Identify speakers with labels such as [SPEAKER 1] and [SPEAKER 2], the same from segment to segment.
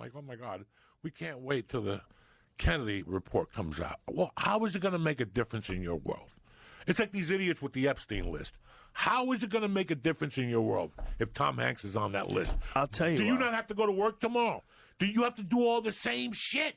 [SPEAKER 1] Like, oh my God, we can't wait till the Kennedy report comes out. Well, how is it going to make a difference in your world? It's like these idiots with the Epstein list. How is it going to make a difference in your world if Tom Hanks is on that list?
[SPEAKER 2] I'll tell you.
[SPEAKER 1] Do you not have to go to work tomorrow? Do you have to do all the same shit?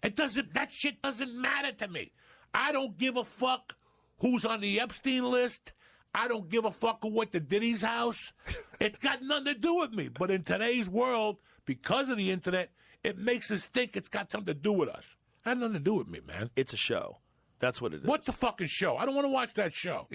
[SPEAKER 1] That shit doesn't matter to me. I don't give a fuck who's on the Epstein list. I don't give a fuck who went to Diddy's house. It's got nothing to do with me. But in today's world, because of the internet, it makes us think it's got something to do with us. It had nothing to do with me, man.
[SPEAKER 2] It's a show. That's what it is.
[SPEAKER 1] What's the fucking show? I don't want to watch that show.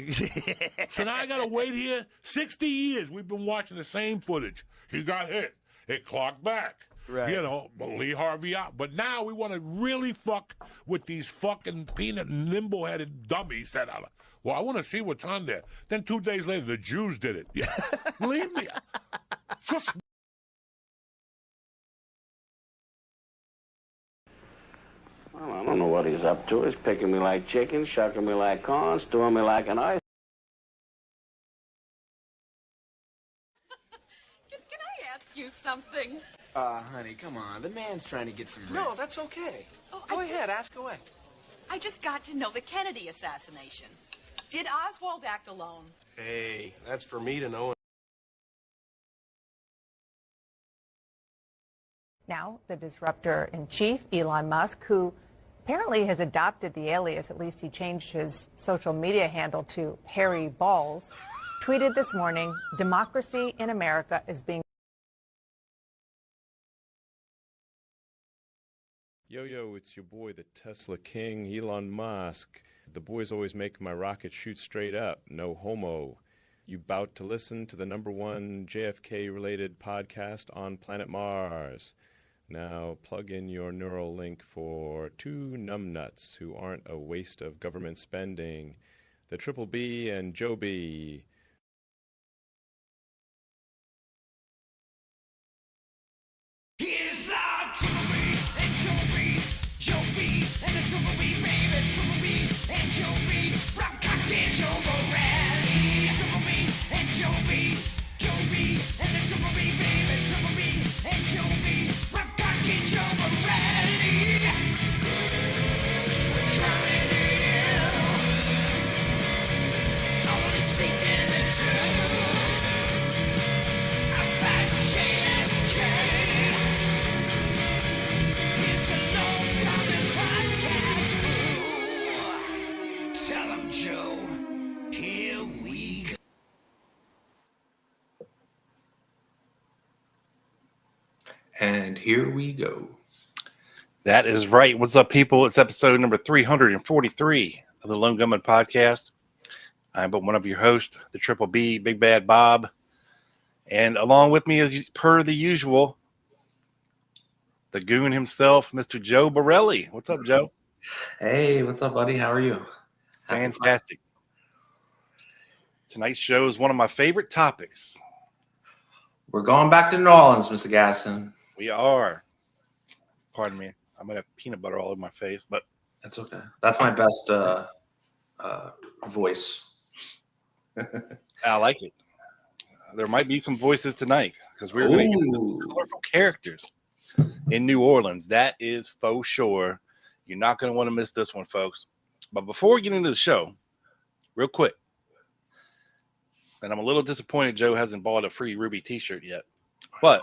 [SPEAKER 1] So now I got to wait here. 60 years we've been watching the same footage. He got hit. It clocked back.
[SPEAKER 2] Right.
[SPEAKER 1] You know, Lee Harvey out. But now we want to really fuck with these fucking peanut nimble-headed dummies that are, well, I want to see what's on there. Then 2 days later, the Jews did it. Yeah. Believe me. Just...
[SPEAKER 3] Well, I don't know what he's up to. He's picking me like chicken, shucking me like corn, stewing me like an ice.
[SPEAKER 4] Can I ask you something?
[SPEAKER 5] Honey, come on. The man's trying to get some rest.
[SPEAKER 6] No, that's okay.
[SPEAKER 4] Oh,
[SPEAKER 6] Go ahead, ask away.
[SPEAKER 4] I just got to know the Kennedy assassination. Did Oswald act alone?
[SPEAKER 6] Hey, that's for me to know.
[SPEAKER 7] Now, the disruptor-in-chief, Elon Musk, who apparently has adopted the alias, at least he changed his social media handle to Harry Balls, tweeted this morning, democracy in America is being...
[SPEAKER 8] Yo, it's your boy, the Tesla King, Elon Musk. The boys always make my rocket shoot straight up, no homo. You bout to listen to the #1 JFK-related podcast on planet Mars. Now plug in your neural link for two numbnuts who aren't a waste of government spending, the BBB&JOEB.
[SPEAKER 9] Here's the BBB&JOEB, and the BBB, baby, BBB&JOEB, rock, cock, and Joe rally. BBB&JOEB, and the BBB, baby, BBB&JOEB, rock, cock, and Joe rally. We're coming in, only seeking the truth about JFK. It's a long-coming podcast crew. Tell 'em, Joe, here we go.
[SPEAKER 10] And here we go. That is right. What's up, people? It's episode number 343 of the Lone Gunman Podcast. I'm but one of your hosts, the Triple B, Big Bad Bob. And along with me, as per the usual, the goon himself, Mr. Joe Borelli. What's up, Joe?
[SPEAKER 11] Hey, what's up, buddy? How are you?
[SPEAKER 10] Fantastic. Tonight's show is one of my favorite topics.
[SPEAKER 11] We're going back to New Orleans, Mr. Gasson.
[SPEAKER 10] We are. Pardon me. I'm going to have peanut butter all over my face, but
[SPEAKER 11] that's okay. That's my best voice.
[SPEAKER 10] I like it. There might be some voices tonight because we're going to get some colorful characters in New Orleans. That is faux sure. You're not going to want to miss this one, folks. But before we get into the show, real quick, and I'm a little disappointed Joe hasn't bought a free Ruby t-shirt yet, but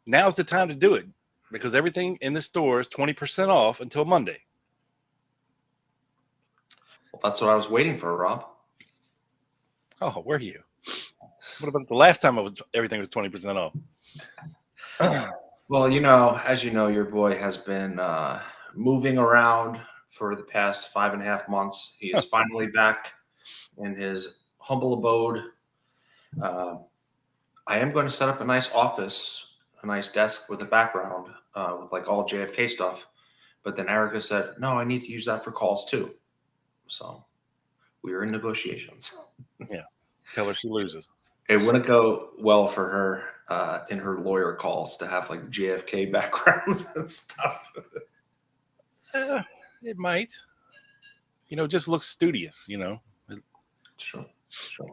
[SPEAKER 10] now's the time to do it because everything in the store is 20% off until Monday.
[SPEAKER 11] Well, that's what I was waiting for, Rob.
[SPEAKER 10] Oh, were you? What about the last time everything was 20% off?
[SPEAKER 11] Well, as you know, your boy has been moving around for the past 5.5 months. He is finally back in his humble abode. I am going to set up a nice office, a nice desk with a background with like all JFK stuff. But then Erica said, no, I need to use that for calls too. So we are in negotiations.
[SPEAKER 10] Yeah. Tell her she loses.
[SPEAKER 11] It wouldn't go well for her in her lawyer calls to have like JFK backgrounds and stuff.
[SPEAKER 10] It might. Just look studious,
[SPEAKER 11] Sure.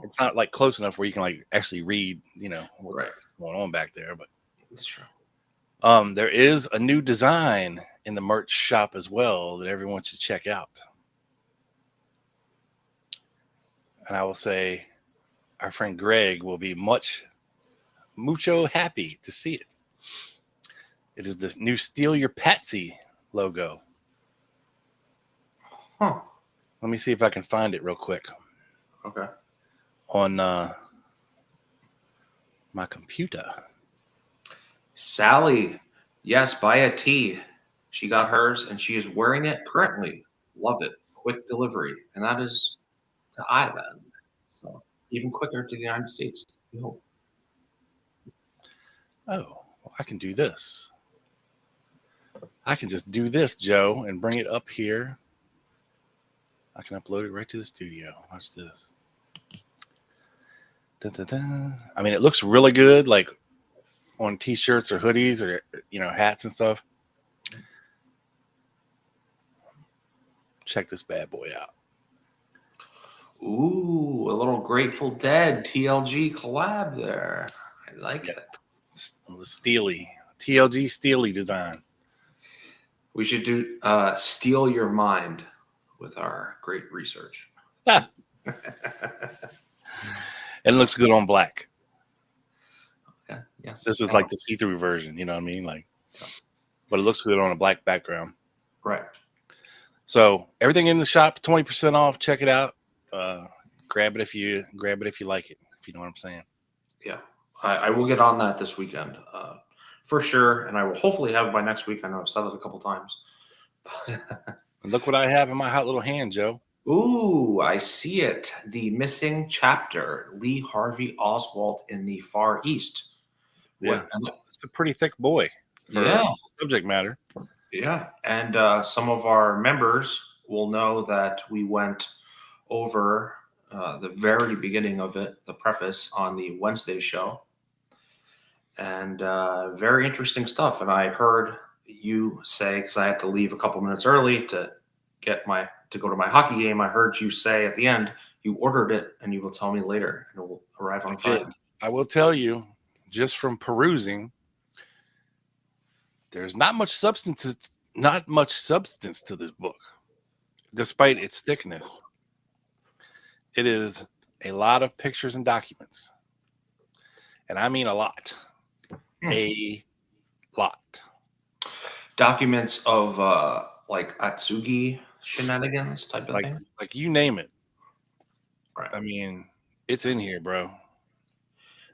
[SPEAKER 10] It's not like close enough where you can like actually read, what's
[SPEAKER 11] right.
[SPEAKER 10] going on back there, but
[SPEAKER 11] that's true.
[SPEAKER 10] There is a new design in the merch shop as well that everyone should check out. And I will say our friend Greg will be mucho happy to see it. It is the new Steal Your Patsy logo.
[SPEAKER 11] Huh.
[SPEAKER 10] Let me see if I can find it real quick.
[SPEAKER 11] Okay.
[SPEAKER 10] On my computer.
[SPEAKER 11] Sally, yes, buy a tee. She got hers and she is wearing it currently. Love it. Quick delivery. And that is to Ireland. So even quicker to the United States. We hope.
[SPEAKER 10] Oh, well, I can do this. I can just do this, Joe, and bring it up here. I can upload it right to the studio. Watch this. Da-da-da. I mean, it looks really good, like on t-shirts or hoodies or, hats and stuff. Check this bad boy out.
[SPEAKER 11] Ooh, a little Grateful Dead TLG collab there. I like it.
[SPEAKER 10] The Steely. TLG Steely design.
[SPEAKER 11] We should do Steal Your Mind with our great research.
[SPEAKER 10] It looks good on black.
[SPEAKER 11] Okay. Yes.
[SPEAKER 10] This is like the see-through version, you know what I mean? But it looks good on a black background.
[SPEAKER 11] Right.
[SPEAKER 10] So everything in the shop, 20% off. Check it out. Grab it if you like it, if you know what I'm saying.
[SPEAKER 11] Yeah. I will get on that this weekend. For sure. And I will hopefully have it by next week. I know I've said it a couple times.
[SPEAKER 10] And look what I have in my hot little hand, Joe.
[SPEAKER 11] Ooh, I see it. The Missing Chapter, Lee Harvey Oswald in the Far East.
[SPEAKER 10] Yeah, it's a pretty thick boy for subject matter.
[SPEAKER 11] Yeah, and some of our members will know that we went over the very beginning of it, the preface on the Wednesday show. And very interesting stuff. And I heard you say, because I had to leave a couple minutes early to go to my hockey game, I heard you say at the end, you ordered it and you will tell me later and it will arrive on Friday.
[SPEAKER 10] I will tell you, just from perusing, there's not much substance to this book, despite its thickness. It is a lot of pictures and documents. And I mean a lot. A lot.
[SPEAKER 11] Documents of like Atsugi shenanigans type of thing?
[SPEAKER 10] Like you name it.
[SPEAKER 11] Right.
[SPEAKER 10] I mean, it's in here, bro.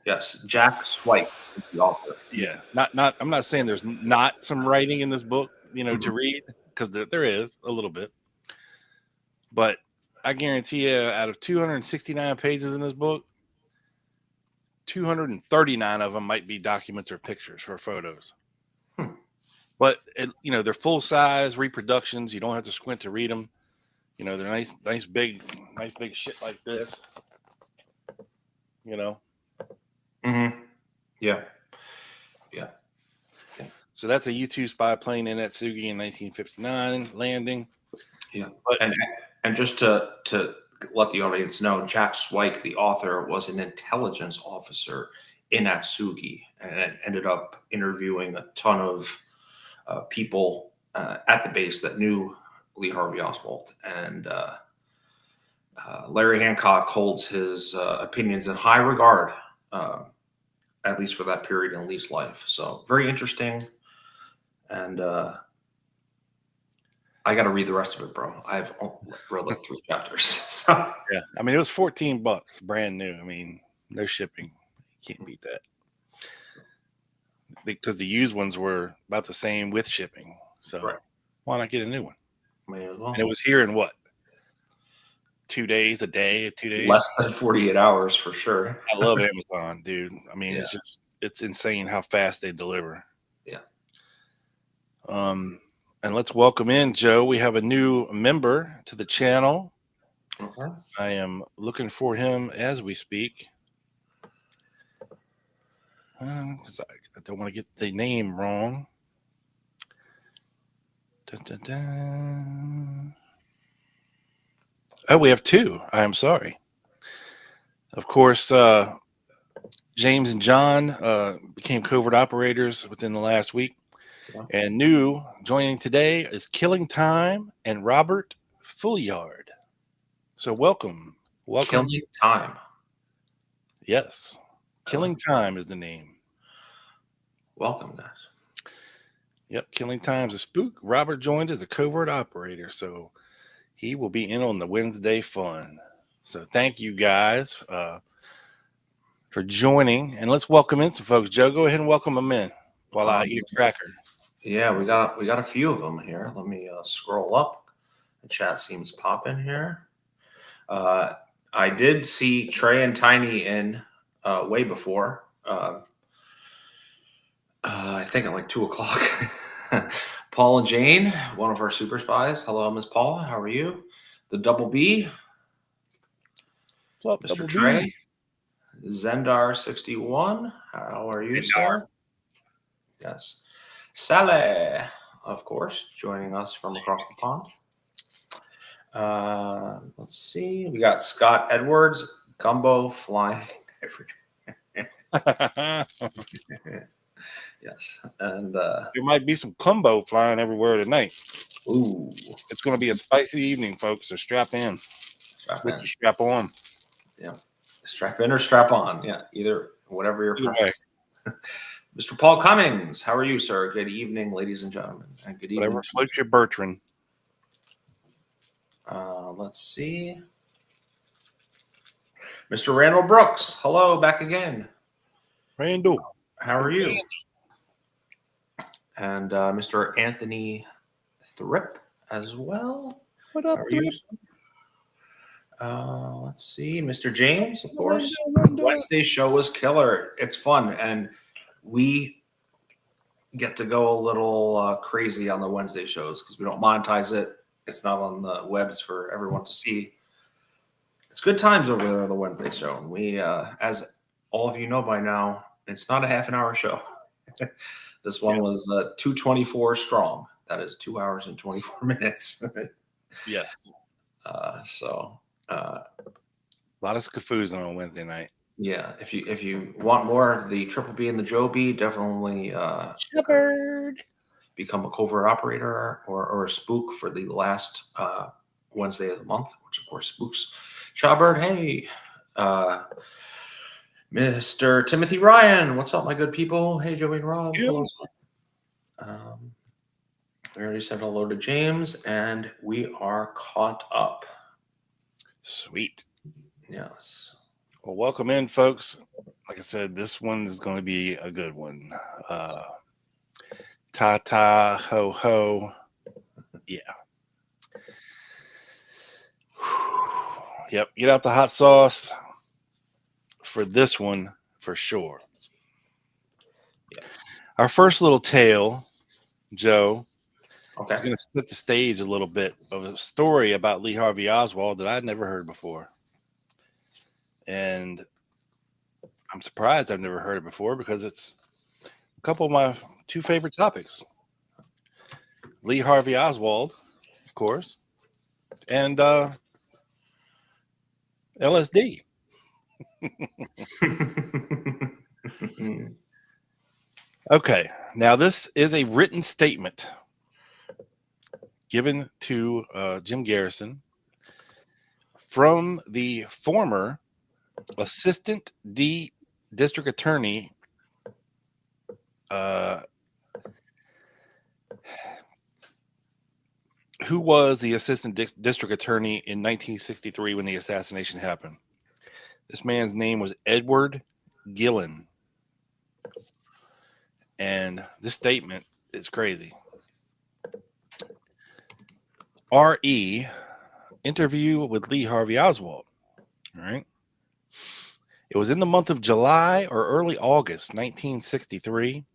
[SPEAKER 11] Yes, Jack Swipe is the author.
[SPEAKER 10] Yeah, I'm not saying there's not some writing in this book, to read, because there is a little bit. But I guarantee you, out of 269 pages in this book, 239 of them might be documents or pictures or photos. But they're full size reproductions. You don't have to squint to read them. They're nice big shit like this.
[SPEAKER 11] Mm-hmm. Yeah.
[SPEAKER 10] So that's a U-2 spy plane in Atsugi in 1959 landing.
[SPEAKER 11] Yeah. And just to let the audience know, Jack Swike, the author, was an intelligence officer in Atsugi and ended up interviewing a ton of people at the base that knew Lee Harvey Oswald. And Larry Hancock holds his opinions in high regard, at least for that period in Lee's life. So very interesting. And I got to read the rest of it, bro. I've read like 3 chapters. So.
[SPEAKER 10] Yeah, I mean, it was $14, brand new. I mean, no shipping. Can't beat that. Because the used ones were about the same with shipping. So why not get a new one?
[SPEAKER 11] May as well.
[SPEAKER 10] And it was here in what? 2 days, a day, 2 days?
[SPEAKER 11] Less than 48 hours for sure.
[SPEAKER 10] I love Amazon, dude. I mean, it's insane how fast they deliver.
[SPEAKER 11] Yeah.
[SPEAKER 10] And let's welcome in, Joe. We have a new member to the channel.
[SPEAKER 11] Okay.
[SPEAKER 10] I am looking for him as we speak. Because I don't want to get the name wrong. Dun, dun, dun. Oh, we have 2. I am sorry. Of course, James and John became covert operators within the last week. Yeah. And new joining today is Killing Time and Robert Fulliard. So welcome.
[SPEAKER 11] Killing Time.
[SPEAKER 10] Yes. Killing Time is the name.
[SPEAKER 11] Welcome, guys.
[SPEAKER 10] Yep. Killing Time's a spook. Robert joined as a covert operator, so he will be in on the Wednesday fun. So thank you guys for joining. And let's welcome in some folks. Joe, go ahead and welcome them in while I eat a cracker.
[SPEAKER 11] Yeah, we got a few of them here. Let me scroll up. The chat seems popping here. I did see Trey and Tiny in way before. I think at like 2 o'clock. Paul and Jane, one of our super spies. Hello, Miss Paula. How are you? The Double B.
[SPEAKER 10] What's up,
[SPEAKER 11] Mr.
[SPEAKER 10] Double
[SPEAKER 11] Trey.
[SPEAKER 10] B?
[SPEAKER 11] Zendar61. How are you, sir? Yes. Sally, of course, joining us from across the pond. Let's see. We got Scott Edwards, gumbo flying everywhere. Yes. And
[SPEAKER 10] there might be some gumbo flying everywhere tonight.
[SPEAKER 11] Ooh.
[SPEAKER 10] It's going to be a spicy evening, folks. So strap in. Strap on.
[SPEAKER 11] Yeah. Strap in or strap on. Yeah. Either, whatever your preference. Mr. Paul Cummings, how are you, sir? Good evening, ladies and gentlemen. And good evening.
[SPEAKER 10] Whatever floats your Bertrand.
[SPEAKER 11] Let's see. Mr. Randall Brooks, hello, back again.
[SPEAKER 10] Randall.
[SPEAKER 11] How are you? And Mr. Anthony Thripp as well.
[SPEAKER 10] What up, Thripp?
[SPEAKER 11] Let's see. Mr. James, of course. Wednesday show was killer. It's fun. And we get to go a little crazy on the Wednesday shows because we don't monetize it. It's not on the webs for everyone to see. It's good times over there on the Wednesday show. And we, as all of you know by now, it's not a half an hour show. This one was 224 strong. That is 2 hours and 24 minutes.
[SPEAKER 10] Yes.
[SPEAKER 11] A
[SPEAKER 10] lot of scafoozing on Wednesday night.
[SPEAKER 11] Yeah, if you want more of the Triple B and the JOEB, definitely become a covert operator or a spook for the last Wednesday of the month, which of course spooks. Chawbird, hey, Mr. Timothy Ryan, what's up, my good people? Hey, Joey and Rob. Hello. We already said hello to James, and we are caught up.
[SPEAKER 10] Sweet.
[SPEAKER 11] Yes.
[SPEAKER 10] Well, welcome in, folks. Like I said, this one is going to be a good one. Ta-ta, ho-ho. Yeah. Yep, get out the hot sauce for this one for sure. Yeah. Our first little tale, Joe, is going to set the stage a little bit of a story about Lee Harvey Oswald that I'd never heard before. And I'm surprised I've never heard it before because it's a couple of my two favorite topics. Lee Harvey Oswald, of course, and LSD. Okay, now this is a written statement given to Jim Garrison from the former assistant district attorney who was the assistant district attorney in 1963 when the assassination happened. This man's name was Edward Gillen. And this statement is crazy. R.E. interview with Lee Harvey Oswald. All right. It was in the month of July or early August 1963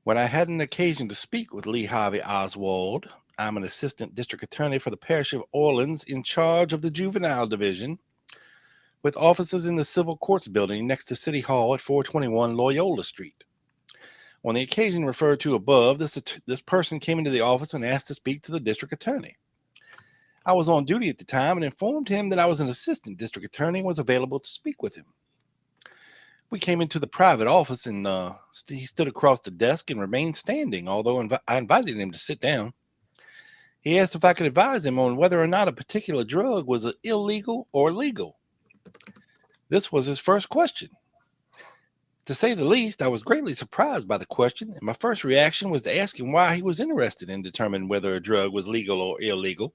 [SPEAKER 10] when I had an occasion to speak with Lee Harvey Oswald. I'm an assistant district attorney for the parish of Orleans in charge of the juvenile division with offices in the civil courts building next to City Hall at 421 Loyola Street. On the occasion referred to above, this person came into the office and asked to speak to the district attorney. I was on duty at the time and informed him that I was an assistant district attorney and was available to speak with him. We came into the private office, and he stood across the desk and remained standing, although I invited him to sit down. He asked if I could advise him on whether or not a particular drug was illegal or legal. This was his first question. To say the least, I was greatly surprised by the question, and my first reaction was to ask him why he was interested in determining whether a drug was legal or illegal.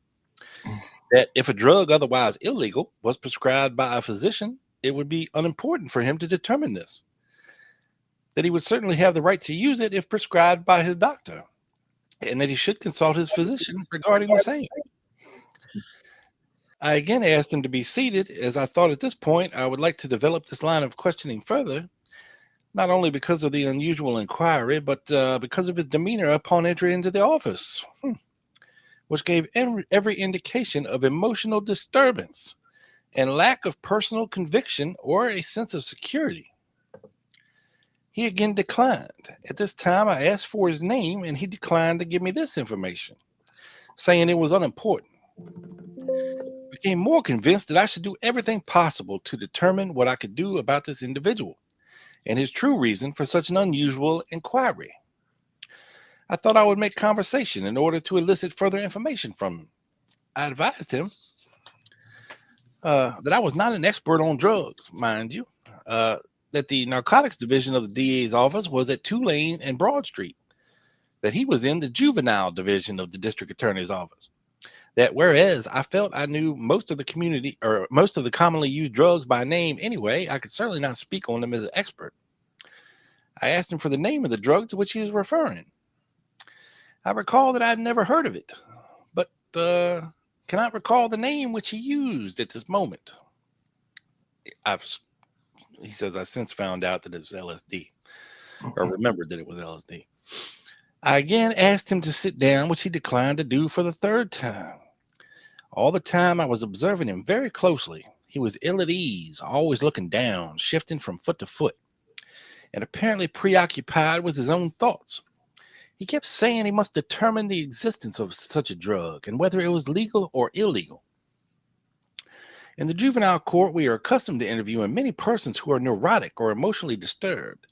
[SPEAKER 10] That if a drug otherwise illegal was prescribed by a physician, it would be unimportant for him to determine this. That he would certainly have the right to use it if prescribed by his doctor, and that he should consult his physician regarding the same. I again asked him to be seated, as I thought at this point I would like to develop this line of questioning further, not only because of the unusual inquiry, but because of his demeanor upon entry into the office, which gave every indication of emotional disturbance and lack of personal conviction or a sense of security. He again declined. At this time, I asked for his name, and he declined to give me this information, saying it was unimportant. I became more convinced that I should do everything possible to determine what I could do about this individual and his true reason for such an unusual inquiry. I thought I would make conversation in order to elicit further information from him. I advised him that I was not an expert on drugs, mind you, that the narcotics division of the DA's office was at Tulane and Broad Street, that he was in the juvenile division of the district attorney's office, that whereas I felt I knew most of the commonly used drugs by name anyway, I could certainly not speak on them as an expert. I asked him for the name of the drug to which he was referring. I recall that I had never heard of it, but cannot recall the name which he used at this moment. He says, I since found out that it was LSD, or remembered that it was LSD. I again asked him to sit down, which he declined to do for the third time. All the time I was observing him very closely. He was ill at ease, always looking down, shifting from foot to foot, and apparently preoccupied with his own thoughts. He kept saying he must determine the existence of such a drug and whether it was legal or illegal. In the juvenile court, we are accustomed to interviewing many persons who are neurotic or emotionally disturbed,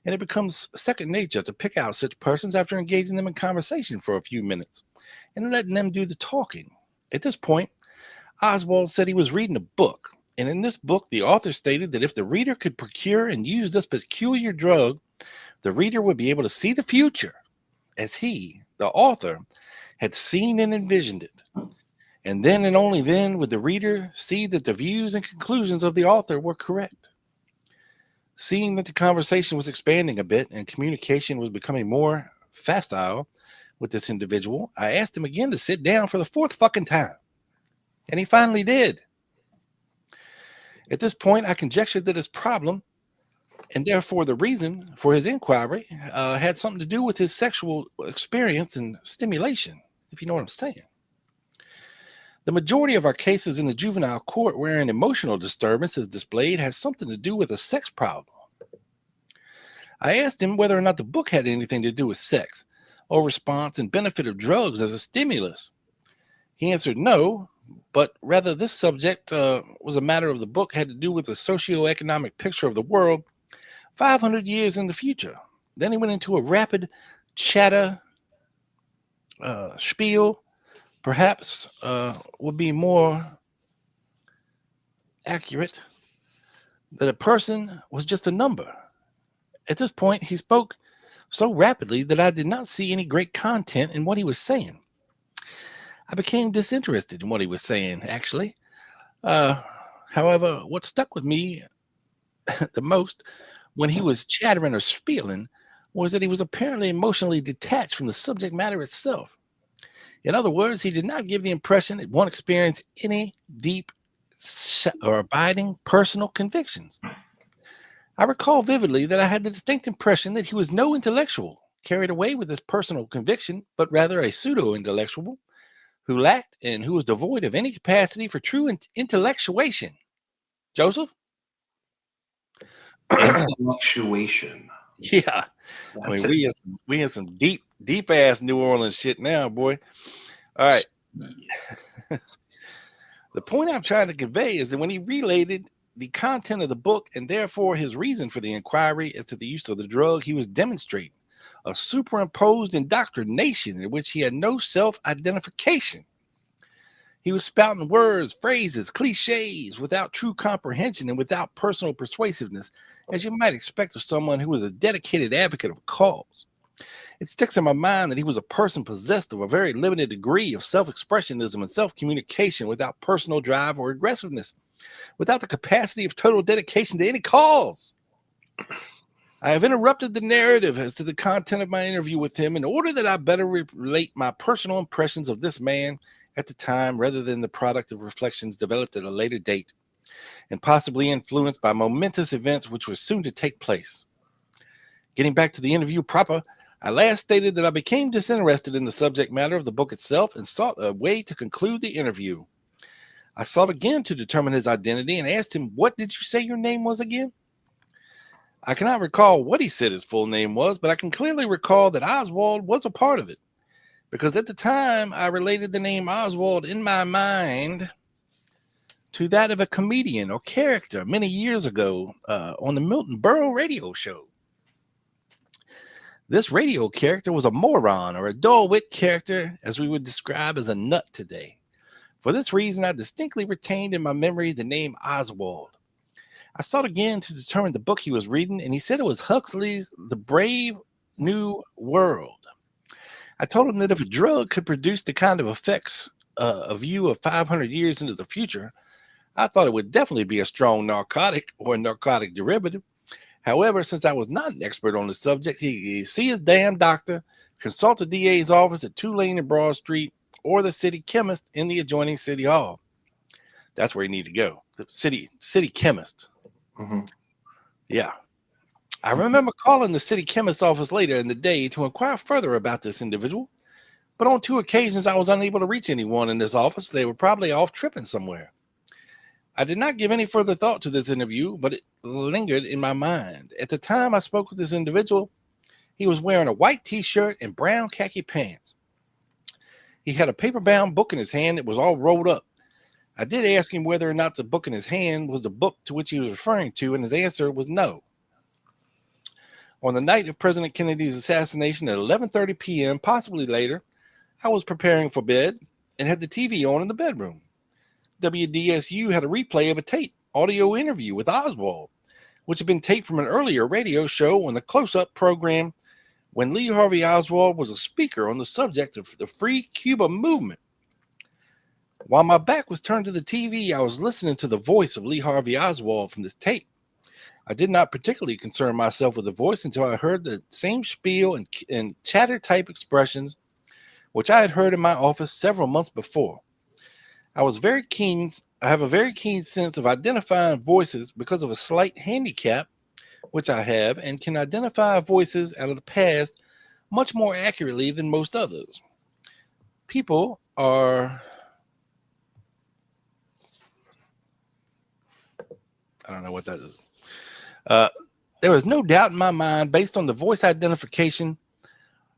[SPEAKER 10] and it becomes second nature to pick out such persons after engaging them in conversation for a few minutes and letting them do the talking. At this point, Oswald said he was reading a book, and in this book, the author stated that if the reader could procure and use this peculiar drug, the reader would be able to see the future as he, the author, had seen and envisioned it. And then and only then would the reader see that the views and conclusions of the author were correct. Seeing that the conversation was expanding a bit and communication was becoming more facile with this individual, I asked him again to sit down for the fourth fucking time. And he finally did. At this point, I conjectured that his problem, and therefore the reason for his inquiry, had something to do with his sexual experience and stimulation, if you know what I'm saying. The majority of our cases in the juvenile court wherein emotional disturbance is displayed has something to do with a sex problem. I asked him whether or not the book had anything to do with sex or response and benefit of drugs as a stimulus. He answered no, but rather this subject was a matter of the book had to do with the socioeconomic picture of the world 500 years in the future. Then he went into a rapid chatter spiel, perhaps would be more accurate, that a person was just a number. At this point, he spoke so rapidly that I did not see any great content in what he was saying. I became disinterested in what he was saying, actually. However, what stuck with me the most when he was chattering or spieling was that he was apparently emotionally detached from the subject matter itself. In other words, he did not give the impression that one experienced any deep or abiding personal convictions. I recall vividly that I had the distinct impression that he was no intellectual, carried away with his personal conviction, but rather a pseudo-intellectual who lacked and who was devoid of any capacity for true intellectuation. Joseph?
[SPEAKER 11] Intellectuation.
[SPEAKER 10] Yeah.
[SPEAKER 11] That's
[SPEAKER 10] I mean, we in some deep ass New Orleans shit now, boy. All right. The point I'm trying to convey is that when he related the content of the book and therefore his reason for the inquiry as to the use of the drug, he was demonstrating a superimposed indoctrination in which he had no self-identification. He was spouting words, phrases, cliches without true comprehension and without personal persuasiveness, as you might expect of someone who was a dedicated advocate of a cause. It sticks in my mind that he was a person possessed of a very limited degree of self-expressionism and self-communication without personal drive or aggressiveness, without the capacity of total dedication to any cause. I have interrupted the narrative as to the content of my interview with him in order that I better relate my personal impressions of this man at the time rather than the product of reflections developed at a later date and possibly influenced by momentous events which were soon to take place. Getting back to the interview proper, I last stated that I became disinterested in the subject matter of the book itself and sought a way to conclude the interview. I sought again to determine his identity and asked him, "What did you say your name was again?" I cannot recall what he said his full name was, but I can clearly recall that Oswald was a part of it, because at the time I related the name Oswald in my mind to that of a comedian or character many years ago on the Milton Berle radio show. This radio character was a moron or a dull-wit character, as we would describe as a nut today. For this reason, I distinctly retained in my memory the name Oswald. I sought again to determine the book he was reading, and he said it was Huxley's The Brave New World. I told him that if a drug could produce the kind of effects a view of 500 years into the future, I thought it would definitely be a strong narcotic or a narcotic derivative. However, since I was not an expert on the subject, he could see his damn doctor, consult the DA's office at 2 Lane and Broad Street, or the city chemist in the adjoining city hall. That's where you need to go. The city chemist.
[SPEAKER 11] Mm-hmm.
[SPEAKER 10] Yeah. I remember calling the city chemist's office later in the day to inquire further about this individual, but on 2 occasions I was unable to reach anyone in this office. They were probably off tripping somewhere. I did not give any further thought to this interview, but it lingered in my mind. At the time I spoke with this individual, he was wearing a white t-shirt and brown khaki pants. He had a paper-bound book in his hand that was all rolled up. I did ask him whether or not the book in his hand was the book to which he was referring to, and his answer was no. On the night of President Kennedy's assassination at 11:30 p.m., possibly later, I was preparing for bed and had the TV on in the bedroom. WDSU had a replay of a tape audio interview with Oswald, which had been taped from an earlier radio show on the Close-Up program when Lee Harvey Oswald was a speaker on the subject of the Free Cuba movement. While my back was turned to the TV, I was listening to the voice of Lee Harvey Oswald from this tape. I did not particularly concern myself with the voice until I heard the same spiel and chatter-type expressions which I had heard in my office several months before. I have a very keen sense of identifying voices because of a slight handicap, which I have, and can identify voices out of the past much more accurately than most others. People are... I don't know what that is. There was no doubt in my mind, based on the voice identification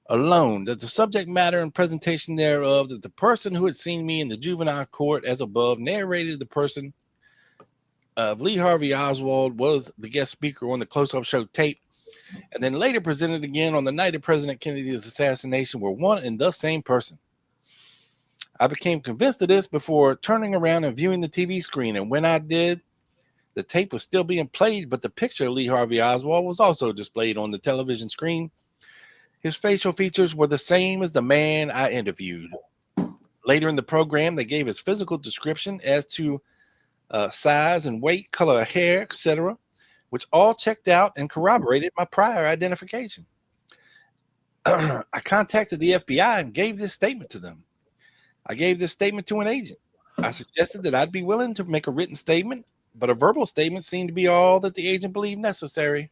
[SPEAKER 10] alone, that the subject matter and presentation thereof, that the person who had seen me in the juvenile court as above narrated the person of Lee Harvey Oswald was the guest speaker on the Close-Up show tape, and then later presented again on the night of President Kennedy's assassination were one and the same person. I became convinced of this before turning around and viewing the TV screen, and when I did, the tape was still being played, but the picture of Lee Harvey Oswald was also displayed on the television screen. His facial features were the same as the man I interviewed. Later in the program, they gave his physical description as to size and weight, color of hair, etc., which all checked out and corroborated my prior identification. I contacted the FBI and gave this statement to them. I gave this statement to an agent. I suggested that I'd be willing to make a written statement, but a verbal statement seemed to be all that the agent believed necessary.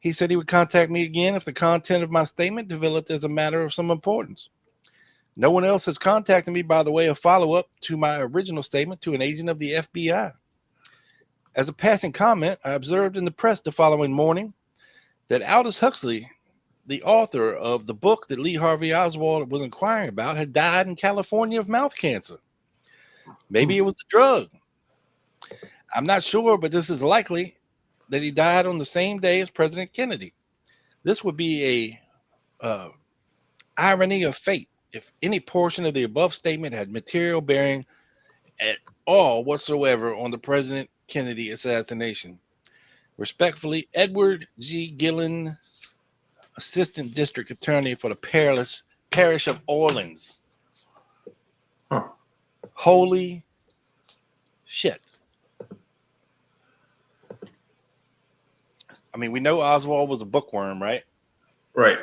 [SPEAKER 10] He said he would contact me again if the content of my statement developed as a matter of some importance. No one else has contacted me by the way of follow-up to my original statement to an agent of the FBI. As a passing comment, I observed in the press the following morning that Aldous Huxley, the author of the book that Lee Harvey Oswald was inquiring about, had died in California of mouth cancer. Maybe it was the drug. I'm not sure, but this is likely that he died on the same day as President Kennedy. This would be a irony of fate if any portion of the above statement had material bearing at all whatsoever on the President Kennedy assassination. Respectfully, Edward G. Gillen, Assistant District Attorney for the Parish of Orleans.
[SPEAKER 11] Huh.
[SPEAKER 10] Holy shit. I mean, we know Oswald was a bookworm, right?
[SPEAKER 11] Right.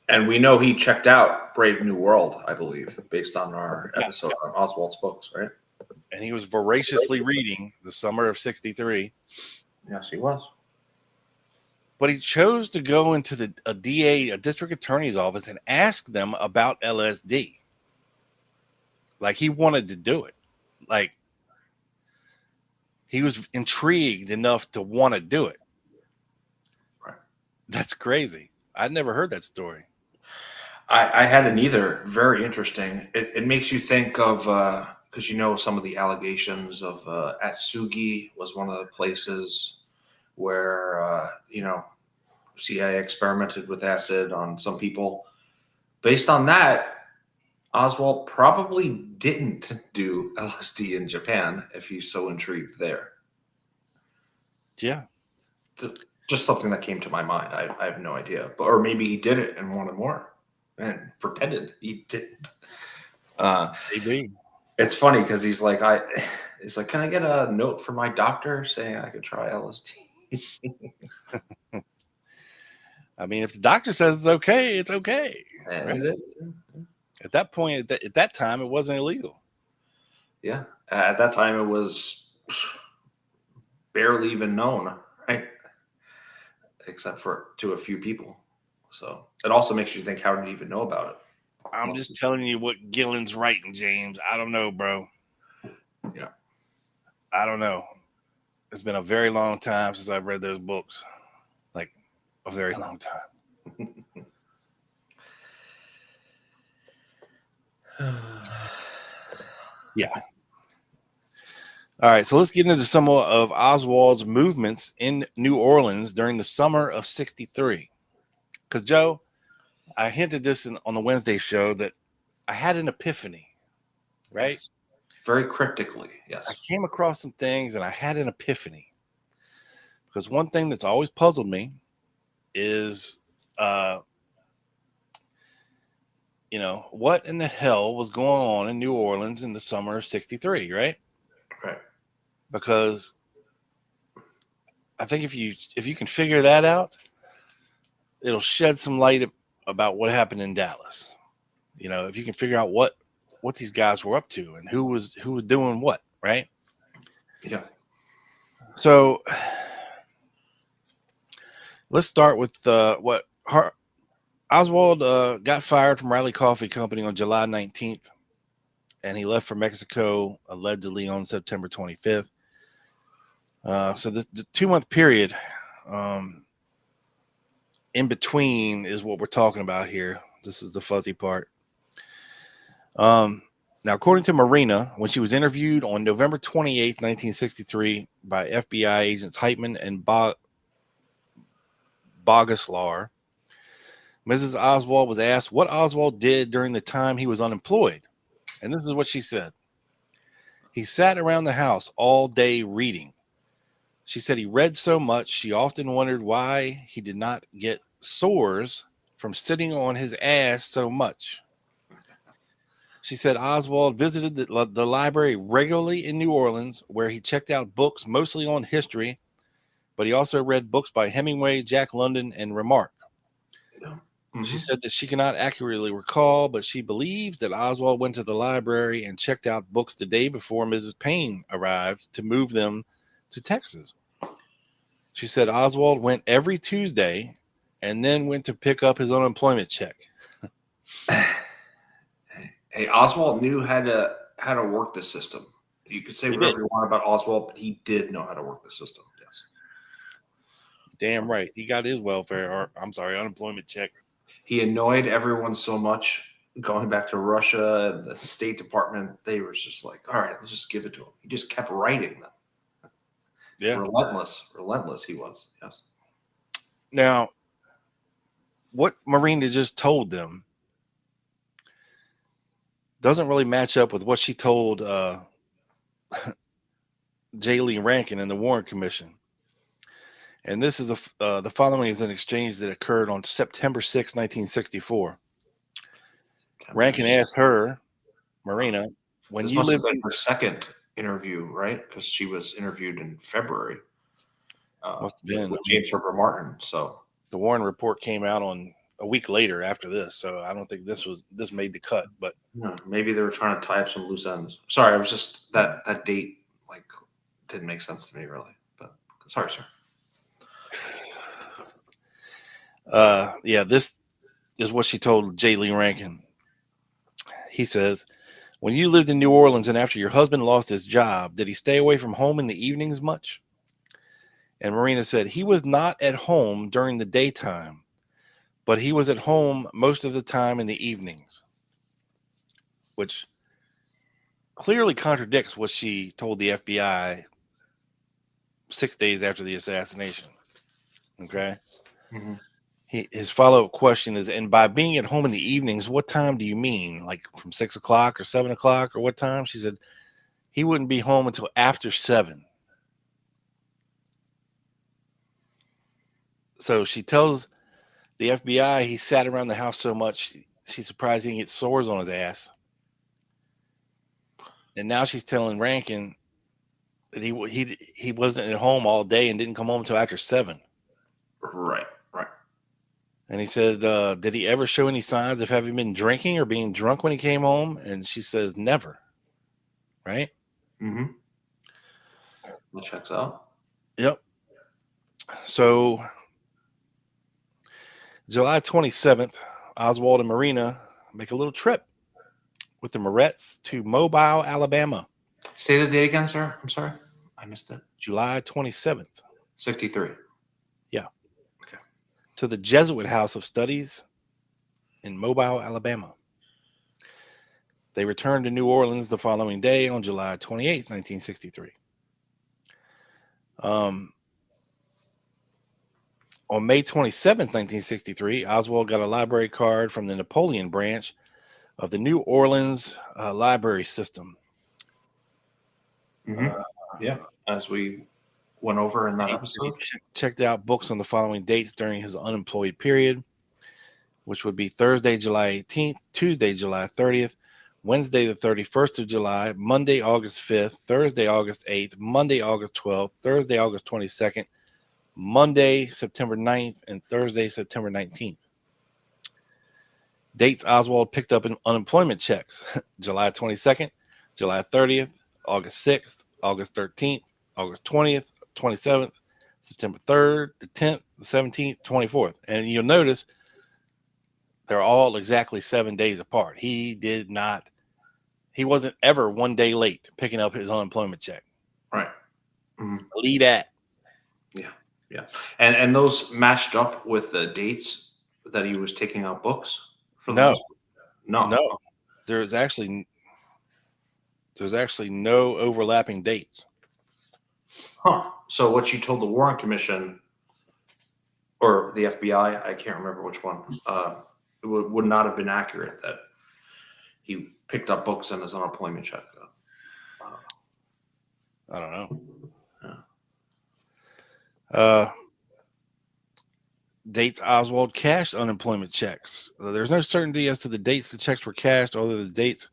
[SPEAKER 11] And we know he checked out Brave New World, I believe, based on our episode on Oswald's books, right?
[SPEAKER 10] And he was voraciously reading the summer of 63.
[SPEAKER 11] Yes, he was.
[SPEAKER 10] But he chose to go into a district attorney's office, and ask them about LSD. Like, he wanted to do it. Like, he was intrigued enough to want to do it.
[SPEAKER 11] Right.
[SPEAKER 10] That's crazy. I'd never heard that story.
[SPEAKER 11] I hadn't either. Very interesting. It makes you think of, because some of the allegations of Atsugi was one of the places where, CIA experimented with acid on some people. Based on that, Oswald probably didn't do LSD in Japan if he's so intrigued there.
[SPEAKER 10] Yeah.
[SPEAKER 11] Just something that came to my mind. I have no idea. Or maybe he did it and wanted more and pretended he didn't.
[SPEAKER 10] Maybe.
[SPEAKER 11] It's funny because he's like, can I get a note from my doctor saying I could try LSD?
[SPEAKER 10] I mean, if the doctor says it's okay, it's okay. Right? At that point, at that time, it wasn't illegal.
[SPEAKER 11] Yeah. At that time, it was barely even known, right? Except for to a few people. So it also makes you think, how did he even know about it?
[SPEAKER 10] I'm just telling you what Gillen's writing, James. I don't know, bro.
[SPEAKER 11] Yeah.
[SPEAKER 10] I don't know. It's been a very long time since I've read those books. Like, a very long time. Yeah. All right, so let's get into some of Oswald's movements in New Orleans during the summer of 63. Because, Joe, I hinted this on the Wednesday show that I had an epiphany, right?
[SPEAKER 11] Yes. Very cryptically, yes.
[SPEAKER 10] I came across some things and I had an epiphany. Because one thing that's always puzzled me is, what in the hell was going on in New Orleans in the summer of 63, right?
[SPEAKER 11] Right.
[SPEAKER 10] Because I think if you can figure that out, it'll shed some light about what happened in Dallas. If you can figure out what these guys were up to and who was doing what, right?
[SPEAKER 11] Yeah.
[SPEAKER 10] So let's start with Oswald got fired from Riley Coffee Company on July 19th, and he left for Mexico allegedly on September 25th. So the 2-month period in between is what we're talking about here. This is the fuzzy part. Now, according to Marina, when she was interviewed on November 28th, 1963 by FBI agents Heitman and Bogislar, Mrs. Oswald was asked what Oswald did during the time he was unemployed. And this is what she said. He sat around the house all day reading. She said he read so much, she often wondered why he did not get sores from sitting on his ass so much. She said Oswald visited the library regularly in New Orleans, where he checked out books mostly on history, but he also read books by Hemingway, Jack London, and Remarque. Mm-hmm. She said that she cannot accurately recall, but she believes that Oswald went to the library and checked out books the day before Mrs. Payne arrived to move them to Texas. She said Oswald went every Tuesday and then went to pick up his unemployment check.
[SPEAKER 11] Hey, Oswald knew how to work the system. You could say whatever you want about Oswald, but he did know how to work the system. Yes.
[SPEAKER 10] Damn right. He got his unemployment check.
[SPEAKER 11] He annoyed everyone so much. Going back to Russia, the State Department, they were just like, all right, let's just give it to him. He just kept writing them.
[SPEAKER 10] Yeah.
[SPEAKER 11] Relentless he was. Yes.
[SPEAKER 10] Now, what Marina just told them doesn't really match up with what she told J. Lee Rankin in the Warren Commission. And this is the following is an exchange that occurred on September 6, 1964. Rankin asked her, Marina, when
[SPEAKER 11] this
[SPEAKER 10] you
[SPEAKER 11] must have
[SPEAKER 10] lived
[SPEAKER 11] been her second interview, right? Because she was interviewed in February.
[SPEAKER 10] Must have been
[SPEAKER 11] with James Herbert Martin. So
[SPEAKER 10] the Warren report came out on a week later after this, so I don't think this made the cut. But
[SPEAKER 11] maybe they were trying to tie up some loose ends. Sorry, I was just that date like didn't make sense to me really. But sorry, sir.
[SPEAKER 10] Yeah, this is what she told J. Lee Rankin. He says, when you lived in New Orleans and after your husband lost his job, did he stay away from home in the evenings much? And Marina said, he was not at home during the daytime, but he was at home most of the time in the evenings, which clearly contradicts what she told the FBI 6 days after the assassination. Okay.
[SPEAKER 11] Mm-hmm.
[SPEAKER 10] His follow-up question is, and by being at home in the evenings, what time do you mean? Like from 6 o'clock or 7 o'clock or what time? She said he wouldn't be home until after 7. So she tells the FBI he sat around the house so much, she's surprised he didn't get sores on his ass. And now she's telling Rankin that he wasn't at home all day and didn't come home until after 7.
[SPEAKER 11] Right.
[SPEAKER 10] And he said, did he ever show any signs of having been drinking or being drunk when he came home? And she says, never. Right?
[SPEAKER 11] Mm-hmm. That checks out.
[SPEAKER 10] Yep. So July 27th, Oswald and Marina make a little trip with the Moretts to Mobile, Alabama.
[SPEAKER 11] Say the date again, sir. I'm sorry. I missed it.
[SPEAKER 10] July 27th.
[SPEAKER 11] 63.
[SPEAKER 10] Yeah. Okay. To the Jesuit House of Studies in Mobile, Alabama. They returned to New Orleans the following day on July 28th, 1963. On May 27th, 1963, Oswald got a library card from the Napoleon branch of the New Orleans library system.
[SPEAKER 11] Mm-hmm. Yeah, as we went over in that episode.
[SPEAKER 10] Checked out books on the following dates during his unemployed period, which would be Thursday, July 18th, Tuesday, July 30th, Wednesday, the 31st of July, Monday, August 5th, Thursday, August 8th, Monday, August 12th, Thursday, August 22nd, Monday, September 9th, and Thursday, September 19th. Dates Oswald picked up in unemployment checks: July 22nd, July 30th, August 6th, August 13th, August 20th, 27th, September 3rd, the 10th, the 17th, 24th. And you'll notice they're all exactly 7 days apart. He wasn't ever 1 day late picking up his unemployment check.
[SPEAKER 11] Right. Mm-hmm.
[SPEAKER 10] Lead at.
[SPEAKER 11] Yeah. And those matched up with the dates that he was taking out books for
[SPEAKER 10] No.
[SPEAKER 11] No.
[SPEAKER 10] There's actually no overlapping dates.
[SPEAKER 11] Huh. So what you told the Warren Commission or the FBI, I can't remember which one, would not have been accurate, that he picked up books in his unemployment check.
[SPEAKER 10] I don't know. Dates Oswald cashed unemployment checks. There's no certainty as to the dates the checks were cashed, although the dates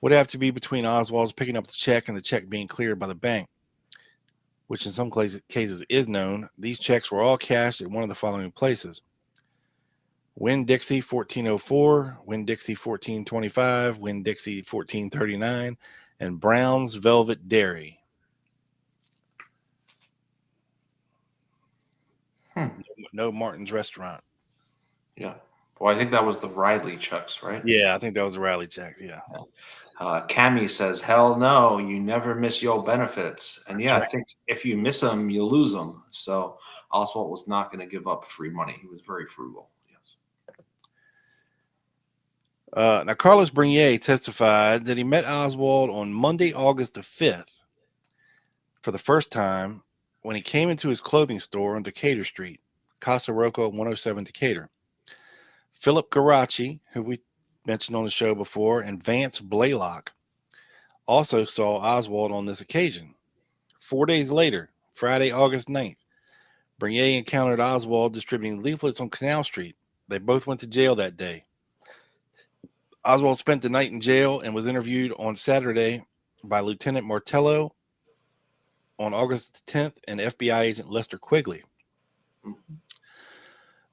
[SPEAKER 10] would have to be between Oswald's picking up the check and the check being cleared by the bank, which in some cases is known. These checks were all cashed at one of the following places: Winn-Dixie 1404, Winn-Dixie 1425, Winn-Dixie 1439, and Brown's Velvet Dairy. No Martin's Restaurant.
[SPEAKER 11] Yeah. Well, I think that was the Riley checks, right?
[SPEAKER 10] Yeah, I think that was the Riley checks. Yeah.
[SPEAKER 11] Cammy says, hell no, you never miss your benefits. And yeah,
[SPEAKER 10] Right.
[SPEAKER 11] I think if you miss them, you lose them. So Oswald was not going to give up free money. He was very frugal. Yes.
[SPEAKER 10] Now, Carlos Bernier testified that he met Oswald on Monday, August the 5th for the first time when he came into his clothing store on Decatur Street, Casa Roca 107 Decatur. Philip Garachi, who we mentioned on the show before, and Vance Blaylock also saw Oswald on this occasion. 4 days later, Friday, August 9th, Bernier encountered Oswald distributing leaflets on Canal Street. They both went to jail that day. Oswald spent the night in jail and was interviewed on Saturday by Lieutenant Martello on August 10th and FBI agent Lester Quigley.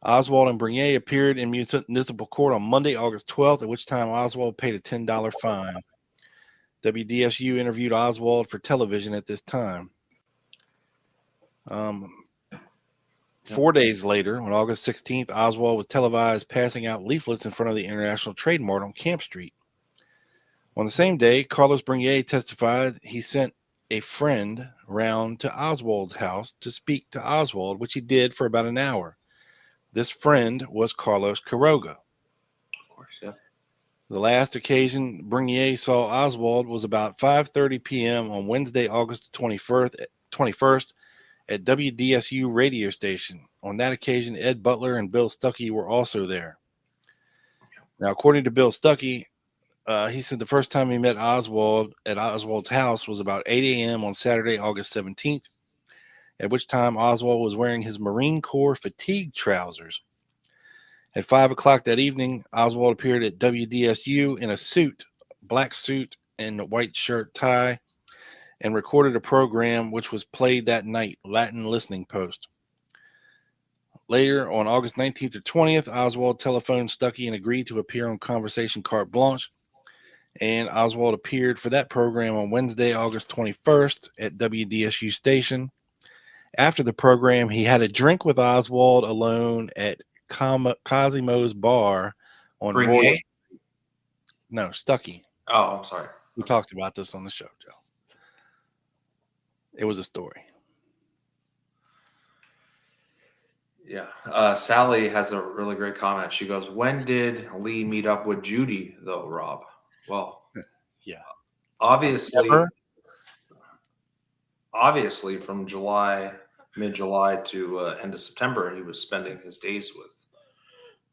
[SPEAKER 10] Oswald and Bernier appeared in municipal court on Monday, August 12th, at which time Oswald paid a $10 fine. WDSU interviewed Oswald for television at this time. 4 days later, on August 16th, Oswald was televised passing out leaflets in front of the International Trade Mart on Camp Street. On the same day, Carlos Bernier testified he sent a friend round to Oswald's house to speak to Oswald, which he did for about an hour. This friend was Carlos Quiroga.
[SPEAKER 11] Of course, yeah.
[SPEAKER 10] The last occasion Bernier saw Oswald was about 5:30 p.m. on Wednesday, August 21st at WDSU radio station. On that occasion, Ed Butler and Bill Stuckey were also there. Now, according to Bill Stuckey, he said the first time he met Oswald at Oswald's house was about 8 a.m. on Saturday, August 17th, at which time Oswald was wearing his Marine Corps fatigue trousers. At 5 o'clock that evening, Oswald appeared at WDSU in a suit, black suit and a white shirt tie, and recorded a program which was played that night, Latin Listening Post. Later, on August 19th or 20th, Oswald telephoned Stuckey and agreed to appear on Conversation Carte Blanche, and Oswald appeared for that program on Wednesday, August 21st at WDSU station. After the program, he had a drink with Oswald alone at Cosimo's bar on
[SPEAKER 11] Bernier?
[SPEAKER 10] No, Stuckey.
[SPEAKER 11] Oh, I'm sorry.
[SPEAKER 10] We talked about this on the show, Joe. It was a story.
[SPEAKER 11] Yeah. Sally has a really great comment. She goes, when did Lee meet up with Judy, though, Rob? Well,
[SPEAKER 10] yeah.
[SPEAKER 11] Obviously from mid-July to end of September, he was spending his days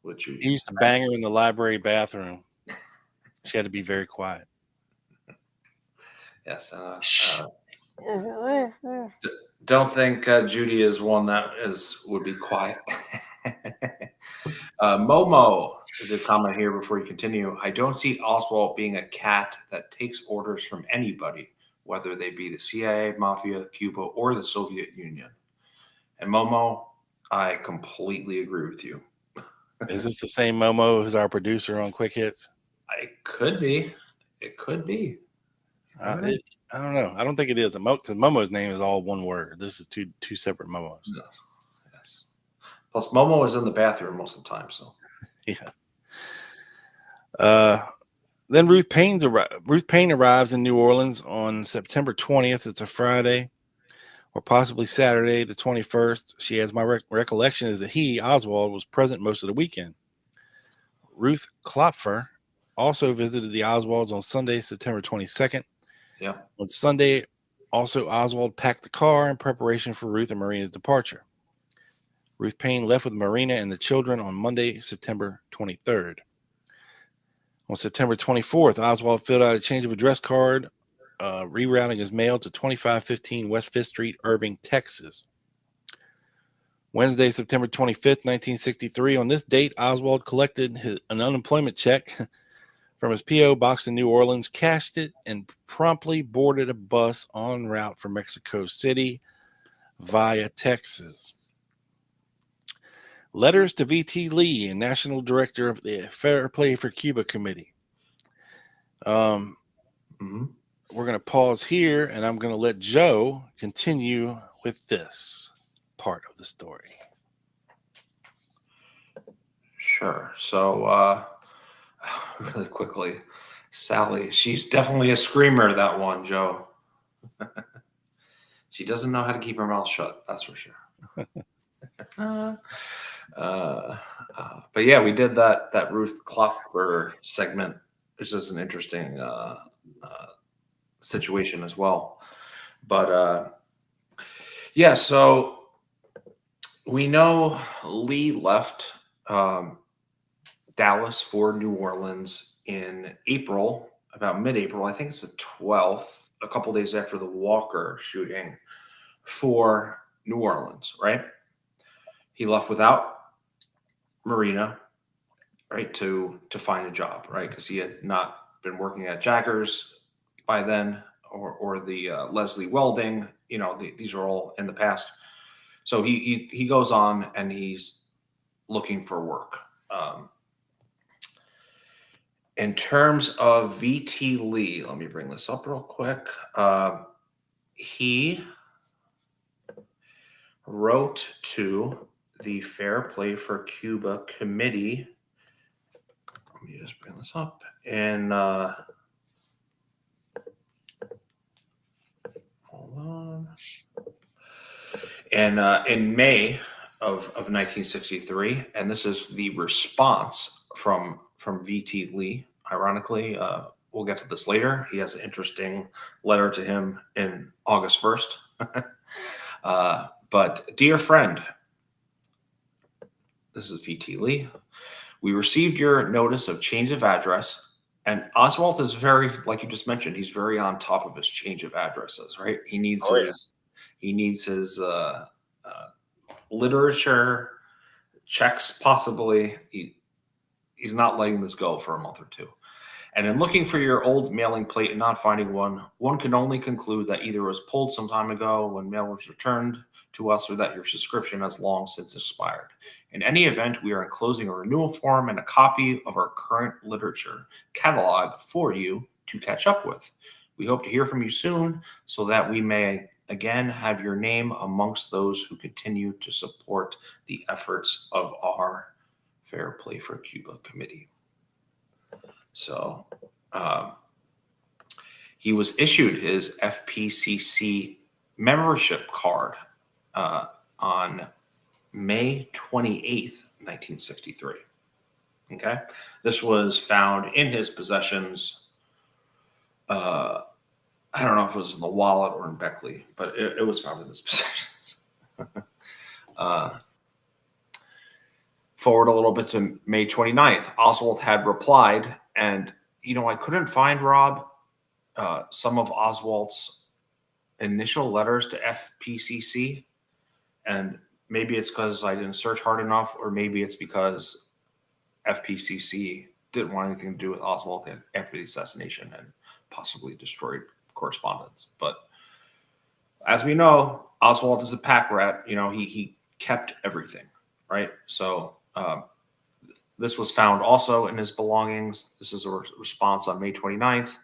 [SPEAKER 11] with Judy.
[SPEAKER 10] He used to bang her in the library bathroom. She had to be very quiet.
[SPEAKER 11] Yes. Don't think Judy is one that would be quiet. Momo, the comment here before you continue. I don't see Oswald being a cat that takes orders from anybody, whether they be the CIA, Mafia, Cuba, or the Soviet Union. And Momo, I completely agree with you.
[SPEAKER 10] Is this the same Momo who's our producer on Quick Hits?
[SPEAKER 11] It could be. It could be.
[SPEAKER 10] I don't know. I don't think it is. Because Momo's name is all one word. This is two separate Momos.
[SPEAKER 11] Yes. Plus, Momo is in the bathroom most of the time. So,
[SPEAKER 10] yeah. Then Ruth Payne arrives in New Orleans on September 20th. It's a Friday, or possibly Saturday, the 21st. She has my recollection is that Oswald, was present most of the weekend. Ruth Klopfer also visited the Oswalds on Sunday, September 22nd.
[SPEAKER 11] Yeah.
[SPEAKER 10] On Sunday, also Oswald packed the car in preparation for Ruth and Marina's departure. Ruth Payne left with Marina and the children on Monday, September 23rd. On September 24th, Oswald filled out a change of address card, rerouting his mail to 2515 West 5th Street, Irving, Texas. Wednesday, September 25th, 1963. On this date, Oswald collected an unemployment check from his P.O. box in New Orleans, cashed it, and promptly boarded a bus en route for Mexico City via Texas. Letters to V.T. Lee, and National Director of the Fair Play for Cuba Committee. We're going to pause here, and I'm going to let Joe continue with this part of the story.
[SPEAKER 11] Sure. So, really quickly, Sally, she's definitely a screamer, that one, Joe. She doesn't know how to keep her mouth shut, that's for sure. But yeah, we did that Ruth Klopfer segment, which is an interesting situation as well. But Yeah, so we know Lee left Dallas for New Orleans in April, about mid-April. I think it's the 12th, a couple days after the Walker shooting, for New Orleans, right? He left without Marina, right, to find a job, right? Because he had not been working at Jaggers by then, or the Leslie Welding. You know, these are all in the past. So he goes on and he's looking for work. In terms of VT Lee, let me bring this up real quick. He wrote to the Fair Play for Cuba committee. Let me just bring this up. And hold on. And in May of 1963, and this is the response from VT Lee. Ironically, we'll get to this later. He has an interesting letter to him in August 1st. But dear friend, this is VT Lee. We received your notice of change of address. And Oswald is very, like you just mentioned, he's very on top of his change of addresses, right? He needs his literature checks, possibly. He's not letting this go for a month or two. And in looking for your old mailing plate and not finding one can only conclude that either it was pulled some time ago when mail was returned to us, or that your subscription has long since expired. In any event, we are enclosing a renewal form and a copy of our current literature catalog for you to catch up with. We hope to hear from you soon so that we may again have your name amongst those who continue to support the efforts of our Fair Play for Cuba committee. So he was issued his FPCC membership card on May 28th, 1963. Okay. This was found in his possessions. I don't know if it was in the wallet or in Beckley, but it was found in his possessions. Forward a little bit to May 29th. Oswald had replied, and, I couldn't find, Rob, some of Oswald's initial letters to FPCC. And maybe it's because I didn't search hard enough, or maybe it's because FPCC didn't want anything to do with Oswald after the assassination and possibly destroyed correspondence. But as we know, Oswald is a pack rat. He kept everything, right? So this was found also in his belongings. This is a response on May 29th.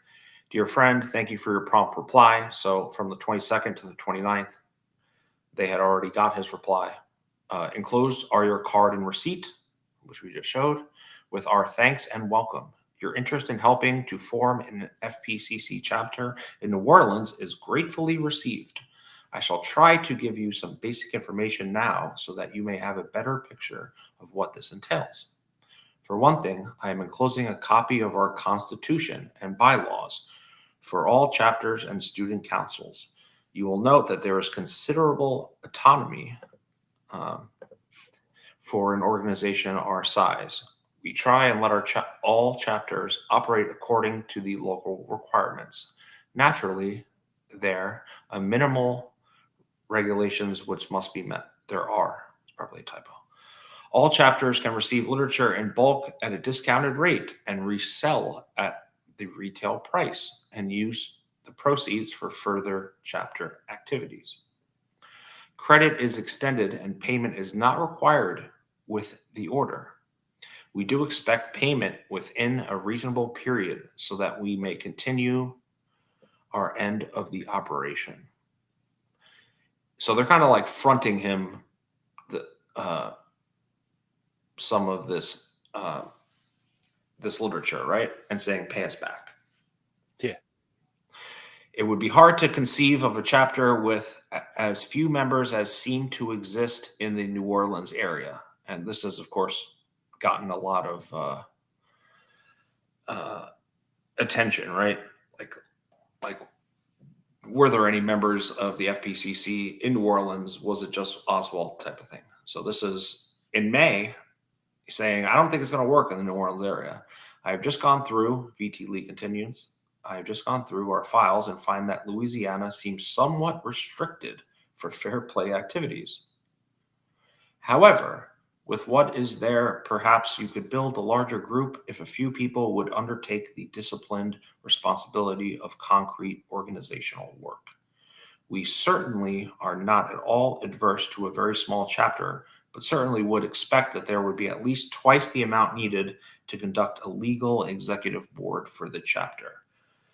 [SPEAKER 11] Dear friend, thank you for your prompt reply. So from the 22nd to the 29th, they had already got his reply. Enclosed are your card and receipt, which we just showed, with our thanks and welcome. Your interest in helping to form an FPCC chapter in New Orleans is gratefully received. I shall try to give you some basic information now so that you may have a better picture of what this entails. For one thing, I am enclosing a copy of our Constitution and bylaws for all chapters and student councils. You will note that there is considerable autonomy for an organization our size. We try and let all chapters operate according to the local requirements. Naturally, there are minimal regulations which must be met. There are. It's probably a typo. All chapters can receive literature in bulk at a discounted rate and resell at the retail price and use the proceeds for further chapter activities. Credit is extended and payment is not required with the order. We do expect payment within a reasonable period so that we may continue our end of the operation. So they're kind of like fronting him some of this literature, right? And saying, pay us back.
[SPEAKER 10] Yeah.
[SPEAKER 11] It would be hard to conceive of a chapter with as few members as seem to exist in the New Orleans area. And this has, of course, gotten a lot of attention, right? Like were there any members of the FPCC in New Orleans? Was it just Oswald type of thing? So this is in May saying, I don't think it's going to work in the New Orleans area. I have just gone through, VT Lee continues, I have just gone through our files and find that Louisiana seems somewhat restricted for fair play activities. However, with what is there, perhaps you could build a larger group if a few people would undertake the disciplined responsibility of concrete organizational work. We certainly are not at all adverse to a very small chapter, but certainly would expect that there would be at least twice the amount needed to conduct a legal executive board for the chapter.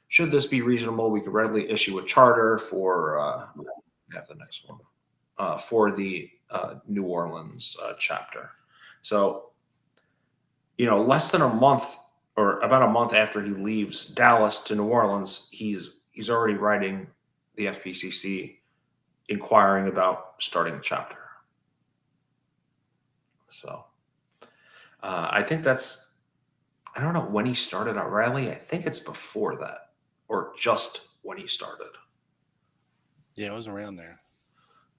[SPEAKER 11] Should this be reasonable, we could readily issue a charter for have the next one for the New Orleans chapter. So, less than a month or about a month after he leaves Dallas to New Orleans, he's already writing the FPCC inquiring about starting a chapter. So I think I don't know when he started at Riley. I think it's before that or just when he started.
[SPEAKER 10] Yeah, it was around there.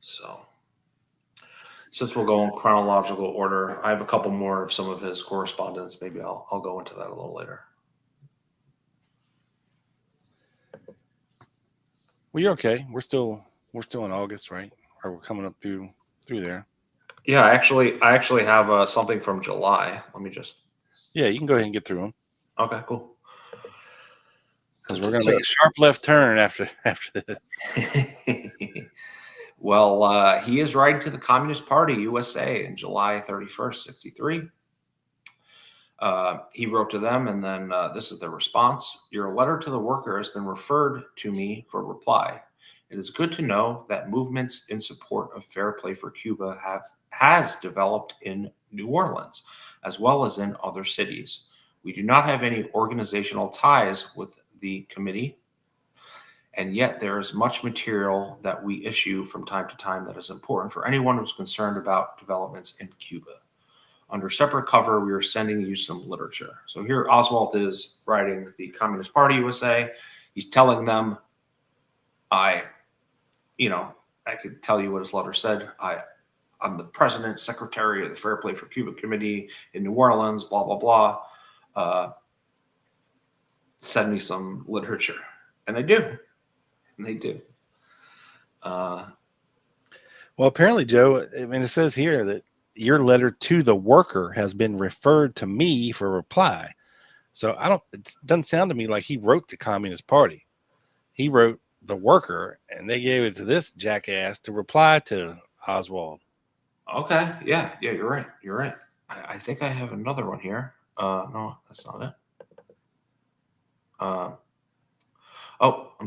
[SPEAKER 11] So since we'll go in chronological order, I have a couple more of some of his correspondence. Maybe I'll go into that a little later.
[SPEAKER 10] Well, you're okay. We're still in August, right? Or we're coming up through there.
[SPEAKER 11] Yeah, I actually have something from July. Let me just.
[SPEAKER 10] Yeah, you can go ahead and get through them.
[SPEAKER 11] Okay, cool.
[SPEAKER 10] Because we're going to make a sharp left turn after this.
[SPEAKER 11] Well, he is writing to the Communist Party USA in July 31st, 63. He wrote to them, and then this is their response. Your letter to the worker has been referred to me for reply. It is good to know that movements in support of fair play for Cuba has developed in New Orleans, as well as in other cities. We do not have any organizational ties with the committee, and yet there is much material that we issue from time to time that is important for anyone who's concerned about developments in Cuba. Under separate cover, we are sending you some literature. So here Oswald is writing the Communist Party USA. He's telling them, I could tell you what his letter said. I'm the president, secretary of the Fair Play for Cuba Committee in New Orleans, blah, blah, blah. Send me some literature. And they do.
[SPEAKER 10] Well, apparently, Joe, I mean, it says here that your letter to the worker has been referred to me for reply. So it doesn't sound to me like he wrote the Communist Party. He wrote the worker, and they gave it to this jackass to reply to Oswald.
[SPEAKER 11] Okay. Yeah, you're right. I think I have another one here. No, that's not it. I'm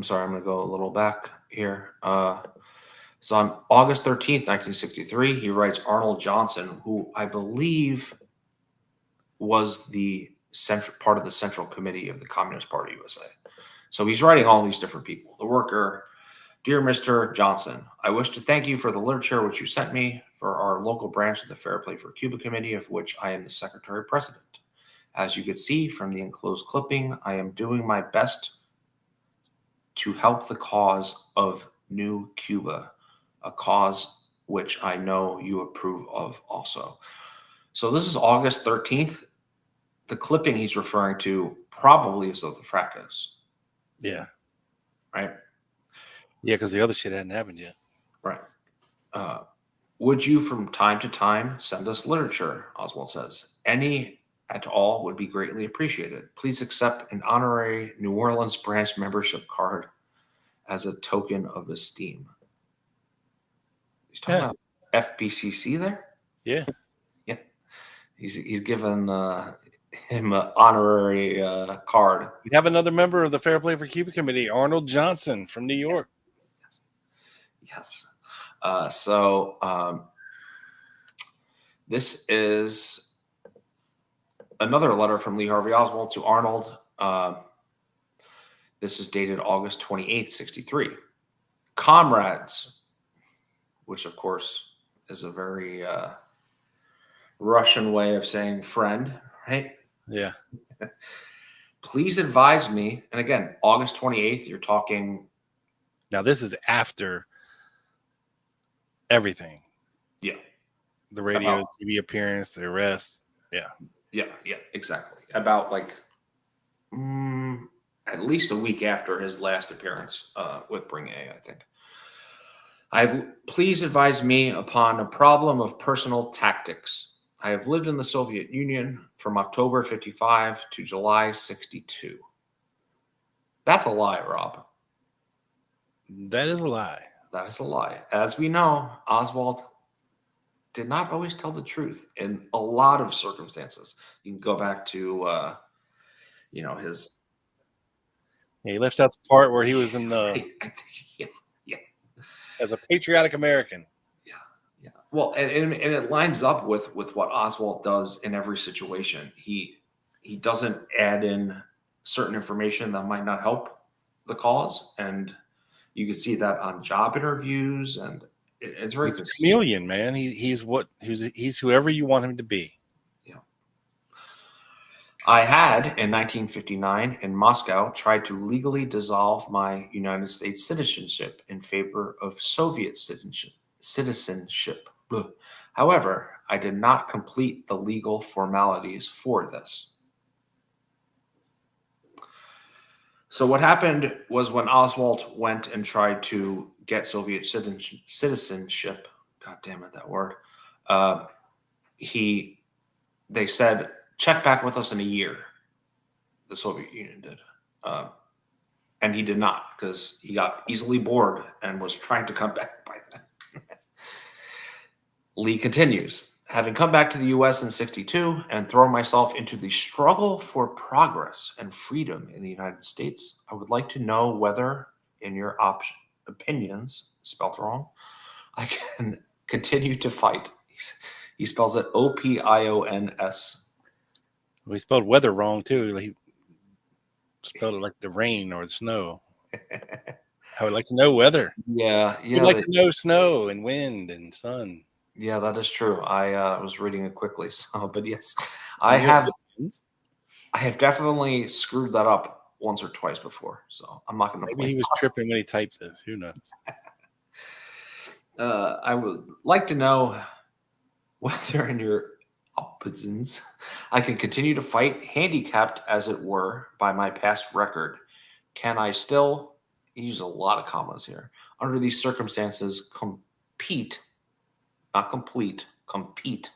[SPEAKER 11] sorry. I'm going to go a little back here. It's on August 13th, 1963. He writes Arnold Johnson, who I believe was the part of the Central Committee of the Communist Party USA. So he's writing all these different people. The worker, dear Mr. Johnson, I wish to thank you for the literature which you sent me for our local branch of the Fair Play for Cuba Committee, of which I am the Secretary President. As you can see from the enclosed clipping, I am doing my best to help the cause of New Cuba, a cause which I know you approve of also. So this is August 13th. The clipping he's referring to probably is of the fracas.
[SPEAKER 10] Yeah.
[SPEAKER 11] Right?
[SPEAKER 10] Yeah, because the other shit hadn't happened yet.
[SPEAKER 11] Right. Would you from time to time send us literature, Oswald says. Any at all would be greatly appreciated. Please accept an honorary New Orleans branch membership card as a token of esteem. He's talking about FPCC there?
[SPEAKER 10] Yeah.
[SPEAKER 11] Yeah. He's given him an honorary card.
[SPEAKER 10] We have another member of the Fair Play for Cuba Committee, Arnold Johnson from New York.
[SPEAKER 11] Yes. This is another letter from Lee Harvey Oswald to Arnold. This is dated August 28th, 63. Comrades, which of course is a very Russian way of saying friend, right?
[SPEAKER 10] Yeah.
[SPEAKER 11] Please advise me. And again, August 28th, you're talking
[SPEAKER 10] Now, this is after everything.
[SPEAKER 11] Yeah.
[SPEAKER 10] The radio, TV appearance, the arrest. Yeah.
[SPEAKER 11] Yeah, exactly. About like at least a week after his last appearance with Bring A, I think. Please advise me upon a problem of personal tactics. I have lived in the Soviet Union from October 55 to July 62. That's a lie, Rob.
[SPEAKER 10] That is a lie.
[SPEAKER 11] That is a lie. As we know, Oswald did not always tell the truth in a lot of circumstances. You can go back to, his.
[SPEAKER 10] Yeah, he left out the part where he was in the.
[SPEAKER 11] Yeah.
[SPEAKER 10] As a patriotic American.
[SPEAKER 11] Yeah. Well, and it lines up with what Oswald does in every situation. He doesn't add in certain information that might not help the cause, and you can see that on job interviews, and it's very
[SPEAKER 10] He's a chameleon, man. He's whoever you want him to be.
[SPEAKER 11] Yeah. I had in 1959 in Moscow tried to legally dissolve my United States citizenship in favor of Soviet citizenship. Blah. However, I did not complete the legal formalities for this. So what happened was when Oswald went and tried to get Soviet citizenship, God damn it, that word, they said, check back with us in a year. The Soviet Union did. And he did not, because he got easily bored and was trying to come back by then. Lee continues, having come back to the U.S. in 62 and thrown myself into the struggle for progress and freedom in the United States, I would like to know whether, in your opinions, spelled wrong, I can continue to fight. He spells it O-P-I-O-N-S.
[SPEAKER 10] Well, he spelled weather wrong, too. He spelled it like the rain or the snow. I would like to know weather.
[SPEAKER 11] Yeah.
[SPEAKER 10] I'd like to know snow and wind and sun.
[SPEAKER 11] Yeah, that is true. I was reading it quickly, but yes, I have definitely screwed that up once or twice before. So I'm not going to.
[SPEAKER 10] Maybe he was tripping when he typed this. Who knows?
[SPEAKER 11] I would like to know whether in your opinions I can continue to fight, handicapped as it were by my past record. Can I still use a lot of commas here under these circumstances compete? Not complete, compete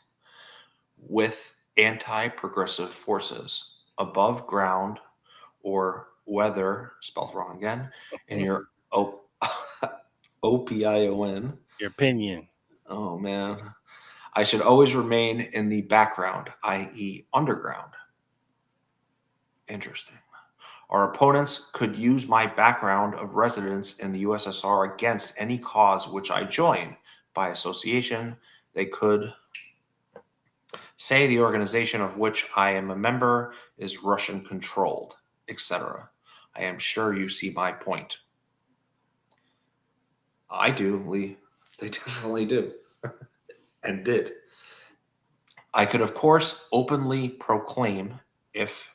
[SPEAKER 11] with anti-progressive forces above ground or whether, spelled wrong again, in your O-P-I-O-N.
[SPEAKER 10] Your opinion.
[SPEAKER 11] Oh, man. I should always remain in the background, i.e. underground. Interesting. Our opponents could use my background of residence in the USSR against any cause which I join. By association, they could say the organization of which I am a member is Russian-controlled, etc. I am sure you see my point. I do, Lee. They definitely do. And did. I could, of course, openly proclaim, if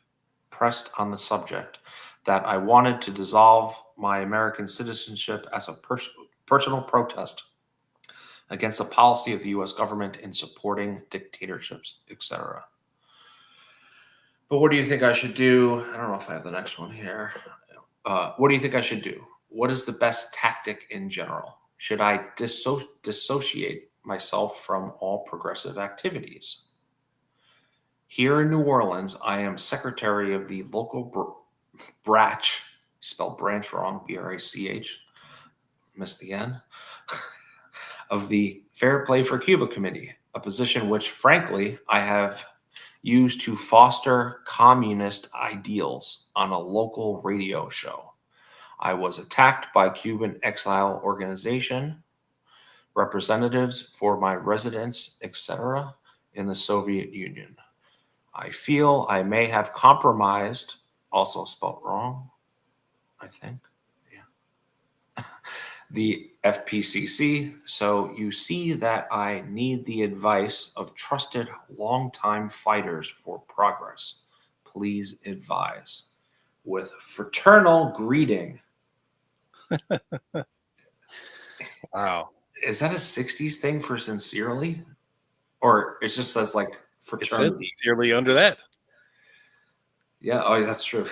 [SPEAKER 11] pressed on the subject, that I wanted to dissolve my American citizenship as a personal protest against the policy of the U.S. government in supporting dictatorships, etc. But what do you think I should do? I don't know if I have the next one here. What do you think I should do? What is the best tactic in general? Should I dissociate myself from all progressive activities? Here in New Orleans, I am secretary of the local branch, spelled branch wrong, B-R-A-C-H, missed the N, of the Fair Play for Cuba Committee, a position which, frankly, I have used to foster communist ideals on a local radio show. I was attacked by Cuban exile organization representatives for my residence, etc., in the Soviet Union. I feel I may have compromised, also spelled wrong, I think. The FPCC, so you see that I need the advice of trusted longtime fighters for progress. Please advise. With fraternal greeting,
[SPEAKER 10] Wow.
[SPEAKER 11] Is that a 60s thing for sincerely? Or it just says like
[SPEAKER 10] It says
[SPEAKER 11] fraternity?
[SPEAKER 10] sincerely under that.
[SPEAKER 11] Yeah, oh, that's true.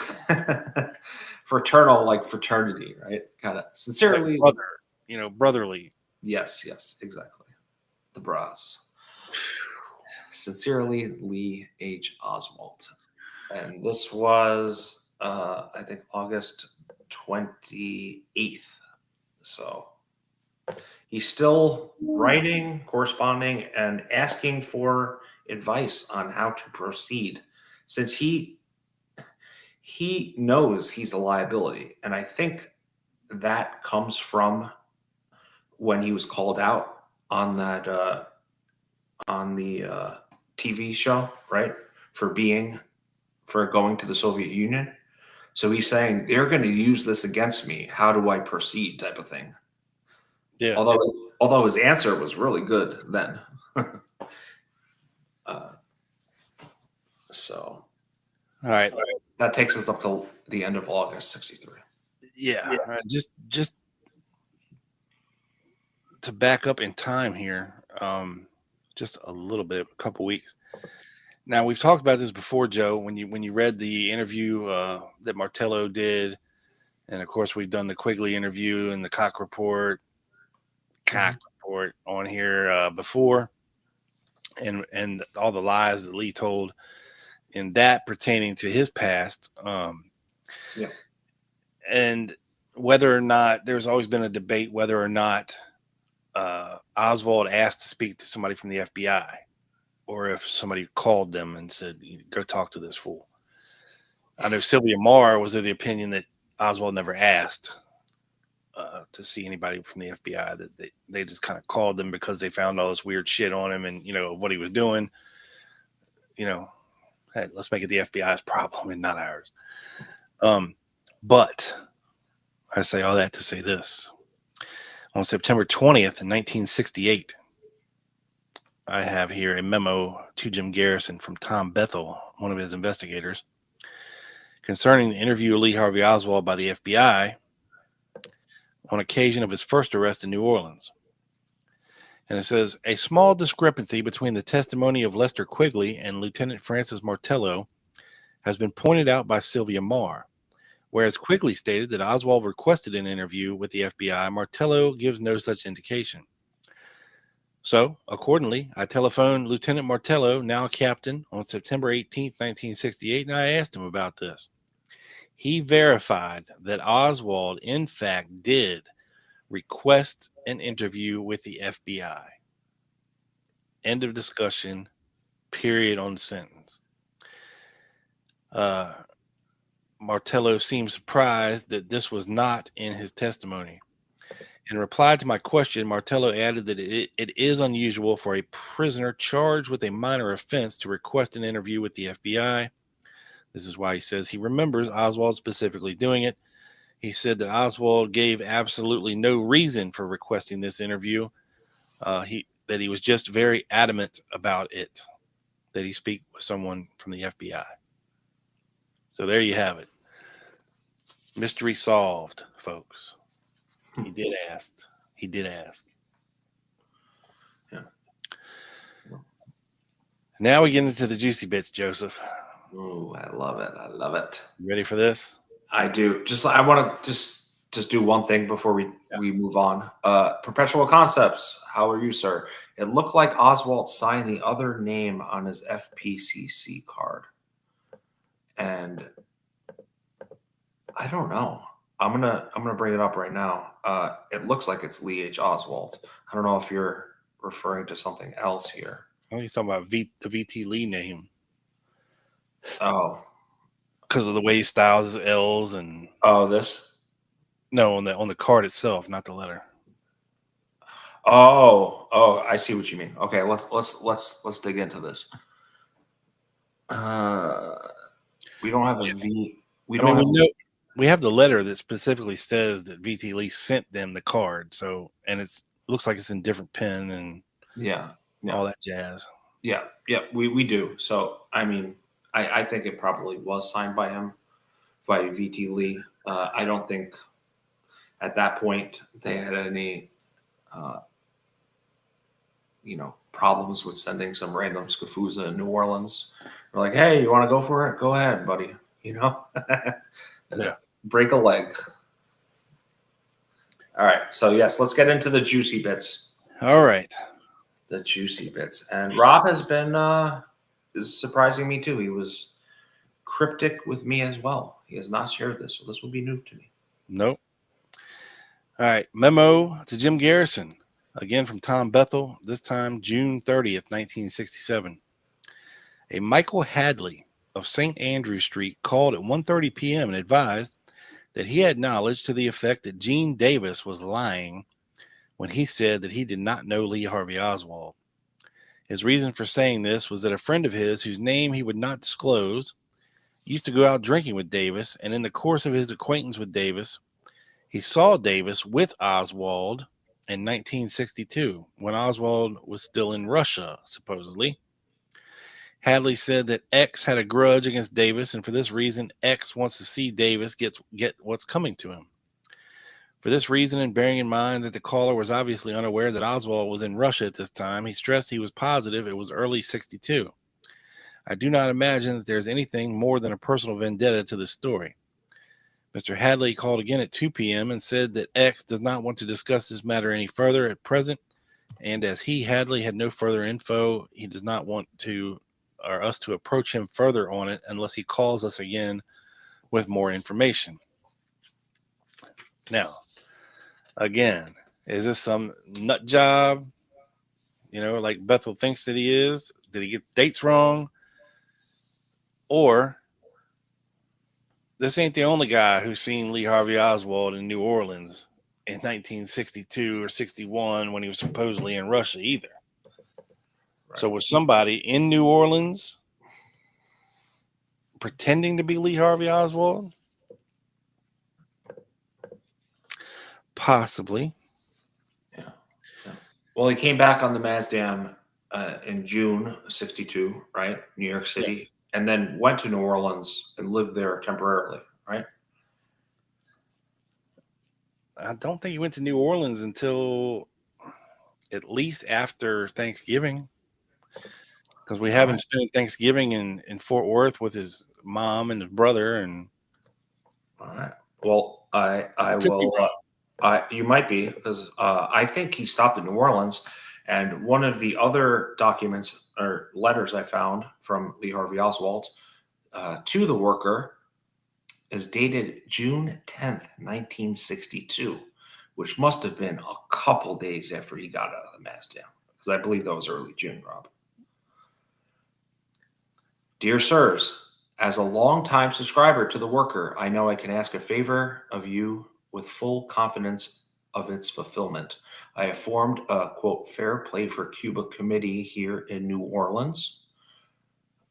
[SPEAKER 11] Fraternal, like fraternity, right? Kind of sincerely.
[SPEAKER 10] Like brother, brotherly.
[SPEAKER 11] Yes, exactly. The bras. Sincerely, Lee H. Oswald. And this was, I think, August 28th. So he's still writing, corresponding, and asking for advice on how to proceed, since he knows he's a liability. And I think that comes from when he was called out on that on the TV show, right? For going to the Soviet Union. So he's saying they're going to use this against me. How do I proceed? Type of thing.
[SPEAKER 10] Yeah.
[SPEAKER 11] Although his answer was really good then. So,
[SPEAKER 10] all right,
[SPEAKER 11] that takes us up to the end of August '63.
[SPEAKER 10] Yeah. All right. Just to back up in time here, just a little bit, a couple weeks. Now we've talked about this before, Joe. When you read the interview that Martello did, and of course we've done the Quigley interview and the Cock report on here before, and all the lies that Lee told in that pertaining to his past.
[SPEAKER 11] Yeah.
[SPEAKER 10] And whether or not there's always been a debate whether or not Oswald asked to speak to somebody from the FBI, or if somebody called them and said, "Go talk to this fool." I know Sylvia Marr was of the opinion that Oswald never asked to see anybody from the FBI, that they just kind of called them because they found all this weird shit on him and, what he was doing. Hey, let's make it the FBI's problem and not ours. But I say all that to say this. On September 20th, 1968, I have here a memo to Jim Garrison from Tom Bethel, one of his investigators, concerning the interview of Lee Harvey Oswald by the FBI on occasion of his first arrest in New Orleans. And it says, a small discrepancy between the testimony of Lester Quigley and Lieutenant Francis Martello has been pointed out by Sylvia Marr. Whereas Quigley stated that Oswald requested an interview with the FBI, Martello gives no such indication. So, accordingly, I telephoned Lieutenant Martello, now captain, on September 18, 1968, and I asked him about this. He verified that Oswald, in fact, did request an interview with the FBI. End of discussion, period on the sentence. Martello seemed surprised that this was not in his testimony. In reply to my question, Martello added that it is unusual for a prisoner charged with a minor offense to request an interview with the FBI. This is why he says he remembers Oswald specifically doing it. He said that Oswald gave absolutely no reason for requesting this interview. That he was just very adamant about it, that he speak with someone from the FBI. So there you have it. Mystery solved, folks. He did ask.
[SPEAKER 11] Yeah.
[SPEAKER 10] Now we get into the juicy bits, Joseph.
[SPEAKER 11] Ooh, I love it.
[SPEAKER 10] You ready for this?
[SPEAKER 11] I do. I want to just do one thing before we move on. Perpetual Concepts. How are you, sir? It looked like Oswald signed the other name on his FPCC card, and I don't know. I'm gonna bring it up right now. It looks like it's Lee H. Oswald. I don't know if you're referring to something else here.
[SPEAKER 10] I think he's talking about the VT Lee name.
[SPEAKER 11] Oh,
[SPEAKER 10] because of the way he styles his L's and
[SPEAKER 11] this.
[SPEAKER 10] No, on the card itself, not the letter.
[SPEAKER 11] Oh, I see what you mean. Okay, let's dig into this. We don't have a V.
[SPEAKER 10] We have the letter that specifically says that VT Lee sent them the card. So, and it looks like it's in different pen and all that jazz.
[SPEAKER 11] Yeah, we do. So, I mean, I think it probably was signed by him, by VT Lee. I don't think at that point they had any, problems with sending some random scafuza in New Orleans. They're like, hey, you want to go for it? Go ahead, buddy.
[SPEAKER 10] Yeah.
[SPEAKER 11] Break a leg. All right. So, yes, let's get into the juicy bits.
[SPEAKER 10] All right.
[SPEAKER 11] The juicy bits. And Rob has been is surprising me, too. He was cryptic with me as well. He has not shared this, so this will be new to me.
[SPEAKER 10] Nope. All right. Memo to Jim Garrison. Again from Tom Bethel, this time June 30th, 1967. A Michael Hadley of St. Andrew Street called at 1:30 p.m. and advised that he had knowledge to the effect that Gene Davis was lying when he said that he did not know Lee Harvey Oswald. His reason for saying this was that a friend of his, whose name he would not disclose, used to go out drinking with Davis, and in the course of his acquaintance with Davis, he saw Davis with Oswald in 1962, when Oswald was still in Russia, supposedly. Hadley said that X had a grudge against Davis, and for this reason, X wants to see Davis get what's coming to him. For this reason, and bearing in mind that the caller was obviously unaware that Oswald was in Russia at this time, he stressed he was positive it was early 62. I do not imagine that there is anything more than a personal vendetta to this story. Mr. Hadley called again at 2 p.m. and said that X does not want to discuss this matter any further at present, and as Hadley, had no further info, he does not want us to approach him further on it unless he calls us again with more information. Now, again, is this some nut job, like Bethel thinks that he is? Did he get dates wrong? Or this ain't the only guy who's seen Lee Harvey Oswald in New Orleans in 1962 or 61 when he was supposedly in Russia either. Right. So was somebody in New Orleans pretending to be Lee Harvey Oswald? Possibly.
[SPEAKER 11] Yeah. Well, he came back on the Mazdam in June 62, right? New York City. Yeah. And then went to New Orleans and lived there temporarily, right?
[SPEAKER 10] I don't think he went to New Orleans until at least after Thanksgiving, because we haven't spent Thanksgiving in Fort Worth with his mom and his brother. And
[SPEAKER 11] all right. Well, I will. You might be, because I think he stopped in New Orleans. And one of the other documents or letters I found from Lee Harvey Oswald to the worker is dated June 10th, 1962, which must have been a couple days after he got out of the Mazdam, because I believe that was early June, Rob. Dear sirs, as a longtime subscriber to the worker, I know I can ask a favor of you with full confidence of its fulfillment. I have formed a, quote, Fair Play for Cuba committee here in New Orleans.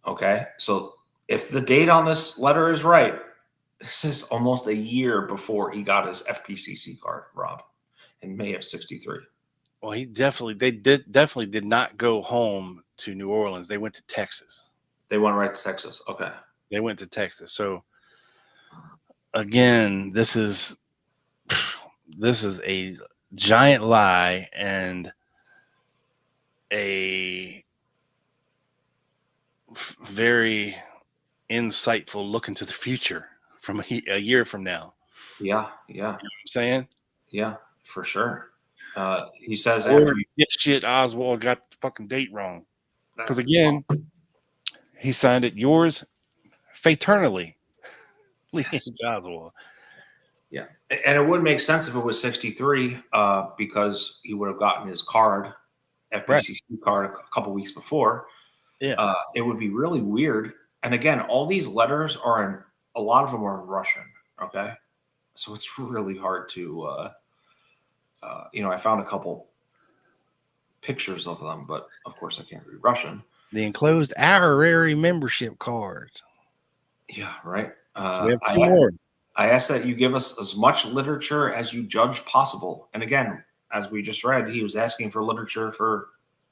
[SPEAKER 11] Okay, so if the date on this letter is right, this is almost a year before he got his FPCC card, Rob, in May of 63.
[SPEAKER 10] Well, they definitely did not go home to New Orleans. They went to Texas.
[SPEAKER 11] They went right to Texas. Okay.
[SPEAKER 10] They went to Texas. So again, this is a giant lie and a very insightful look into the future from a year from now.
[SPEAKER 11] Yeah.
[SPEAKER 10] You know what I'm saying?
[SPEAKER 11] Yeah, for sure. He says
[SPEAKER 10] after shit, Oswald got the fucking date wrong. Because again, he signed it yours fraternally. Lee Oswald.
[SPEAKER 11] Yeah, and it would make sense if it was 63 because he would have gotten his card, FPCC card, a couple weeks before.
[SPEAKER 10] Yeah,
[SPEAKER 11] it would be really weird. And again, all these letters a lot of them are in Russian. Okay, so it's really hard to, I found a couple pictures of them, but of course I can't read Russian.
[SPEAKER 10] The enclosed honorary membership cards.
[SPEAKER 11] Yeah, right.
[SPEAKER 10] So we have two more.
[SPEAKER 11] I ask that you give us as much literature as you judge possible. And again, as we just read, he was asking for literature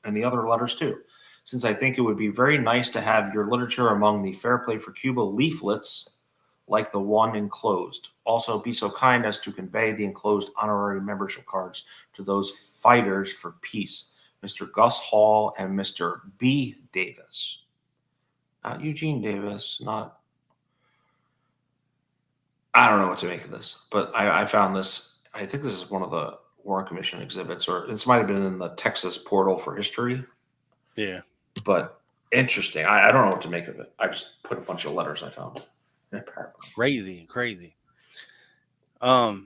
[SPEAKER 11] and the other letters too. Since I think it would be very nice to have your literature among the Fair Play for Cuba leaflets like the one enclosed. Also, be so kind as to convey the enclosed honorary membership cards to those fighters for peace, Mr. Gus Hall and Mr. B. Davis. Not Eugene Davis, not... I don't know what to make of this, but I found this. I think this is one of the Warren Commission exhibits, or this might have been in the Texas Portal for History.
[SPEAKER 10] Yeah.
[SPEAKER 11] But interesting. I don't know what to make of it. I just put a bunch of letters I found.
[SPEAKER 10] Crazy. So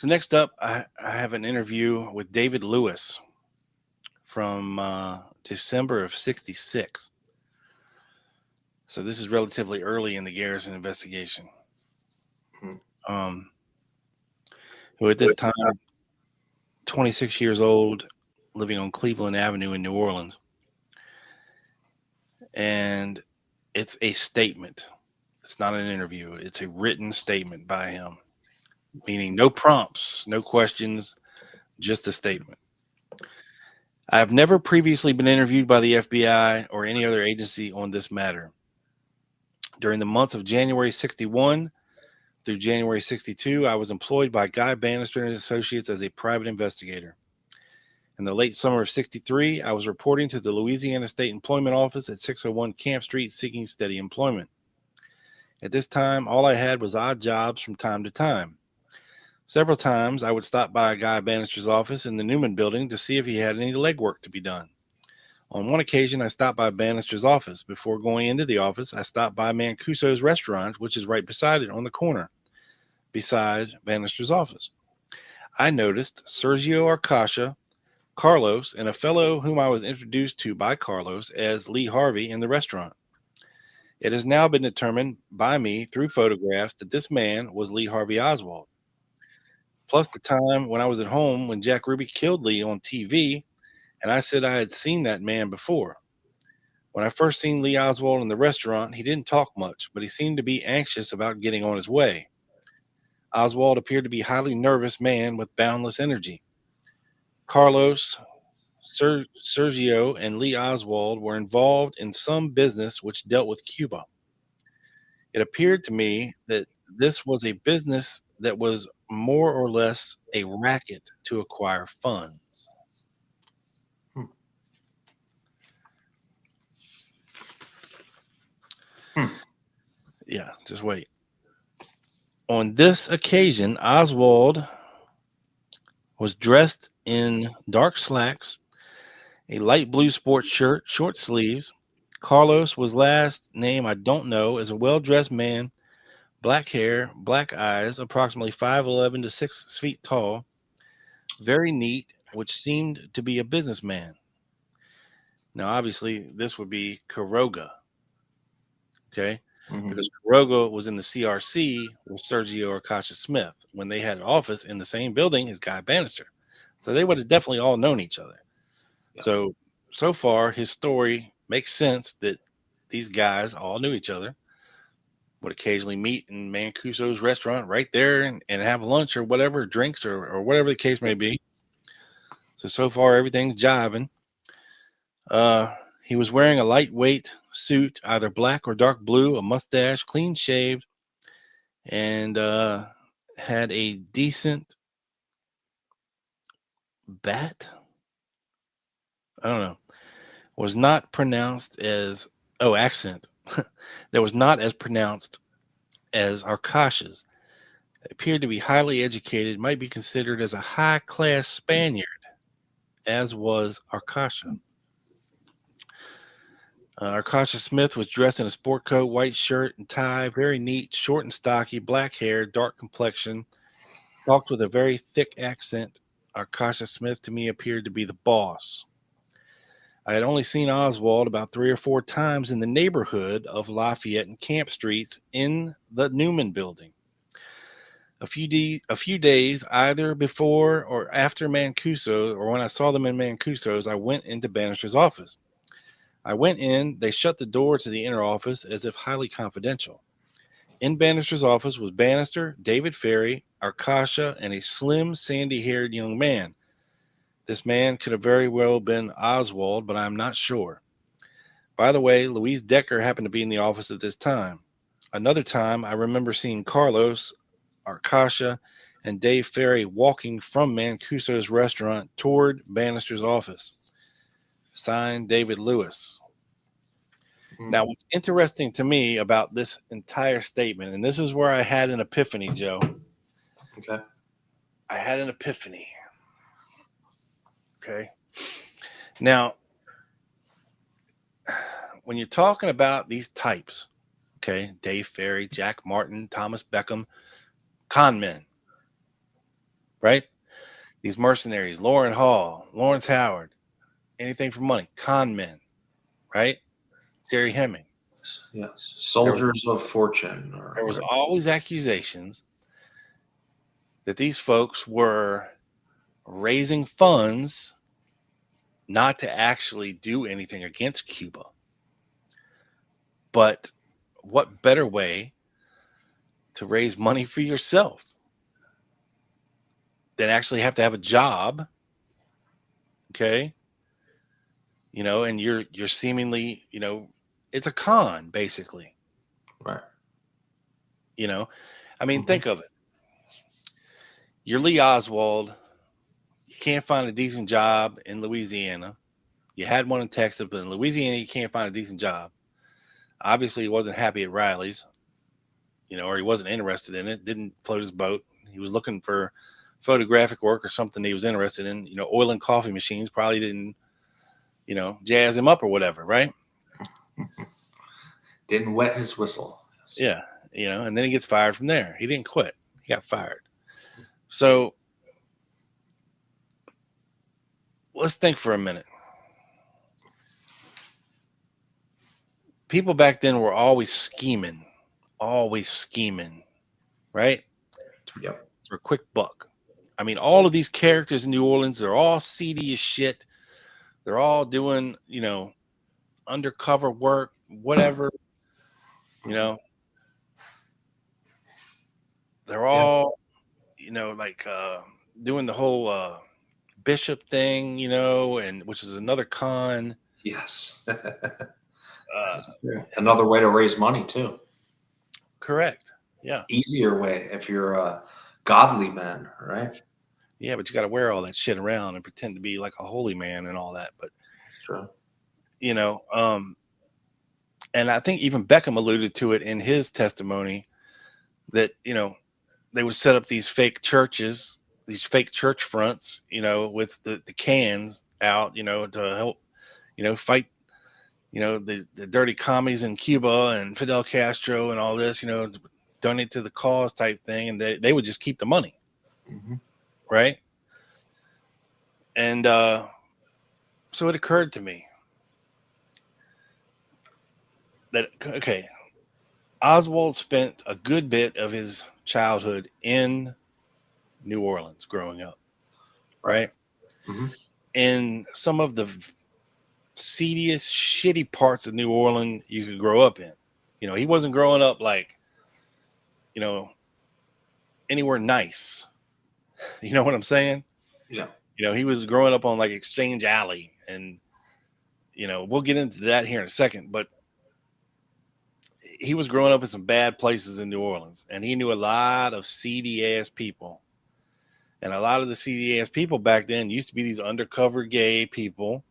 [SPEAKER 10] next up, I have an interview with David Lewis from December of '66. So this is relatively early in the Garrison investigation. Who at this time, 26 years old, living on Cleveland Avenue in New Orleans. And it's a statement. It's not an interview. It's a written statement by him, meaning no prompts, no questions, just a statement. I have never previously been interviewed by the FBI or any other agency on this matter. During the months of January 61 through January 62, I was employed by Guy Bannister and Associates as a private investigator. In the late summer of 63, I was reporting to the Louisiana State Employment Office at 601 Camp Street seeking steady employment. At this time, all I had was odd jobs from time to time. Several times, I would stop by Guy Bannister's office in the Newman building to see if he had any legwork to be done. On one occasion, I stopped by Bannister's office. Before going into the office, I stopped by Mancuso's restaurant, which is right beside it on the corner, beside Bannister's office. I noticed Sergio Arcacha, Carlos, and a fellow whom I was introduced to by Carlos as Lee Harvey in the restaurant. It has now been determined by me through photographs that this man was Lee Harvey Oswald. Plus the time when I was at home when Jack Ruby killed Lee on TV, and I said I had seen that man before. When I first seen Lee Oswald in the restaurant, he didn't talk much, but he seemed to be anxious about getting on his way. Oswald appeared to be a highly nervous man with boundless energy. Carlos, Sergio, and Lee Oswald were involved in some business which dealt with Cuba. It appeared to me that this was a business that was more or less a racket to acquire funds. Yeah, just wait. On this occasion, Oswald was dressed in dark slacks, a light blue sports shirt, short sleeves. Carlos was last name I don't know, is a well-dressed man, black hair, black eyes, approximately 5'11" to 6 feet tall, very neat, which seemed to be a businessman. Now, obviously, this would be Quiroga, okay? Because Quiroga was in the CRC with Sergio Arcacha Smith when they had an office in the same building as Guy Bannister. So they would have definitely all known each other. Yeah. So far, his story makes sense that these guys all knew each other, would occasionally meet in Mancuso's restaurant right there and have lunch or whatever, drinks or whatever the case may be. So far, everything's jiving. He was wearing a lightweight suit, either black or dark blue, a mustache, clean shaved, and had a decent bat. I don't know. Was not pronounced as accent. That was not as pronounced as Arcacha's. Appeared to be highly educated, might be considered as a high-class Spaniard, as was Arcacha. Arcacha Smith was dressed in a sport coat, white shirt and tie, very neat, short and stocky, black hair, dark complexion, talked with a very thick accent. Arcacha Smith to me appeared to be the boss. I had only seen Oswald about 3 or 4 times in the neighborhood of Lafayette and Camp Streets in the Newman building. A few days either before or after Mancuso, or when I saw them in Mancuso's, I went into Bannister's office. I went in, they shut the door to the inner office as if highly confidential. In Bannister's office was Bannister, David Ferry, Arcacha, and a slim, sandy-haired young man. This man could have very well been Oswald, but I'm not sure. By the way, Louise Decker happened to be in the office at this time. Another time, I remember seeing Carlos, Arcasha, and Dave Ferry walking from Mancuso's restaurant toward Bannister's office. Signed, David Lewis. Now, what's interesting to me about this entire statement, and this is where I had an epiphany, Joe.
[SPEAKER 11] Okay.
[SPEAKER 10] I had an epiphany. Okay. Now, when you're talking about these types, okay, Dave Ferry, Jack Martin, Thomas Beckham, con men, right? These mercenaries, Lauren Hall, Lawrence Howard, anything for money, con men, right? Jerry Hemming.
[SPEAKER 11] Yes. Soldiers of fortune.
[SPEAKER 10] There was always accusations that these folks were raising funds not to actually do anything against Cuba. But what better way to raise money for yourself than actually have to have a job? Okay. You know, and you're seemingly, you know, it's a con, basically.
[SPEAKER 11] Right.
[SPEAKER 10] You know, I mean, think of it. You're Lee Oswald. You can't find a decent job in Louisiana. You had one in Texas, but in Louisiana, you can't find a decent job. Obviously, he wasn't happy at Riley's, you know, or he wasn't interested in it. Didn't float his boat. He was looking for photographic work or something he was interested in. You know, oil and coffee machines probably didn't, you know, jazz him up or whatever, right?
[SPEAKER 11] Didn't wet his whistle.
[SPEAKER 10] Yeah, you know, and then he gets fired from there. He didn't quit. He got fired. So let's think for a minute. People back then were always scheming, right?
[SPEAKER 11] Yep.
[SPEAKER 10] For a quick buck. I mean, all of these characters in New Orleans, they're all seedy as shit. They're all doing, you know, undercover work, whatever, you know. They're all, you know, like doing the whole bishop thing, you know, and which is another con.
[SPEAKER 11] Yes. Another way to raise money too.
[SPEAKER 10] Correct. Yeah.
[SPEAKER 11] Easier way if you're a godly man, right?
[SPEAKER 10] Yeah, but you got to wear all that shit around and pretend to be like a holy man and all that. But
[SPEAKER 11] sure.
[SPEAKER 10] You know, and I think even Beckham alluded to it in his testimony that, you know, they would set up these fake churches, these fake church fronts, you know, with the cans out, you know, to help, you know, fight, you know, the dirty commies in Cuba and Fidel Castro and all this, you know, donate to the cause type thing. And they would just keep the money.
[SPEAKER 11] Mm-hmm.
[SPEAKER 10] Right. And so it occurred to me that, okay, Oswald spent a good bit of his childhood in New Orleans growing up, right?
[SPEAKER 11] Mm-hmm.
[SPEAKER 10] In some of the seediest, shitty parts of New Orleans you could grow up in. You know, he wasn't growing up like, you know, anywhere nice. You know what I'm saying?
[SPEAKER 11] Yeah.
[SPEAKER 10] You know, he was growing up on like Exchange Alley, and, you know, we'll get into that here in a second, but he was growing up in some bad places in New Orleans, and he knew a lot of seedy ass people. And a lot of the seedy ass people back then used to be these undercover gay people,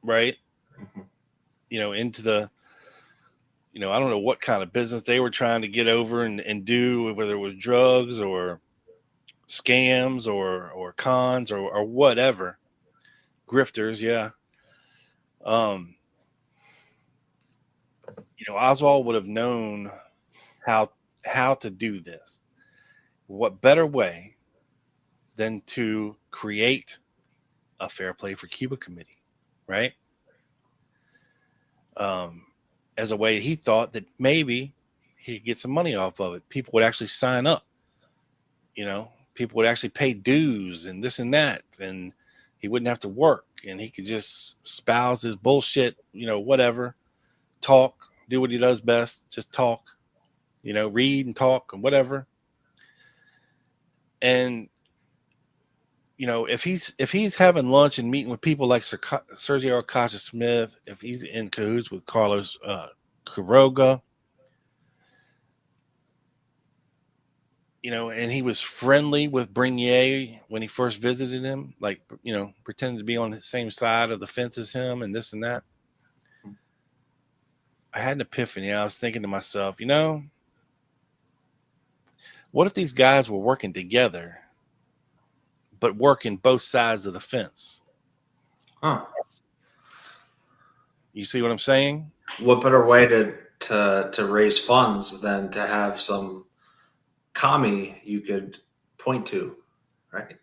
[SPEAKER 10] right?
[SPEAKER 11] Mm-hmm.
[SPEAKER 10] You know, into the, you know, I don't know what kind of business they were trying to get over and do, whether it was drugs or scams or cons or whatever. Grifters, yeah. You know, Oswald would have known how to do this. What better way than to create a Fair Play for Cuba committee, right? As a way he thought that maybe he could get some money off of it. People would actually sign up. You know, people would actually pay dues and this and that, and he wouldn't have to work, and he could just spouse his bullshit, you know, whatever, talk, do what he does best, just talk, you know, read and talk and whatever. And, you know, if he's having lunch and meeting with people like Sergio Arcasha Smith, if he's in cahoots with Carlos Quiroga, and he was friendly with Bernier when he first visited him, like, pretended to be on the same side of the fence as him and this and that. I had an epiphany. I was thinking to myself, what if these guys were working together, but working both sides of the fence?
[SPEAKER 11] Huh.
[SPEAKER 10] You see what I'm saying?
[SPEAKER 11] What better way to raise funds than to have some commie you could point to, right?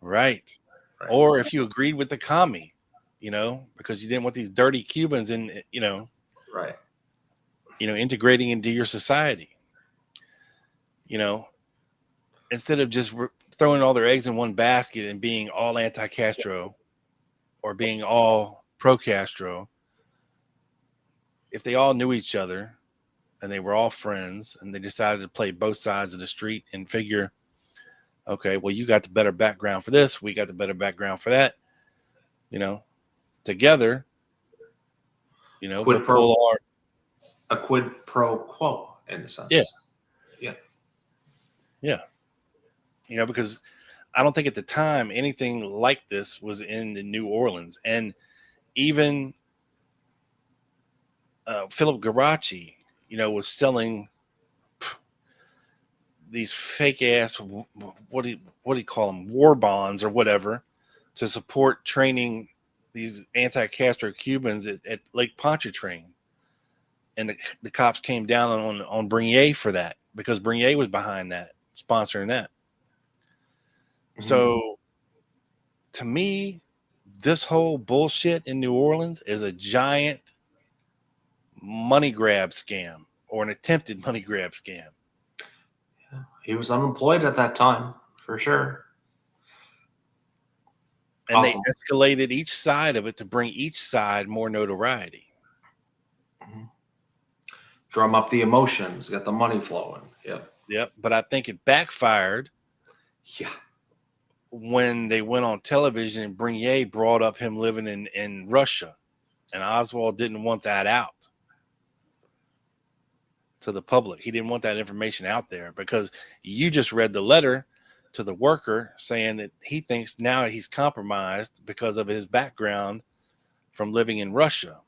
[SPEAKER 10] Right. Or if you agreed with the commie, because you didn't want these dirty Cubans
[SPEAKER 11] right.
[SPEAKER 10] Integrating into your society, instead of just throwing all their eggs in one basket and being all anti-Castro or being all pro-Castro. If they all knew each other and they were all friends and they decided to play both sides of the street and figure, okay, well, you got the better background for this, we got the better background for that, together,
[SPEAKER 11] a quid pro quo in a sense.
[SPEAKER 10] Yeah. Because I don't think at the time anything like this was in New Orleans. And even Philip Garachi, was selling these fake ass, what do you call them, war bonds or whatever, to support training these anti-Castro Cubans at Lake Pontchartrain. And the cops came down on Bernier for that, because Bernier was behind that, sponsoring that. Mm-hmm. So to me, this whole bullshit in New Orleans is a giant money grab scam, or an attempted money grab scam.
[SPEAKER 11] Yeah, he was unemployed at that time, for sure.
[SPEAKER 10] And awesome. They escalated each side of it to bring each side more notoriety.
[SPEAKER 11] Mm-hmm. Drum up the emotions, get the money flowing.
[SPEAKER 10] Yep. But I think it backfired.
[SPEAKER 11] Yeah.
[SPEAKER 10] When they went on television and Bernier brought up him living in Russia, and Oswald didn't want that out to the public. He didn't want that information out there, because you just read the letter to the worker saying that he thinks now he's compromised because of his background from living in Russia.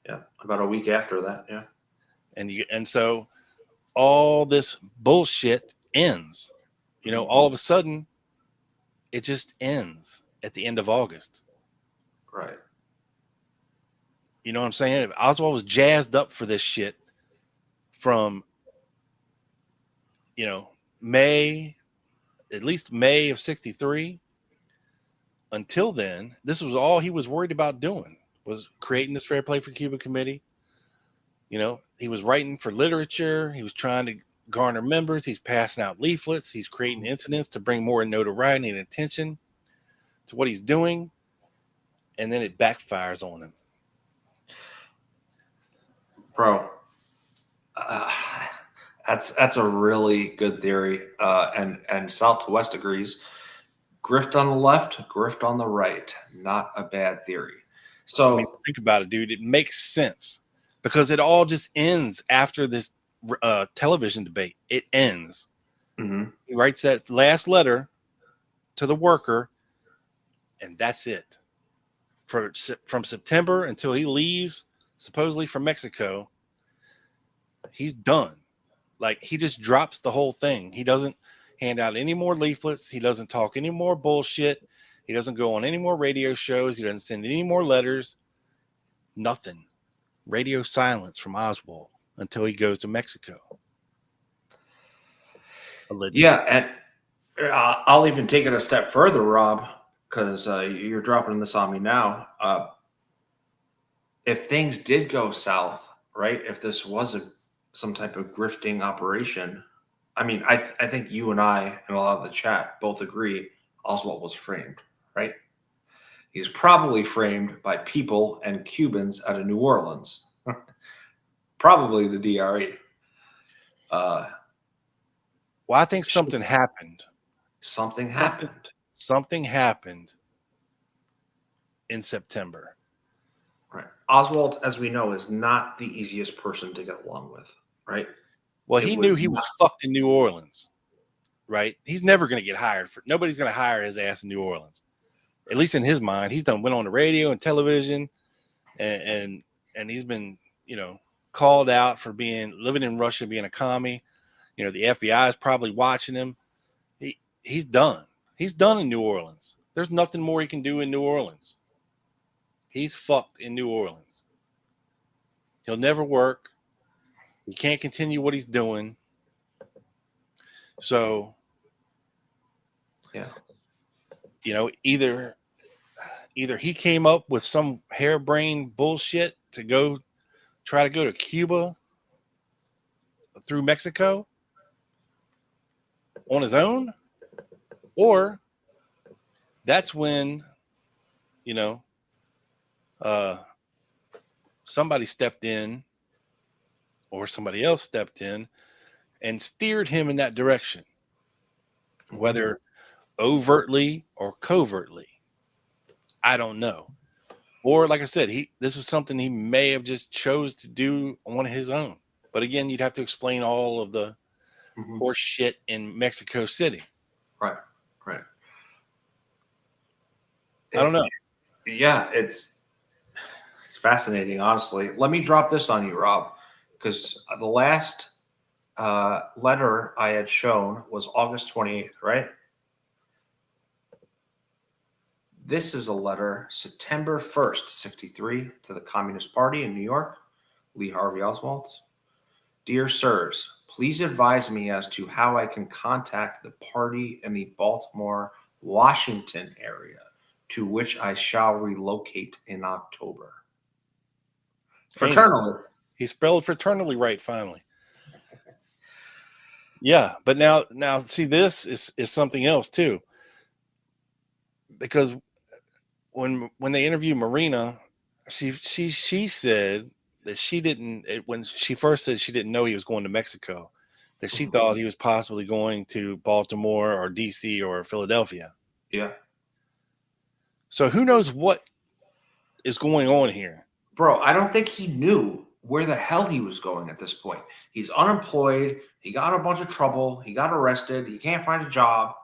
[SPEAKER 11] Yeah. About a week after that. Yeah.
[SPEAKER 10] And so all this bullshit ends, all of a sudden it just ends at the end of August.
[SPEAKER 11] Right.
[SPEAKER 10] You know what I'm saying? If Oswald was jazzed up for this shit from, May, at least May of 1963, until then, this was all he was worried about doing, was creating this Fair Play for Cuba committee. He was writing for literature. He was trying to garner members. He's passing out leaflets. He's creating incidents to bring more notoriety and attention to what he's doing. And then it backfires on him.
[SPEAKER 11] Bro, that's a really good theory. And South to West agrees. Grift on the left, grift on the right. Not a bad theory. So
[SPEAKER 10] think about it, dude. It makes sense, because it all just ends after this television debate. It ends.
[SPEAKER 11] Mm-hmm.
[SPEAKER 10] He writes that last letter to the worker, and that's it. From September until he leaves, supposedly from Mexico, he's done. Like, he just drops the whole thing. He doesn't hand out any more leaflets. He doesn't talk any more bullshit. He doesn't go on any more radio shows. He doesn't send any more letters. Nothing. Radio silence from Oswald until he goes to Mexico. Allegedly.
[SPEAKER 11] Yeah, and I'll even take it a step further, Rob, because you're dropping this on me now. If things did go south, right, if this was some type of grifting operation, I mean, I think you and I and a lot of the chat both agree Oswald was framed, right? He's probably framed by people and Cubans out of New Orleans, probably the DRE.
[SPEAKER 10] Well, I think something happened.
[SPEAKER 11] Something happened.
[SPEAKER 10] Something happened in September.
[SPEAKER 11] Right. Oswald, as we know, is not the easiest person to get along with, right?
[SPEAKER 10] Well, he knew he was fucked in New Orleans, right? He's never going to get hired nobody's going to hire his ass in New Orleans. At least in his mind, he's went on the radio and television, and he's been, called out for living in Russia, being a commie. The FBI is probably watching him. He's done. He's done in New Orleans. There's nothing more he can do in New Orleans. He's fucked in New Orleans. He'll never work. He can't continue what he's doing. So,
[SPEAKER 11] yeah,
[SPEAKER 10] either he came up with some harebrained bullshit to try to go to Cuba through Mexico on his own, or that's when, somebody stepped in, or somebody else stepped in and steered him in that direction, whether overtly or covertly. I don't know. Or like I said, this is something he may have just chose to do on his own. But again, you'd have to explain all of the horse shit in Mexico City.
[SPEAKER 11] Right.
[SPEAKER 10] I don't know.
[SPEAKER 11] Yeah, it's fascinating, honestly. Let me drop this on you, Rob, because the last letter I had shown was August 28th, right? This is a letter, September 1st, 1963, to the Communist Party in New York, Lee Harvey Oswald. Dear sirs, please advise me as to how I can contact the party in the Baltimore, Washington area, to which I shall relocate in October. Fraternally.
[SPEAKER 10] He spelled fraternally right, finally. Yeah, but now see, this is something else too. Because when they interviewed Marina, she said that she didn't, when she first said she didn't know he was going to Mexico, that she thought he was possibly going to Baltimore or DC or Philadelphia.
[SPEAKER 11] Yeah.
[SPEAKER 10] So who knows what is going on here?
[SPEAKER 11] Bro, I don't think he knew where the hell he was going at this point. He's unemployed. He got in a bunch of trouble. He got arrested. He can't find a job.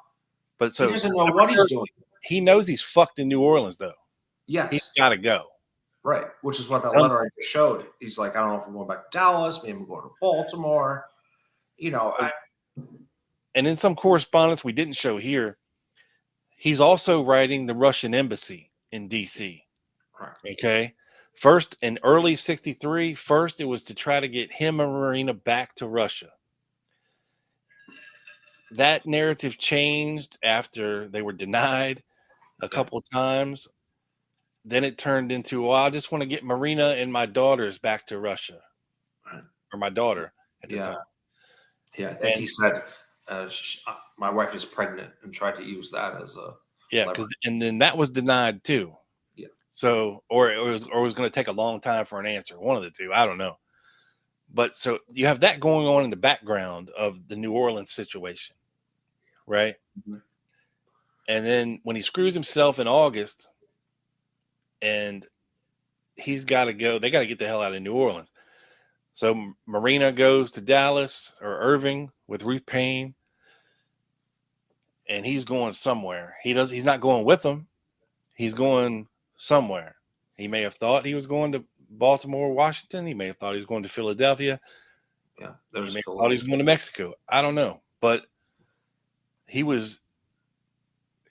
[SPEAKER 10] But so
[SPEAKER 11] he doesn't know what he's doing.
[SPEAKER 10] He knows he's fucked in New Orleans, though.
[SPEAKER 11] Yes.
[SPEAKER 10] He's got to go.
[SPEAKER 11] Right, which is what that letter I just showed. He's like, I don't know if I'm going back to Dallas. Maybe I'm going to Baltimore.
[SPEAKER 10] And in some correspondence we didn't show here, he's also writing the Russian embassy in D.C.
[SPEAKER 11] Right.
[SPEAKER 10] Okay. First, in early 1963, it was to try to get him and Marina back to Russia. That narrative changed after they were denied a couple of times. Then it turned into, well, I just want to get Marina and my daughters back to Russia.
[SPEAKER 11] Right.
[SPEAKER 10] Or my daughter at the time.
[SPEAKER 11] Yeah, I think he said, my wife is pregnant, and tried to use that as a...
[SPEAKER 10] Yeah, and then that was denied too.
[SPEAKER 11] Yeah.
[SPEAKER 10] So, or it was going to take a long time for an answer. One of the two, I don't know. But so you have that going on in the background of the New Orleans situation, right?
[SPEAKER 11] Mm-hmm.
[SPEAKER 10] And then when he screws himself in August, and he's got to go, they got to get the hell out of New Orleans. So Marina goes to Dallas or Irving with Ruth Payne, and he's going somewhere. He's not going with them. He's going somewhere. He may have thought he was going to Baltimore, Washington. He may have thought he was going to Philadelphia.
[SPEAKER 11] Yeah,
[SPEAKER 10] he may have thought he was going to Mexico. I don't know, but he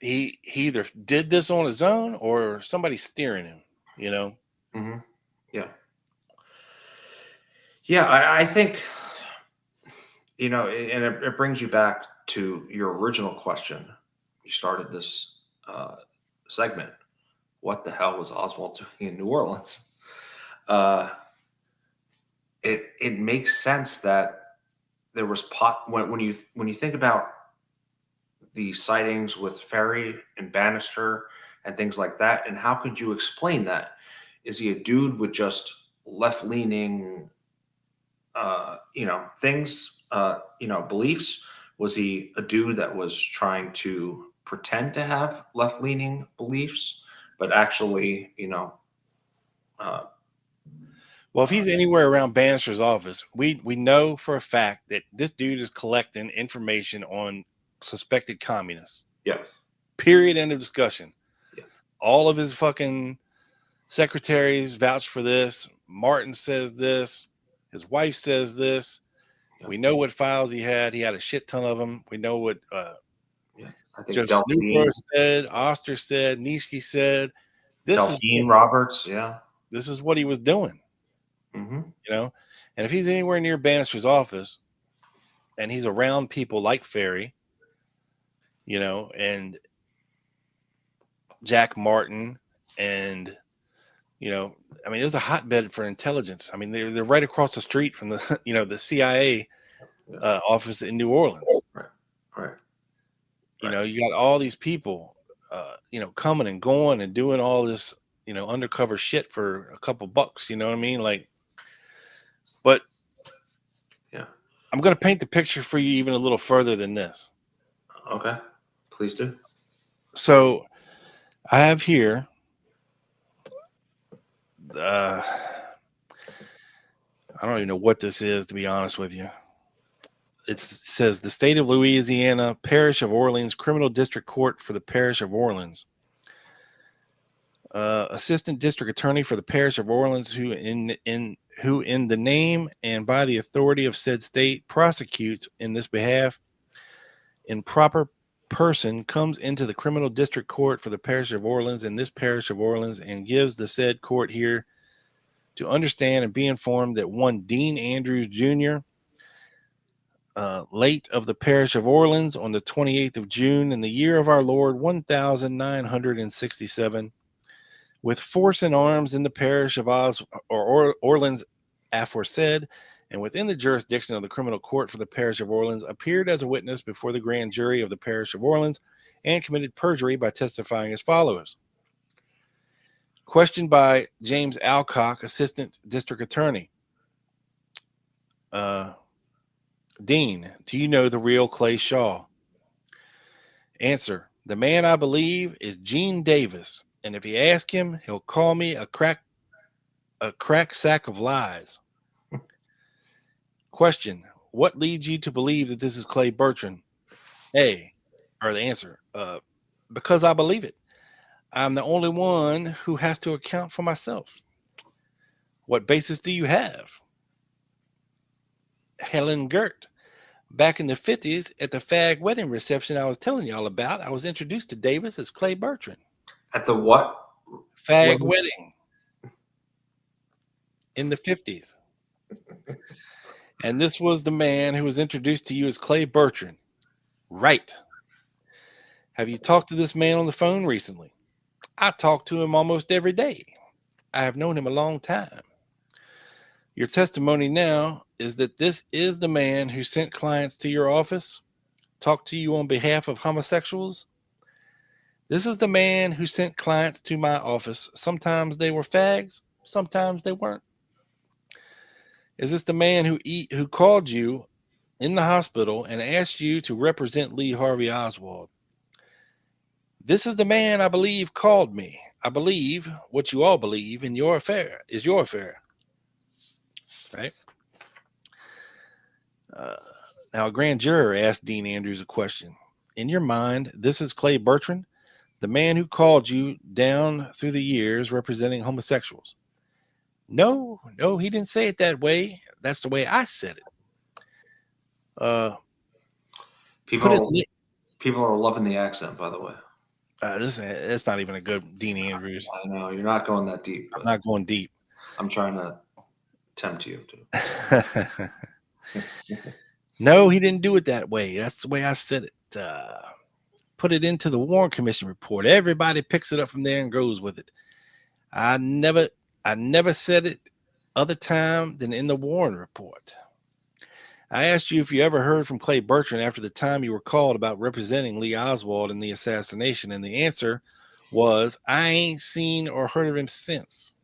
[SPEAKER 10] either did this on his own or somebody's steering him.
[SPEAKER 11] Mm-hmm. Yeah. Yeah, I think, and it brings you back to your original question. You started this segment. What the hell was Oswald doing in New Orleans? It makes sense that there was when you think about the sightings with Ferry and Bannister and things like that, and how could you explain that? Is he a dude with just left-leaning things, beliefs? Was he a dude that was trying to pretend to have left-leaning beliefs, but actually,
[SPEAKER 10] Well, if he's anywhere around Bannister's office, we know for a fact that this dude is collecting information on suspected communists.
[SPEAKER 11] Yeah.
[SPEAKER 10] Period. End of discussion.
[SPEAKER 11] Yeah.
[SPEAKER 10] All of his fucking secretaries vouch for this. Martin says this. His wife says this.
[SPEAKER 11] Yeah.
[SPEAKER 10] We know what files he had. He had a shit ton of them. We know what
[SPEAKER 11] I think
[SPEAKER 10] Just
[SPEAKER 11] Delphine
[SPEAKER 10] said, Oster said, Nishki said.
[SPEAKER 11] Delphine Roberts, yeah.
[SPEAKER 10] This is what he was doing.
[SPEAKER 11] Mm-hmm.
[SPEAKER 10] You know, and if he's anywhere near Bannister's office and he's around people like Ferry, you know, and Jack Martin, and you know, I mean, it was a hotbed for intelligence. I mean, they're right across the street from the the CIA office in New Orleans.
[SPEAKER 11] Right.
[SPEAKER 10] You know, you got all these people, coming and going and doing all this, undercover shit for a couple bucks. You know what I mean? Like, but
[SPEAKER 11] yeah,
[SPEAKER 10] I'm going to paint the picture for you even a little further than this.
[SPEAKER 11] Okay, please do.
[SPEAKER 10] So I have here, I don't even know what this is, to be honest with you. It says the state of Louisiana, Parish of Orleans, Criminal District Court for the Parish of Orleans. Assistant District Attorney for the Parish of Orleans, who in the name and by the authority of said state prosecutes in this behalf in proper person, comes into the Criminal District Court for the Parish of Orleans in this Parish of Orleans and gives the said court here to understand and be informed that one Dean Andrews Jr., late of the Parish of Orleans on the 28th of June in the year of our Lord 1967, with force and arms in the Parish of Orleans aforesaid, and within the jurisdiction of the Criminal Court for the Parish of Orleans, appeared as a witness before the grand jury of the Parish of Orleans and committed perjury by testifying as follows. Questioned by James Alcock, Assistant District Attorney. Dean, do you know the real Clay Shaw? Answer, the man I believe is Gene Davis, and if you ask him, he'll call me a crack sack of lies. Question, what leads you to believe that this is Clay Bertrand? The answer, because I believe it. I'm the only one who has to account for myself. What basis do you have? Helen Gert. Back in the 50s at the fag wedding reception I was telling y'all about, I was introduced to Davis as Clay Bertrand.
[SPEAKER 11] At the what?
[SPEAKER 10] Fag wedding. In the 50s. And this was the man who was introduced to you as Clay Bertrand. Right. Have you talked to this man on the phone recently? I talk to him almost every day. I have known him a long time. Your testimony now is that this is the man who sent clients to your office, talked to you on behalf of homosexuals. This is the man who sent clients to my office. Sometimes they were fags, sometimes they weren't. Is this the man who called you in the hospital and asked you to represent Lee Harvey Oswald? This is the man I believe called me. I believe what you all believe in your affair is your affair. Right? Now, a grand juror asked Dean Andrews a question. In your mind, this is Clay Bertrand, the man who called you down through the years representing homosexuals. No, he didn't say it that way. That's the way I said it.
[SPEAKER 11] People are loving the accent, by the way.
[SPEAKER 10] It's not even a good Dean Andrews.
[SPEAKER 11] I know, you're not going that deep.
[SPEAKER 10] I'm not going deep.
[SPEAKER 11] I'm trying to tempt you to.
[SPEAKER 10] No, he didn't do it that way. That's the way I said it. Put it into the Warren Commission report. Everybody picks it up from there and goes with it. I never said it other time than in the Warren report. I asked you if you ever heard from Clay Bertrand after the time you were called about representing Lee Oswald in the assassination, and the answer was, I ain't seen or heard of him since.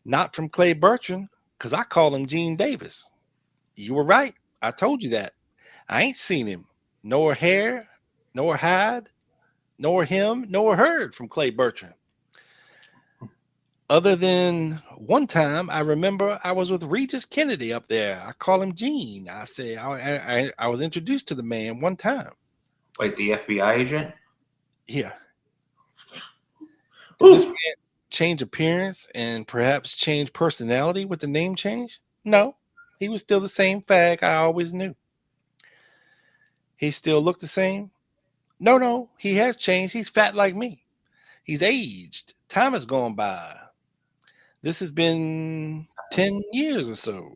[SPEAKER 10] Not from Clay Bertrand, because I called him Gene Davis. You were right. I told you that. I ain't seen him, nor hair, nor hide, nor him, nor heard from Clay Bertrand. Other than one time, I remember I was with Regis Kennedy up there. I call him Gene. I say I was introduced to the man one time.
[SPEAKER 11] Wait, the FBI agent?
[SPEAKER 10] Yeah. Did this man change appearance and perhaps change personality with the name change? No. He was still the same fag I always knew. He still looked the same? No. He has changed. He's fat like me. He's aged. Time has gone by. This has been 10 years or so.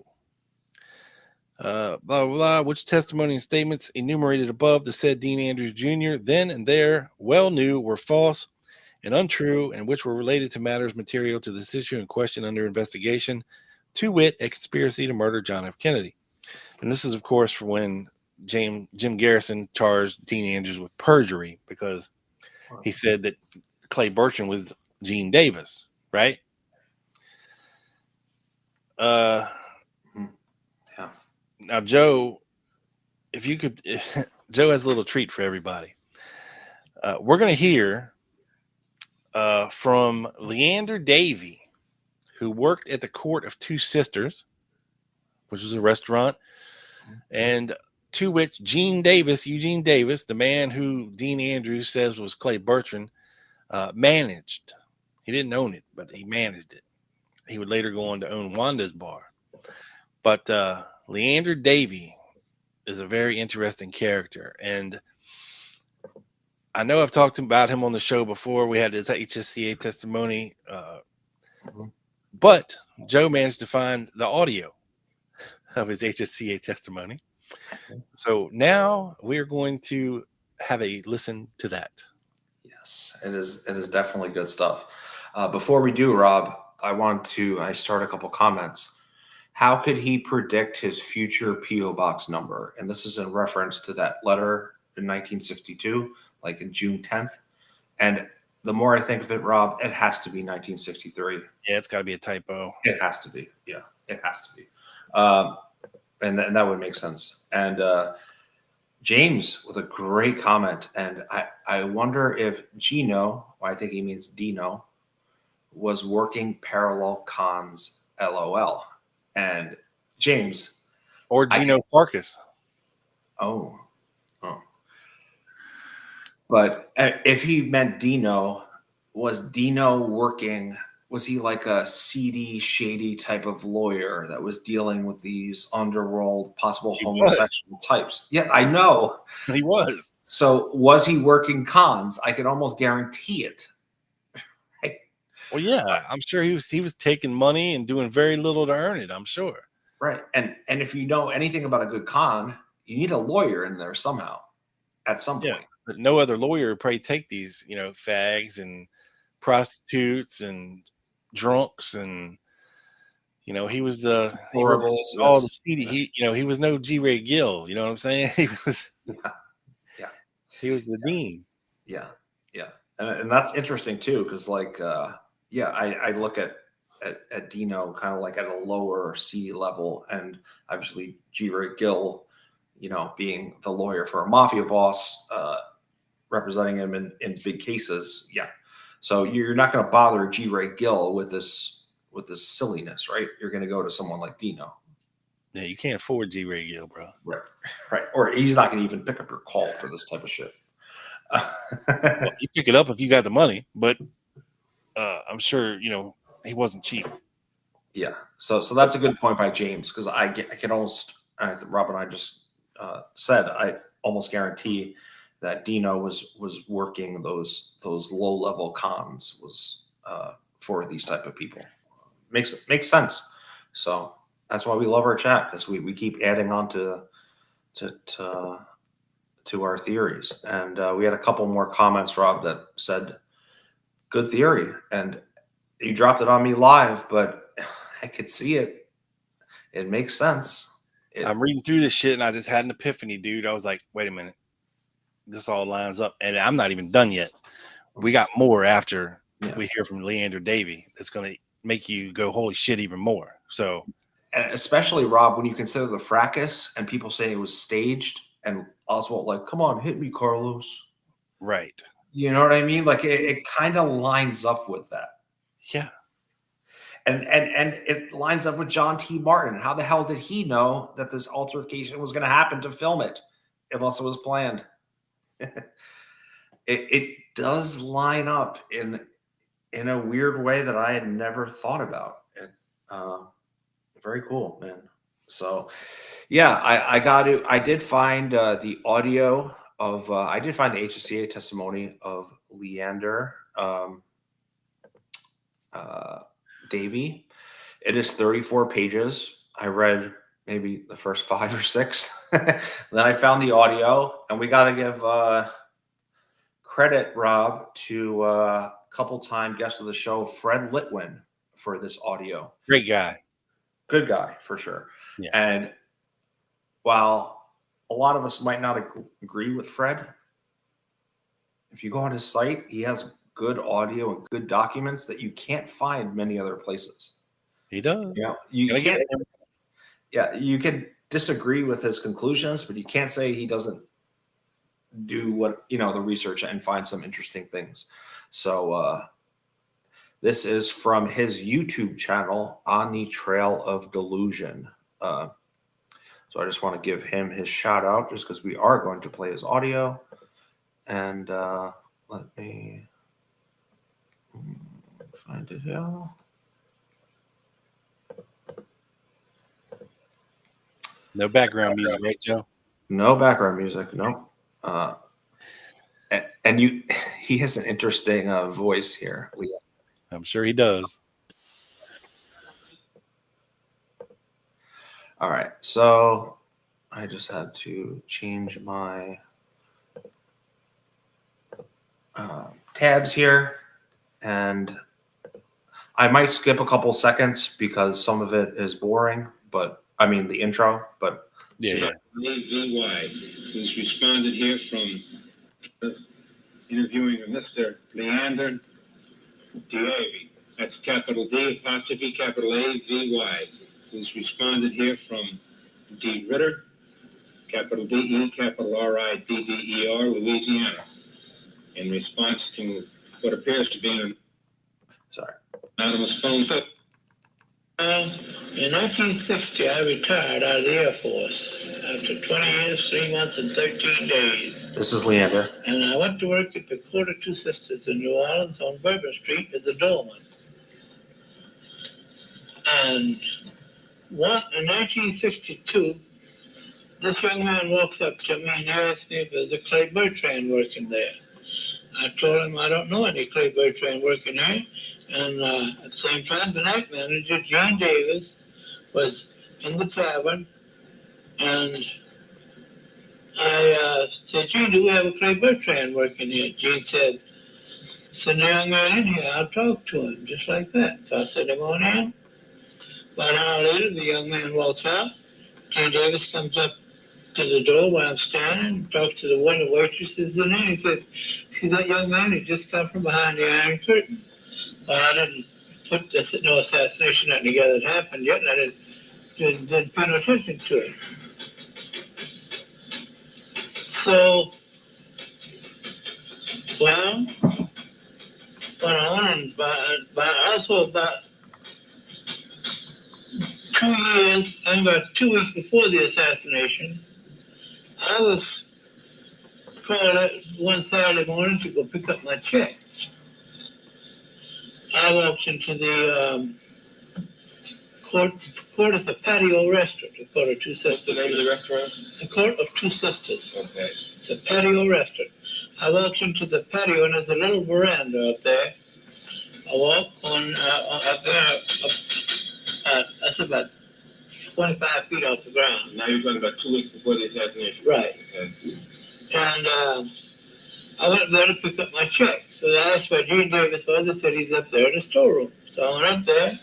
[SPEAKER 10] Blah, blah, blah, which testimony and statements enumerated above the said Dean Andrews Jr. then and there well knew were false and untrue, and which were related to matters material to this issue in question under investigation, to wit, a conspiracy to murder John F. Kennedy. And this is, of course, for when Jim Garrison charged Dean Andrews with perjury because he said that Clay Bertrand was Gene Davis, right? Yeah. Now, Joe, if you could, Joe has a little treat for everybody. We're going to hear from Leander Davey, who worked at the Court of Two Sisters, which was a restaurant, and to which Eugene Davis, the man who Dean Andrews says was Clay Bertrand, managed. He didn't own it, but he managed it. He would later go on to own Wanda's Bar. But Leander Davey is a very interesting character. And I know I've talked about him on the show before. We had his HSCA testimony. But Joe managed to find the audio of his HSCA testimony. So now we're going to have a listen to that.
[SPEAKER 11] Yes, it is definitely good stuff. Before we do, Rob, I start a couple comments. How could he predict his future P.O. box number? And this is in reference to that letter in 1962, like in June 10th. And the more I think of it, Rob, it has to be 1963.
[SPEAKER 10] Yeah, it's got to be a typo.
[SPEAKER 11] It has to be. Yeah, it has to be. And that would make sense. And James with a great comment. And I wonder if Gino, I think he means Dino, was working parallel cons, LOL. And James.
[SPEAKER 10] Or Gino Farkas.
[SPEAKER 11] Oh. But if he meant Dino, was Dino working? Was he like a seedy, shady type of lawyer that was dealing with these underworld, possible homosexual types? Yeah, I know.
[SPEAKER 10] He was.
[SPEAKER 11] So was he working cons? I can almost guarantee it.
[SPEAKER 10] Well, yeah, I'm sure he was taking money and doing very little to earn it, I'm sure.
[SPEAKER 11] Right. And if you know anything about a good con, you need a lawyer in there somehow at some point.
[SPEAKER 10] But no other lawyer would probably take these, fags and prostitutes and drunks and he was the
[SPEAKER 11] horrible,
[SPEAKER 10] all the seedy. He was no G. Ray Gill. You know what I'm saying? He was.
[SPEAKER 11] Yeah.
[SPEAKER 10] He was the dean.
[SPEAKER 11] Yeah. And that's interesting too, because I look at Dino kind of like at a lower C level, and obviously G. Ray Gill, being the lawyer for a mafia boss, representing him in big cases. Yeah. So you're not going to bother G. Ray Gill with this silliness, right? You're going to go to someone like Dino.
[SPEAKER 10] Yeah, you can't afford G. Ray Gill, bro.
[SPEAKER 11] Right. Or he's not going to even pick up your call for this type of shit.
[SPEAKER 10] Well, you pick it up if you got the money, but I'm sure he wasn't cheap.
[SPEAKER 11] Yeah. So that's a good point by James, because I can almost, Rob and I just said, I almost guarantee that Dino was working those low level cons was for these type of people. Makes sense. So that's why we love our chat, because we keep adding on to our theories. And we had a couple more comments, Rob, that said good theory, and you dropped it on me live, but I could see it. It makes sense.
[SPEAKER 10] I'm reading through this shit and I just had an epiphany, dude. I was like, wait a minute. This all lines up, and I'm not even done yet. We got more after we hear from Leander Davey. That's going to make you go, holy shit, even more. So,
[SPEAKER 11] and especially, Rob, when you consider the fracas and people say it was staged, and Oswald like, come on, hit me, Carlos.
[SPEAKER 10] Right.
[SPEAKER 11] You know what I mean? Like it kind of lines up with that.
[SPEAKER 10] Yeah.
[SPEAKER 11] And it lines up with John T. Martin. How the hell did he know that this altercation was going to happen to film it, unless it was planned? It does line up in a weird way that I had never thought about. Very cool, man. So, yeah, I did find the audio of. I did find the HCA testimony of Leander Davey. It is 34 pages. I read maybe the first 5 or 6. Then I found the audio, and we got to give credit, Rob, to a couple-time guest of the show, Fred Litwin, for this audio.
[SPEAKER 10] Great guy.
[SPEAKER 11] Good guy, for sure.
[SPEAKER 10] Yeah.
[SPEAKER 11] And while a lot of us might not agree with Fred, if you go on his site, he has good audio and good documents that you can't find many other places.
[SPEAKER 10] He does.
[SPEAKER 11] Yeah, you can disagree with his conclusions, but you can't say he doesn't do what, the research and find some interesting things. So this is from his YouTube channel, On the Trail of Delusion. So I just want to give him his shout out, just because we are going to play his audio. And let me find it here.
[SPEAKER 10] No background music, right, Joe?
[SPEAKER 11] No background music, no. And he has an interesting voice here.
[SPEAKER 10] I'm sure he does.
[SPEAKER 11] All right, so I just had to change my tabs here, and I might skip a couple seconds because some of it is boring, but I mean the intro, but
[SPEAKER 10] yeah.
[SPEAKER 12] AVY, who's responded here from interviewing Mr. Leander DeAvy. That's capital D apostrophe capital AVY, who's responded here from D. Ritter, capital DE capital RIDDER, Louisiana, in response to what appears to be an anonymous phone tip. In 1960, I retired out of the Air Force after 20 years, 3 months, and 13 days.
[SPEAKER 11] This is Leander.
[SPEAKER 12] And I went to work at the Court of Two Sisters in New Orleans on Bourbon Street as a doorman. And in 1962, this young man walks up to me and asks me if there's a Clay Bertrand working there. I told him I don't know any Clay Bertrand working there. And at the same time, the night manager, Gene Davis, was in the tavern. And I said, Gene, do we have a Clay Bertrand working here? Gene said, send the young man in here. I'll talk to him, just like that. So I said, I'm on in. About an hour later, the young man walks out. Gene Davis comes up to the door where I'm standing, talks to one of the waitresses in there. He says, see that young man? He just come from behind the Iron Curtain. I didn't put no assassination together that happened yet, and I didn't pay no attention to it. So, well, went on, and also about 2 years, and about 2 weeks before the assassination, I was called up one Saturday morning to go pick up my check. I walked into the court is a patio restaurant, the Court of Two Sisters. What's the name of the restaurant? The Court of Two Sisters. Okay. It's a patio restaurant. I walked into the patio, and there's a little veranda up there. I walked on up there, that's about 25 feet off the ground. Now you're talking about 2 weeks before the assassination. Right. Okay. And I went there to pick up my check. So I asked where Gene Davis was. They said he's up there in the storeroom. So I went up there,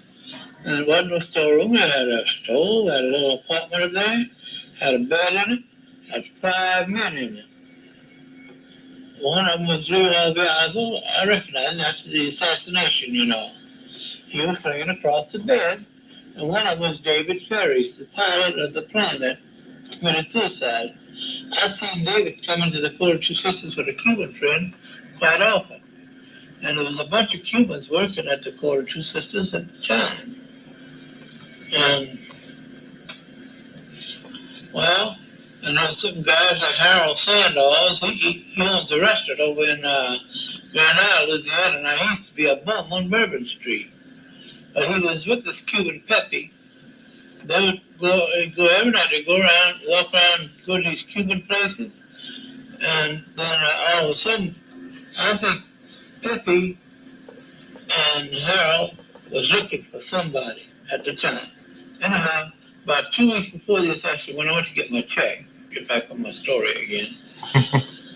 [SPEAKER 12] and it wasn't a storeroom. It had a stove, had a little apartment up there, had a bed in it, had 5 men in it. One of them was Louis Alviazo. I recognized him after the assassination, you know. He was laying across the bed, and one of them was David Ferris, the pilot of the plane that committed suicide. I've seen David come into the Court of Two Sisters with a Cuban friend quite often. And there was a bunch of Cubans working at the Court of Two Sisters at the time. And, well, and there's some guys like Harold Sandoz, he owns a restaurant over in Grand Isle, Louisiana. Now, he used to be a bum on Bourbon Street. But he was with this Cuban Pepe. They would go every night. They'd go around, walk around, go to these Cuban places. And then all of a sudden, I think Pepe and Harold was looking for somebody at the time. Anyhow, about 2 weeks before this, actually, when I went to get my check, get back on my story again,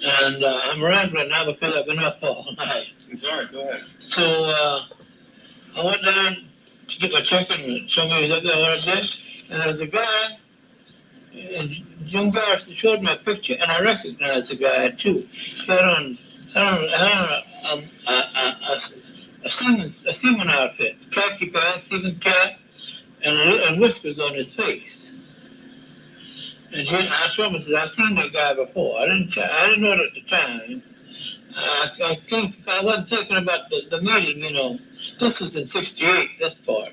[SPEAKER 12] and I'm rambling now because I've been up all night.
[SPEAKER 6] Sorry, go ahead.
[SPEAKER 12] So I went down to get my check, and somebody was up there one day, and there was a guy, and Jim Garrison showed me a picture, and I recognized the guy too. He had on a seaman outfit, khaki pants, seaman cap, and whiskers on his face. And I told him, I've seen that guy before. I didn't know it at the time. I wasn't thinking about the meeting, you know. This was in '68, this part.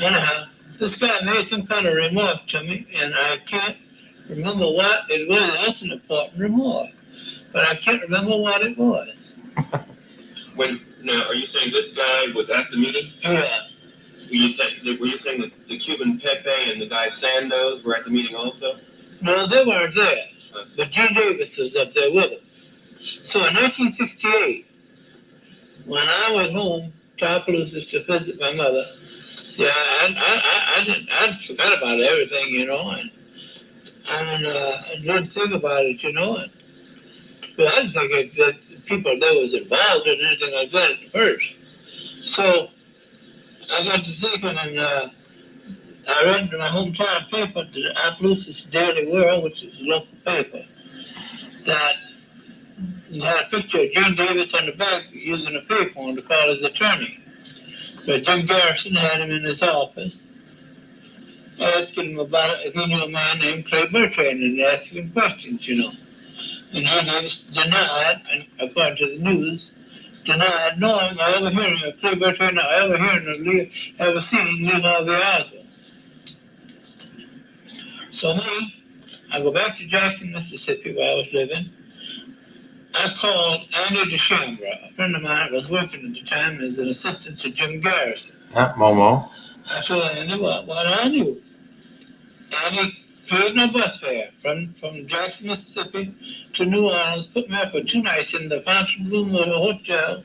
[SPEAKER 12] Anyhow, this guy made some kind of remark to me, and I can't remember what it was. That's an important remark, but I can't remember what it was.
[SPEAKER 13] Now, are you saying this guy was at the meeting?
[SPEAKER 12] Yeah.
[SPEAKER 13] Were you saying that the Cuban Pepe and the guy Sandoz were at the meeting also?
[SPEAKER 12] No, they weren't there, but Jim Davis was up there with them. So in 1968, when I went home to Appaloosa to visit my mother, see, I forgot about everything, you know, and I didn't think about it, you know, but I didn't think that people there was involved in anything like that at first. So I got to thinking, and I read in my hometown paper, the Appaloosa Daily World, which is a local paper, that he had a picture of Jim Davis on the back using a payphone to call his attorney. But Jim Garrison had him in his office, asking him about if he knew a man named Clay Bertrand, and asking him questions, you know. And he denied, and according to the news, denied knowing or ever hearing of Clay Bertrand or ever seen Lee Harvey Oswald. So me, I go back to Jackson, Mississippi, where I was living. I called Andy DeChambra, a friend of mine that was working at the time as an assistant to Jim Garrison.
[SPEAKER 11] Yeah, Momo.
[SPEAKER 12] I told Andy what I knew. Andy paid my bus fare from Jackson, Mississippi to New Orleans, put me up for 2 nights in the Fontainebleau Hotel,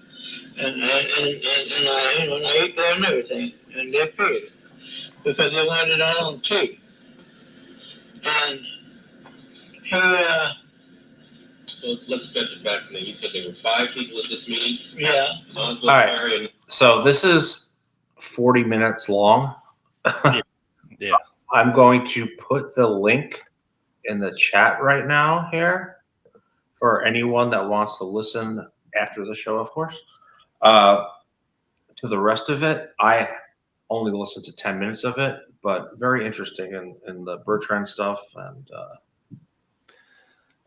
[SPEAKER 12] and I ate there and everything, and they paid it because they wanted it all on tape. And
[SPEAKER 13] So let's sketch it back. Now, you said there were 5 people at this meeting?
[SPEAKER 12] Yeah.
[SPEAKER 11] All right. So this is 40 minutes long.
[SPEAKER 10] Yeah.
[SPEAKER 11] I'm going to put the link in the chat right now here for anyone that wants to listen after the show, of course. To the rest of it, I only listened to 10 minutes of it, but very interesting in the Bertrand stuff and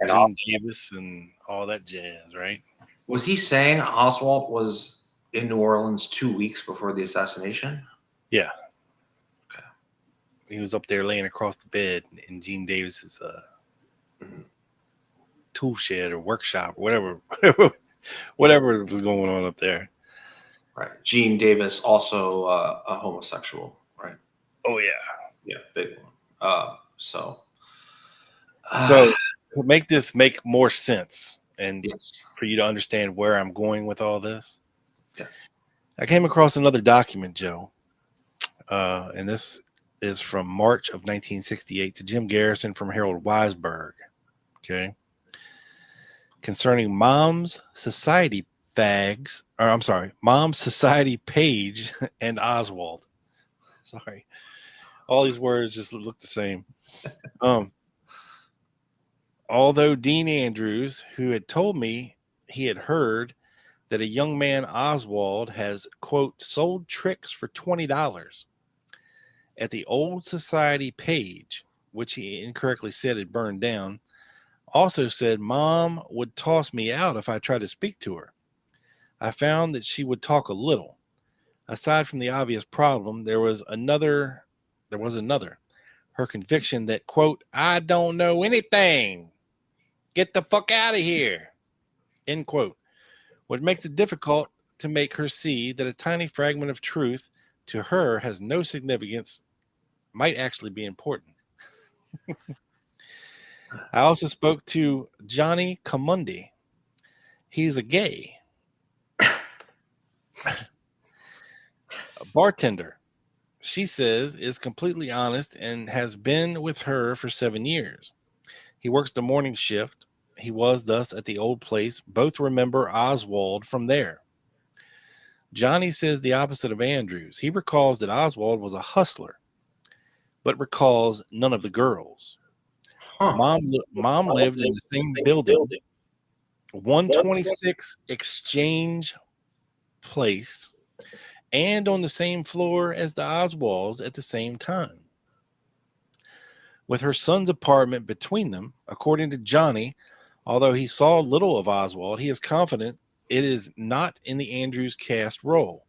[SPEAKER 10] Gene Davis and all that jazz, right?
[SPEAKER 11] Was he saying Oswald was in New Orleans 2 weeks before the assassination?
[SPEAKER 10] Yeah. Okay. He was up there laying across the bed in Gene Davis's tool shed or workshop, or whatever was going on up there.
[SPEAKER 11] Right. Gene Davis, also a homosexual, right?
[SPEAKER 10] Oh yeah.
[SPEAKER 11] Yeah, big one.
[SPEAKER 10] So to make this make more sense and for you to understand where I'm going with all this, I came across another document, Joe, and this is from March of 1968 to Jim Garrison from Harold Weisberg, okay, concerning Mom's Society Mom's Society Page and Oswald. Sorry, all these words just look the same. Although Dean Andrews, who had told me he had heard that a young man, Oswald, has, quote, sold tricks for $20 at the old society page, which he incorrectly said had burned down, also said Mom would toss me out if I tried to speak to her. I found that she would talk a little. Aside from the obvious problem, there was another. Her conviction that, quote, I don't know anything. Get the fuck out of here. End quote. What makes it difficult to make her see that a tiny fragment of truth to her has no significance might actually be important. I also spoke to Johnny Kamundi. He's a gay. A bartender, she says, is completely honest and has been with her for 7 years. He works the morning shift. He was thus at the old place. Both remember Oswald from there. Johnny says the opposite of Andrews. He recalls that Oswald was a hustler, but recalls none of the girls. Mom lived in the same building, 126 Exchange Place, and on the same floor as the Oswalds at the same time. With her son's apartment between them, according to Johnny, although he saw little of Oswald, he is confident it is not in the Andrews cast role.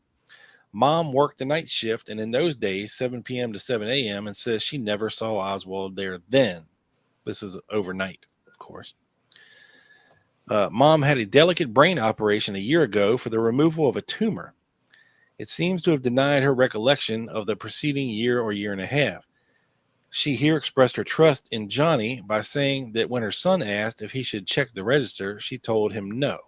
[SPEAKER 10] Mom worked the night shift, and in those days, 7 p.m. to 7 a.m., and says she never saw Oswald there then. This is overnight, of course. Mom had a delicate brain operation a year ago for the removal of a tumor. It seems to have denied her recollection of the preceding year or year and a half. She here expressed her trust in Johnny by saying that when her son asked if he should check the register, she told him no.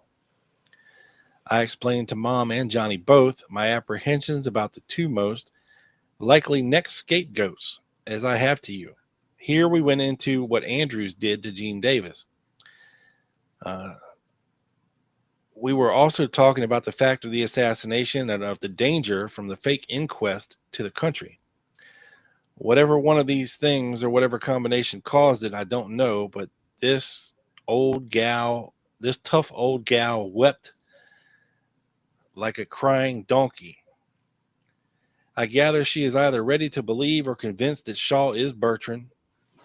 [SPEAKER 10] I explained to Mom and Johnny both my apprehensions about the two most likely next scapegoats, as I have to you. Here we went into what Andrews did to Gene Davis. We were also talking about the fact of the assassination and of the danger from the fake inquest to the country. Whatever one of these things or whatever combination caused it, I don't know, but this tough old gal wept like a crying donkey. I gather she is either ready to believe or convinced that Shaw is Bertrand.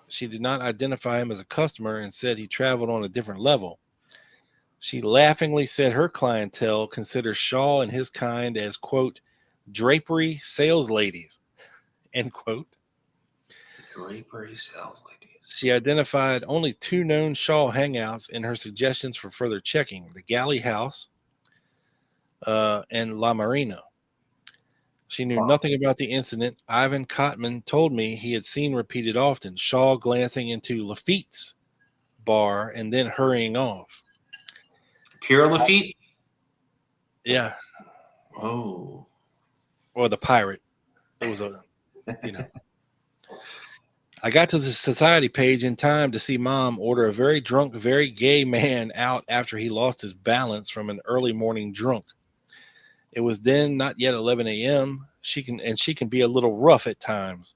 [SPEAKER 10] She did not identify him as a customer and said he traveled on a different level. She laughingly said her clientele considers Shaw and his kind as, quote, drapery sales ladies, end quote.
[SPEAKER 11] Drapery sales ladies.
[SPEAKER 10] She identified only two known Shaw hangouts in her suggestions for further checking, the Galley House and La Marina. She knew nothing about the incident. Ivan Cotman told me he had seen repeated often, Shaw glancing into Lafitte's bar and then hurrying off.
[SPEAKER 11] Pure Lafitte?
[SPEAKER 10] Yeah.
[SPEAKER 11] Oh.
[SPEAKER 10] Or the pirate. It was I got to the society page in time to see Mom order a very drunk, very gay man out after he lost his balance from an early morning drunk. It was then not yet 11 a.m. She can be a little rough at times.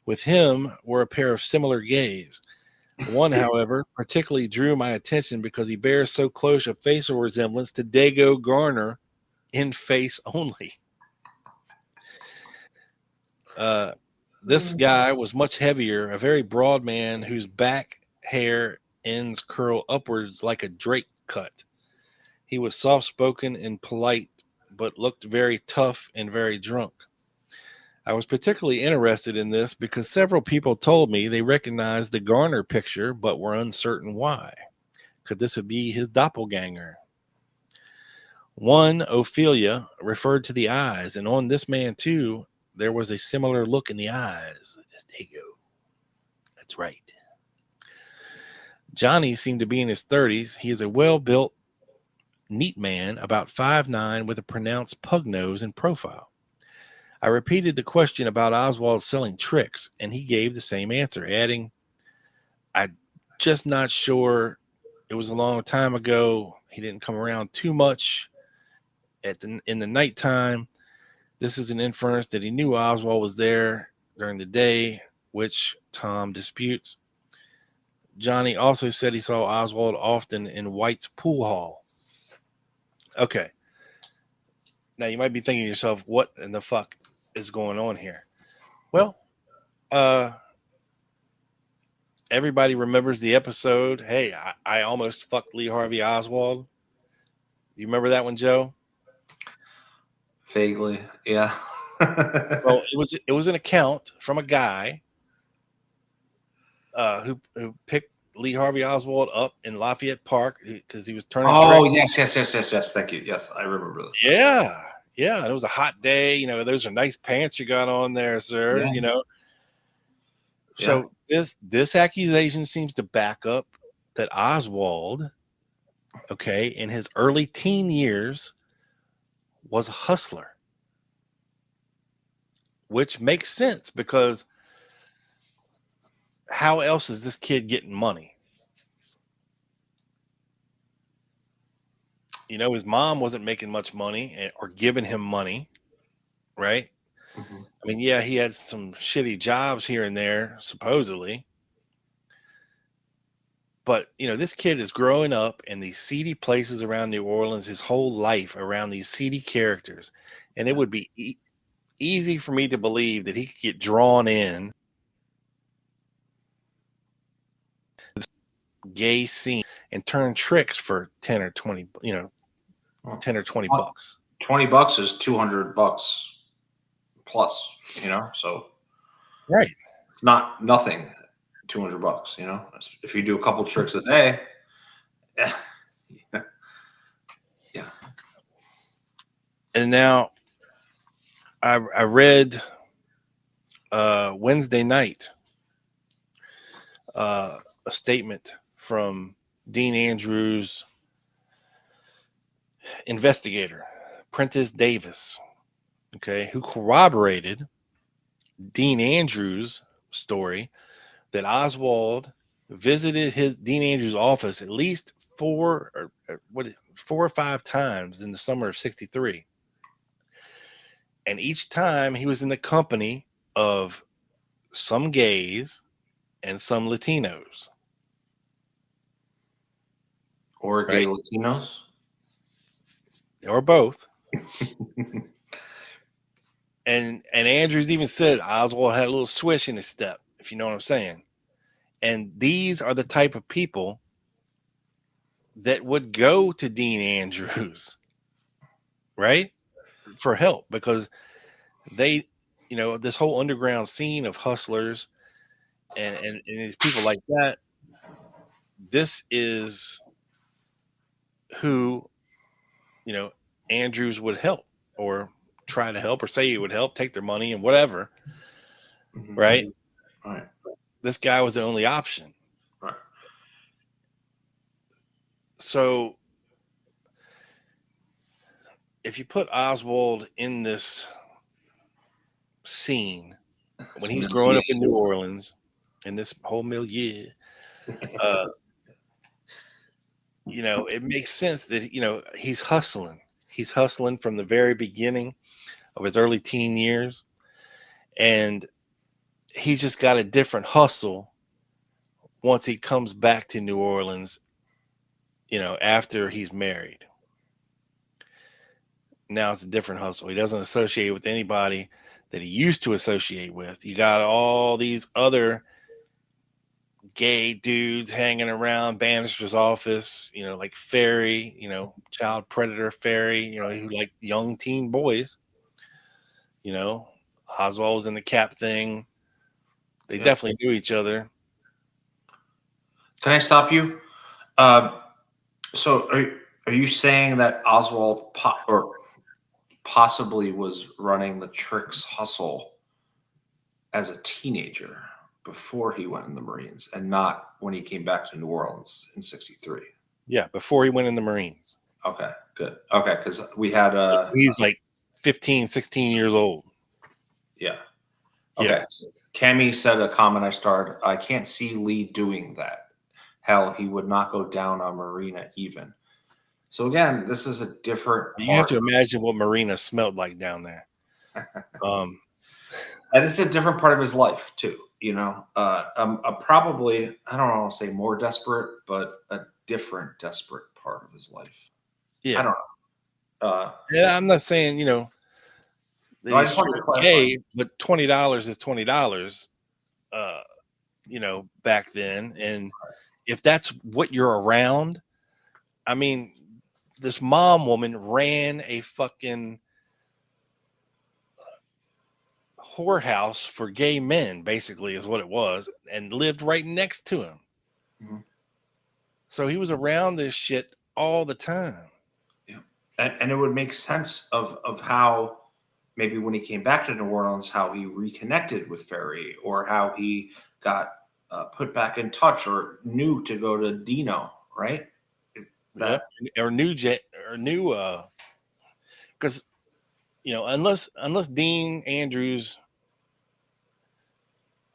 [SPEAKER 10] With him were a pair of similar gays. One, however, particularly drew my attention because he bears so close a facial resemblance to Dago Garner in face only. This guy was much heavier, a very broad man whose back hair ends curl upwards like a Drake cut. He was soft-spoken and polite, but looked very tough and very drunk. I was particularly interested in this because several people told me they recognized the Garner picture, but were uncertain why. Could this be his doppelganger? One, Ophelia, referred to the eyes, and on this man, too, there was a similar look in the eyes as Dago. That's right. Johnny seemed to be in his 30s. He is a well-built, neat man, about 5'9", with a pronounced pug nose and profile. I repeated the question about Oswald selling tricks, and he gave the same answer, adding, I'm just not sure. It was a long time ago. He didn't come around too much in the nighttime. This is an inference that he knew Oswald was there during the day, which Tom disputes. Johnny also said he saw Oswald often in White's pool hall. Okay. Now you might be thinking to yourself, what in the fuck is going on here? Well, everybody remembers the episode. Hey, I almost fucked Lee Harvey Oswald. You remember that one, Joe?
[SPEAKER 11] Vaguely, yeah.
[SPEAKER 10] Well, it was an account from a guy who picked Lee Harvey Oswald up in Lafayette Park because he was turning tricks.
[SPEAKER 11] Yes. Thank you. Yes, I remember that.
[SPEAKER 10] Yeah. Yeah. It was a hot day. You know, those are nice pants you got on there, sir.
[SPEAKER 11] Yeah.
[SPEAKER 10] You know. So this accusation seems to back up that Oswald, okay, in his early teen years was a hustler. Which makes sense because how else is this kid getting money? You know, his mom wasn't making much money or giving him money, right?
[SPEAKER 11] Mm-hmm.
[SPEAKER 10] I mean, yeah, he had some shitty jobs here and there, supposedly. But, you know, this kid is growing up in these seedy places around New Orleans, his whole life around these seedy characters. And it would be easy for me to believe that he could get drawn in this gay scene and turn tricks for 10 or 20, you know, 10 or 20 bucks.
[SPEAKER 11] $20 is $200 plus, you know, so
[SPEAKER 10] right.
[SPEAKER 11] It's not nothing. $200, you know, if you do a couple tricks a day. Yeah.
[SPEAKER 10] And now I read Wednesday night a statement from Dean Andrews' investigator, Prentice Davis, okay, who corroborated Dean Andrews' story that Oswald visited Dean Andrews' office at least four or five times in the summer of '63. And each time he was in the company of some gays and some Latinos.
[SPEAKER 11] Or gay Latinos?
[SPEAKER 10] Or both. And Andrews even said Oswald had a little swish in his step, if you know what I'm saying. And these are the type of people that would go to Dean Andrews, right, for help, because they, you know, this whole underground scene of hustlers and these people like that, this is who, you know, Andrews would help or try to help or say he would help, take their money and whatever.
[SPEAKER 11] Mm-hmm.
[SPEAKER 10] Right?
[SPEAKER 11] Right.
[SPEAKER 10] This guy was the only option.
[SPEAKER 11] Right.
[SPEAKER 10] So if you put Oswald in this scene when he's growing up in New Orleans in this whole milieu, you know, it makes sense that, you know, he's hustling. He's hustling from the very beginning of his early teen years. And he's just got a different hustle once he comes back to New Orleans, you know, after he's married. Now it's a different hustle. He doesn't associate with anybody that he used to associate with. You got all these other gay dudes hanging around Bannister's office, you know, like Ferry, you know, child predator Ferry, you know, who like young teen boys. You know, Oswald was in the Cap thing. They definitely knew each other.
[SPEAKER 11] Can I stop you? So are you saying that Oswald possibly was running the tricks hustle as a teenager before he went in the Marines and not when he came back to New Orleans in '63?
[SPEAKER 10] Yeah, before he went in the Marines.
[SPEAKER 11] Okay, good. Okay, because we had
[SPEAKER 10] he's like 15, 16 years old.
[SPEAKER 11] Yeah. Okay. Yeah. So Cammy said a comment I starred. I can't see Lee doing that. Hell, he would not go down on Marina even. So again, this is a different.
[SPEAKER 10] You have to imagine what Marina smelled like down there.
[SPEAKER 11] And it's a different part of his life too. You know, probably, I don't want to say more desperate, but a different desperate part of his life.
[SPEAKER 10] Yeah.
[SPEAKER 11] I don't know.
[SPEAKER 10] Yeah, I'm not saying, you know,
[SPEAKER 11] no, I just wanted to clarify.
[SPEAKER 10] Okay, but $20 is $20, you know, back then. And if that's what you're around, I mean, this mom woman ran a fucking whorehouse for gay men, basically, is what it was, and lived right next to him.
[SPEAKER 11] Mm-hmm.
[SPEAKER 10] So he was around this shit all the time.
[SPEAKER 11] Yeah. And it would make sense of how maybe when he came back to New Orleans, how he reconnected with Ferry, or how he got put back in touch, or knew to go to Dino, right?
[SPEAKER 10] That or new because unless Dean Andrews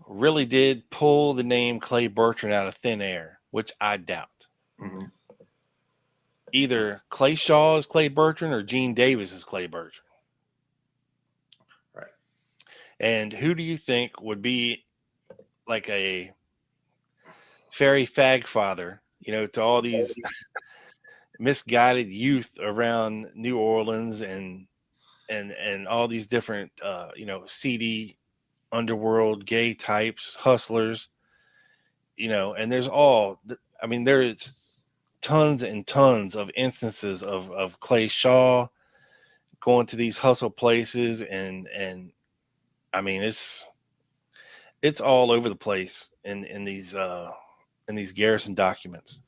[SPEAKER 10] really did pull the name Clay Bertrand out of thin air, which I doubt.
[SPEAKER 11] Mm-hmm.
[SPEAKER 10] Either Clay Shaw is Clay Bertrand or Gene Davis is Clay Bertrand.
[SPEAKER 11] Right.
[SPEAKER 10] And who do you think would be like a fairy fag father, to all these misguided youth around New Orleans and all these different seedy underworld gay types, hustlers, and there's tons and tons of instances of Clay Shaw going to these hustle places, and I mean it's all over the place in these Garrison documents.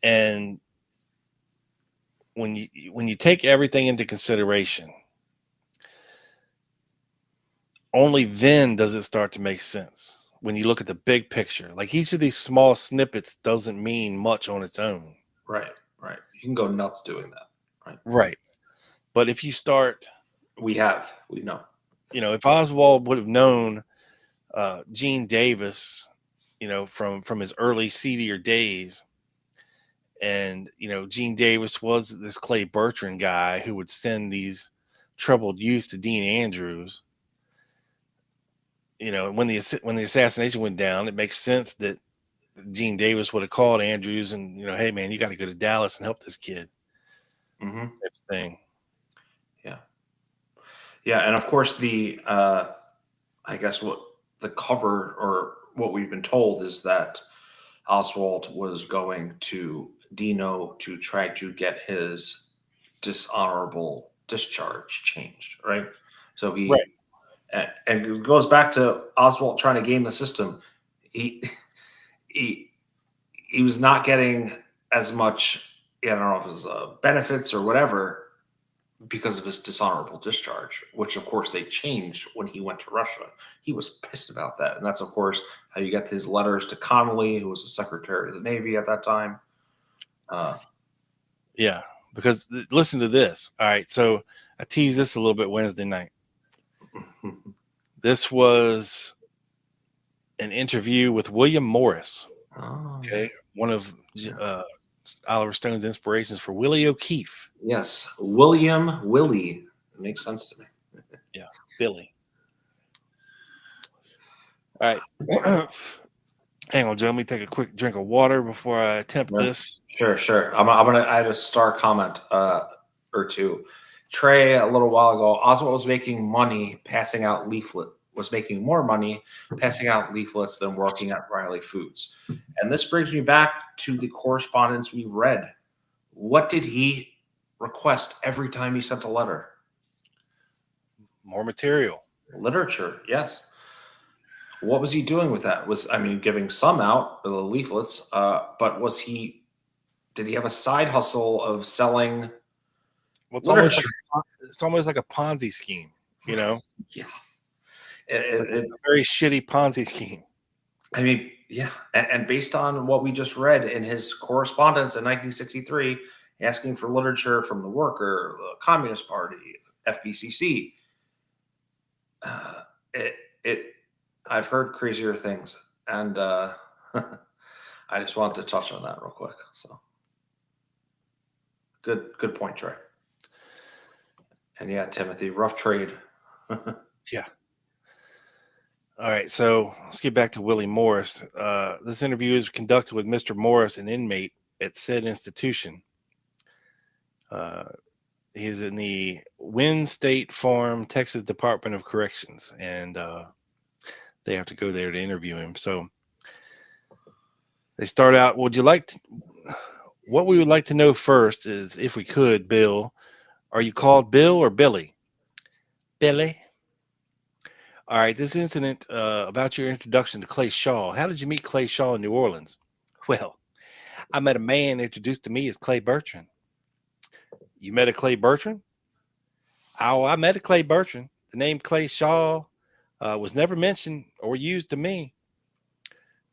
[SPEAKER 10] And when you take everything into consideration, only then does it start to make sense. When you look at the big picture, like each of these small snippets doesn't mean much on its own.
[SPEAKER 11] Right. You can go nuts doing that.
[SPEAKER 10] Right. But if you start,
[SPEAKER 11] we know.
[SPEAKER 10] If Oswald would have known Gene Davis, from his early seedier days, and Gene Davis was this Clay Bertrand guy who would send these troubled youth to Dean Andrews. When the assassination went down, it makes sense that Gene Davis would have called Andrews and hey man, you got to go to Dallas and help this kid.
[SPEAKER 11] Mm-hmm.
[SPEAKER 10] Type thing.
[SPEAKER 11] Yeah, and of course the I guess what the cover, or what we've been told, is that Oswald was going to Dino to try to get his dishonorable discharge changed, right? So he, right. And it goes back to Oswald trying to game the system. He was not getting as much, I don't know if it was benefits or whatever, because of his dishonorable discharge, which of course they changed when he went to Russia. He was pissed about that. And that's of course how you get his letters to Connolly, who was the Secretary of the Navy at that time.
[SPEAKER 10] Yeah, because listen to this. All right, so I teased this a little bit Wednesday night. This was an interview with William Morris.
[SPEAKER 11] Oh.
[SPEAKER 10] Okay, one of Oliver Stone's inspirations for Willie O'Keefe.
[SPEAKER 11] Yes, Willie. It makes sense to me.
[SPEAKER 10] Yeah, Billy. All right. Hang on, Joe. Let me take a quick drink of water before I attempt this.
[SPEAKER 11] Sure. I'm gonna add a star comment or two. Trey, a little while ago, Oswald was making money passing out was making more money passing out leaflets than working at Riley Foods. And this brings me back to the correspondence we read. What did he request every time he sent a letter?
[SPEAKER 10] More material.
[SPEAKER 11] Literature, yes. What was he doing with that? Giving some out, the leaflets, but did he have a side hustle of selling literature?
[SPEAKER 10] It's almost like a Ponzi scheme,
[SPEAKER 11] Yeah.
[SPEAKER 10] It's a very shitty Ponzi scheme.
[SPEAKER 11] Yeah. And based on what we just read in his correspondence in 1963, asking for literature from the Worker, the Communist Party, FBCC, I've heard crazier things, and I just wanted to touch on that real quick. So, good point, Trey. And yeah, Timothy, rough trade.
[SPEAKER 10] Yeah. All right, so let's get back to Willie Morris. This interview is conducted with Mr. Morris, an inmate at said institution. He's in the Wynn State Farm, Texas Department of Corrections, and they have to go there to interview him. So they start out, would you like What we would like to know first is, if we could, Bill, are you called Bill or Billy? Billy. All right, this incident about your introduction to Clay Shaw. How did you meet Clay Shaw in New Orleans? Well, I met a man introduced to me as Clay Bertrand. You met a Clay Bertrand? Oh, I met a Clay Bertrand. The name Clay Shaw was never mentioned or used to me.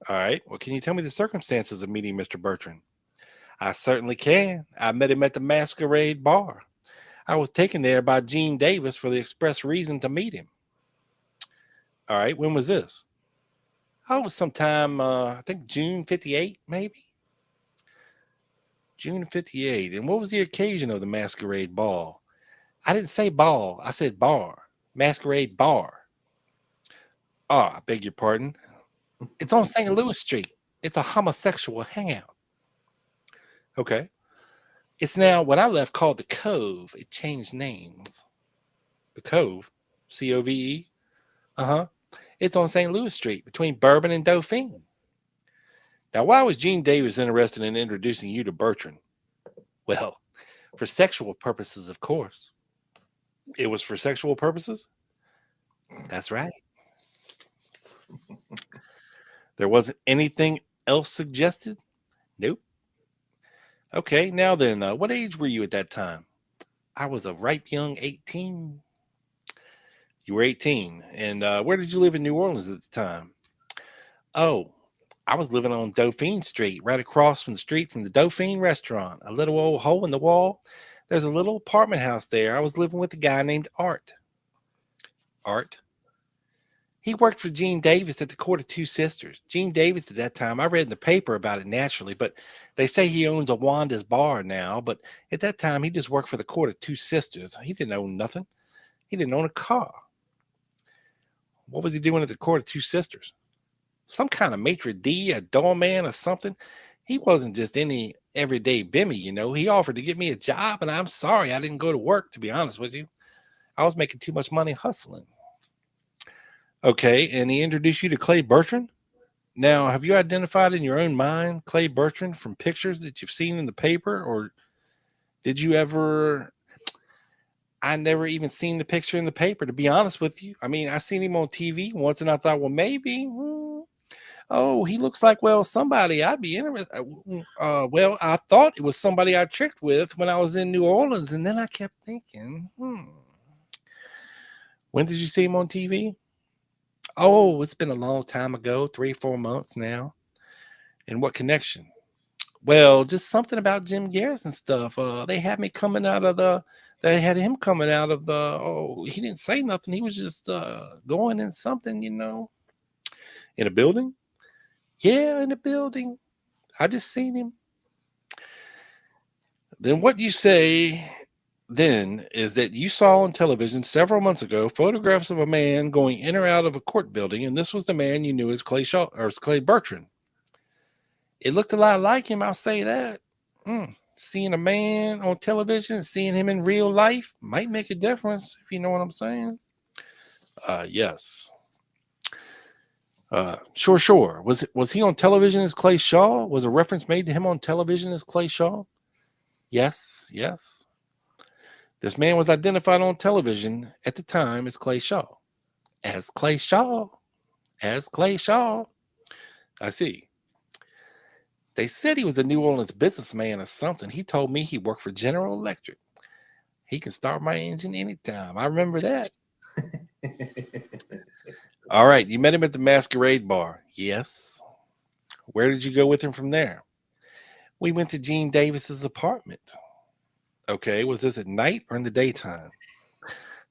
[SPEAKER 10] All right, well, can you tell me the circumstances of meeting Mr. Bertrand? I certainly can. I met him at the Masquerade Bar. I was taken there by Gene Davis for the express reason to meet him. All right, when was this? Oh, it was sometime, I think June 58, maybe? June 58. And what was the occasion of the Masquerade Ball? I didn't say ball. I said bar. Masquerade Bar. Oh, I beg your pardon. It's on St. Louis Street. It's a homosexual hangout. Okay. It's now what I left called the Cove. It changed names. The Cove. C-O-V-E. Uh-huh. It's on St. Louis Street between Bourbon and Dauphine. Now, why was Gene Davis interested in introducing you to Bertrand? Well, for sexual purposes, of course. It was for sexual purposes? That's right. There wasn't anything else suggested? Nope. Okay, now then, what age were you at that time? I was a ripe young 18. You were 18. And where did you live in New Orleans at the time? Oh, I was living on Dauphine Street, right across from the street from the Dauphine restaurant. A little old hole in the wall. There's a little apartment house there. I was living with a guy named Art. Art? He worked for Gene Davis at the Court of Two Sisters. Gene Davis at that time, I read in the paper about it naturally, but they say he owns a Wanda's bar now. But at that time, he just worked for the Court of Two Sisters. He didn't own nothing. He didn't own a car. What was he doing at the Court of Two Sisters? Some kind of maitre d', a doorman or something. He wasn't just any everyday bimmy, you know. He offered to get me a job, and I'm sorry I didn't go to work, to be honest with you. I was making too much money hustling. Okay, and he introduced you to Clay Bertrand? Now, have you identified in your own mind Clay Bertrand from pictures that you've seen in the paper, or did you ever... I never even seen the picture in the paper, to be honest with you. I mean, I seen him on TV once, and I thought, well, maybe... Oh, he looks like, well, somebody I'd be interested. Well, I thought it was somebody I tricked with when I was in New Orleans, and then I kept thinking, When did you see him on TV? Oh, it's been a long time ago, 3-4 months now. In what connection? Well, just something about Jim Garrison stuff. They had him coming out of the, he didn't say nothing. He was just going in something, you know. In a building? Yeah, in a building. I just seen him. Then what you say then is that you saw on television several months ago photographs of a man going in or out of a court building, and this was the man you knew as Clay Shaw or as Clay Bertrand. It looked a lot like him, I'll say that. Seeing a man on television and seeing him in real life might make a difference, if you know what I'm saying. Yes. Sure. Was he on television as Clay Shaw? Was a reference made to him on television as Clay Shaw? Yes. This man was identified on television at the time as Clay Shaw. As Clay Shaw. I see. They said he was a New Orleans businessman or something. He told me he worked for General Electric. He can start my engine anytime. I remember that. All right. You met him at the Masquerade Bar. Yes. Where did you go with him from there? We went to Gene Davis's apartment. Okay. Was this at night or in the daytime?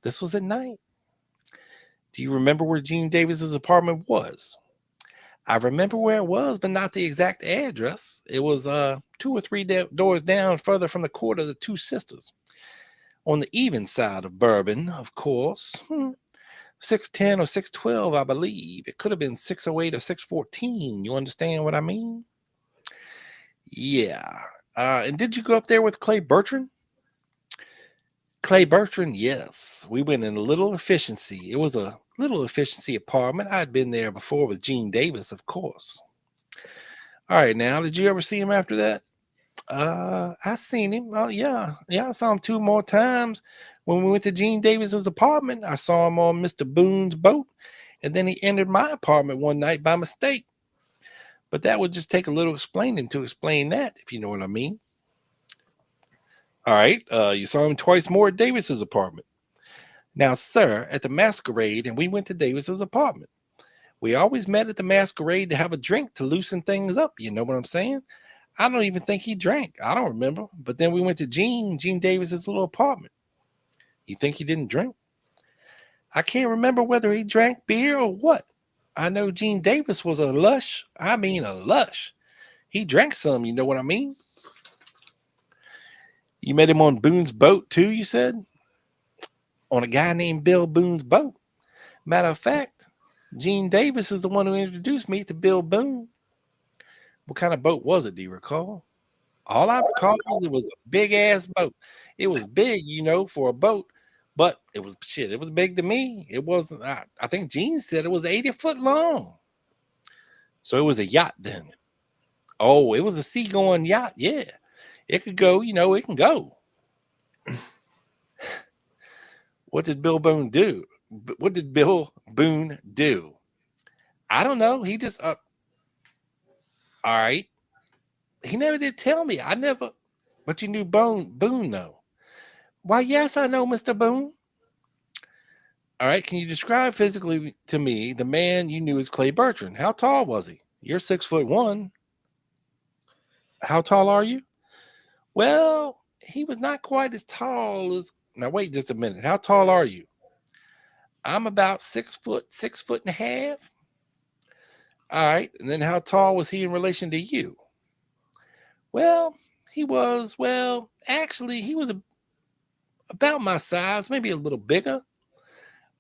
[SPEAKER 10] This was at night. Do you remember where Gene Davis's apartment was? I remember where it was, but not the exact address. It was 2 or 3 doors down further from the Court of the Two Sisters. On the even side of Bourbon, of course. 610 or 612, I believe. It could have been 608 or 614. You understand what I mean? Yeah. And did you go up there with Clay Bertrand? Clay Bertrand, yes. We went in a little efficiency. It was a little efficiency apartment. I'd been there before with Gene Davis, of course. All right, now, did you ever see him after that?
[SPEAKER 14] I seen him. Oh yeah, I saw him 2 more times when we went to Gene Davis's apartment. I saw him on Mr. Boone's boat, and then he entered my apartment one night by mistake. But that would just take a little explaining to explain that, if you know what I mean. All right, you saw him twice more at Davis's apartment. Now, sir, at the masquerade, and we went to Davis's apartment. We always met at the masquerade to have a drink to loosen things up. You know what I'm saying? I don't even think he drank. I don't remember. But then we went to Gene Davis's little apartment. You think he didn't drink? I can't remember whether he drank beer or what. I know Gene Davis was a lush. I mean a lush. He drank some, you know what I mean? You met him on Boone's boat too, you said? On a guy named Bill Boone's boat. Matter of fact, Gene Davis is the one who introduced me to Bill Boone. What kind of boat was it, do you recall? All I recall is it was a big-ass boat. It was big, you know, for a boat, but it was shit. It was big to me. It wasn't, I think Gene said it was 80 foot long. So it was a yacht then. Oh, it was a seagoing yacht, yeah. It could go, you know, it can go. What did Bill Boone do? What did Bill Boone do? I don't know. He just all right. He never did tell me. I never. But you knew Boone though. Why, yes, I know Mr. Boone. All right. Can you describe physically to me the man you knew as Clay Bertrand? How tall was he? You're 6'1". How tall are you? Well, he was not quite as tall as. Now wait just a minute. How tall are you? I'm about 6 foot, 6.5 feet. All right. And then how tall was he in relation to you? Well, he was, actually, he was about my size, maybe a little bigger.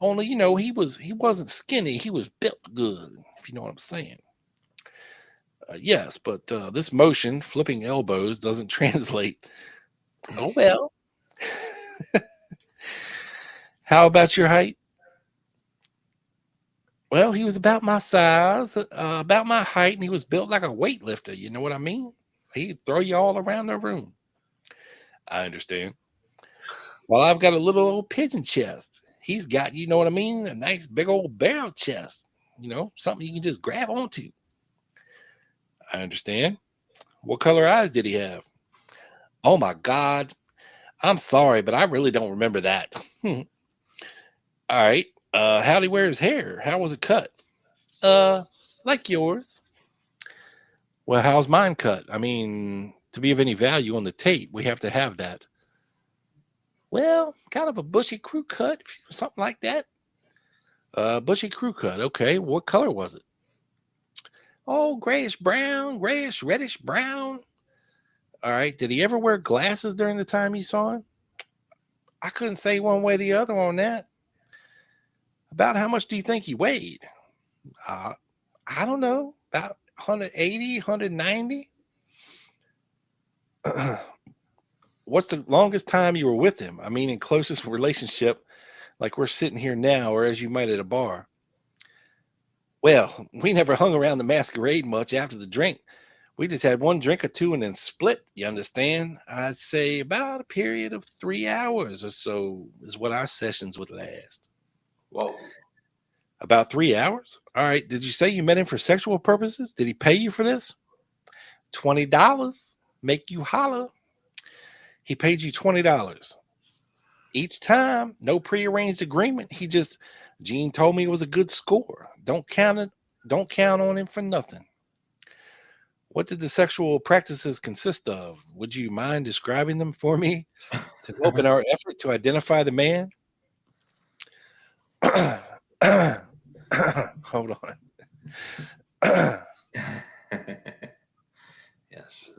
[SPEAKER 14] Only, you know, he wasn't skinny. He was built good, if you know what I'm saying. Yes, but this motion, flipping elbows, doesn't translate. Oh, well. How about your height? Well, he was about my size, about my height, and he was built like a weightlifter. You know what I mean? He'd throw you all around the room. I understand. Well, I've got a little old pigeon chest. He's got, you know what I mean, a nice big old barrel chest. You know, something you can just grab onto. I understand. What color eyes did he have? Oh, my God. I'm sorry, but I really don't remember that. All right. How did he wear his hair? How was it cut? Like yours. Well, how's mine cut? I mean, to be of any value on the tape, we have to have that. Well, kind of a bushy crew cut, something like that. Bushy crew cut. Okay. What color was it? Oh, grayish brown, grayish, reddish brown. All right. Did he ever wear glasses during the time you saw him? I couldn't say one way or the other on that. About how much do you think he weighed? I don't know. About 180, 190. What's the longest time you were with him? I mean, in closest relationship, like we're sitting here now, or as you might at a bar. Well, we never hung around the masquerade much after the drink. We just had one drink or two and then split, you understand? I'd say about a period of 3 hours or so is what our sessions would last.
[SPEAKER 11] Whoa.
[SPEAKER 14] About 3 hours? All right. Did you say you met him for sexual purposes? Did he pay you for this? $20. Make you holler. He paid you $20. Each time, no prearranged agreement. Gene told me it was a good score. Don't count on him for nothing. What did the sexual practices consist of? Would you mind describing them for me to help in our effort to identify the man? Hold on.
[SPEAKER 11] Yes.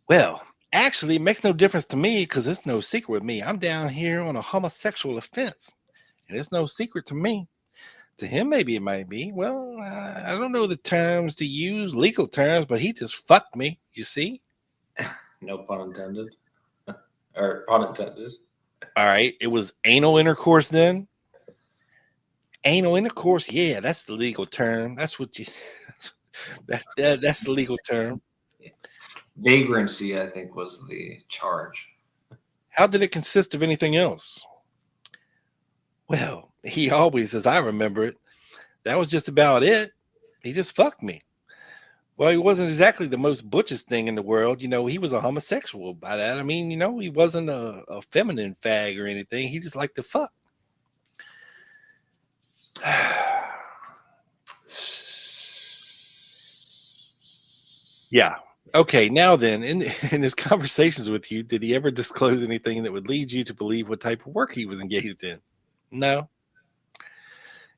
[SPEAKER 14] Well, actually, it makes no difference to me because it's no secret with me. I'm down here on a homosexual offense, and it's no secret to me. To him, maybe it might be. Well, I don't know the terms to use, legal terms, but he just fucked me, you see?
[SPEAKER 11] No pun intended. Or pun intended.
[SPEAKER 14] All right. It was anal intercourse then. Anal intercourse, yeah, that's the legal term. That's what you. That's the legal term.
[SPEAKER 11] Vagrancy, I think, was the charge.
[SPEAKER 14] How did it consist of anything else? Well, he always, as I remember it, that was just about it. He just fucked me. Well, he wasn't exactly the most butchest thing in the world. He was a homosexual by that. I mean, he wasn't a feminine fag or anything. He just liked to fuck. Yeah. Okay. Now then, in his conversations with you, did he ever disclose anything that would lead you to believe what type of work he was engaged in? No.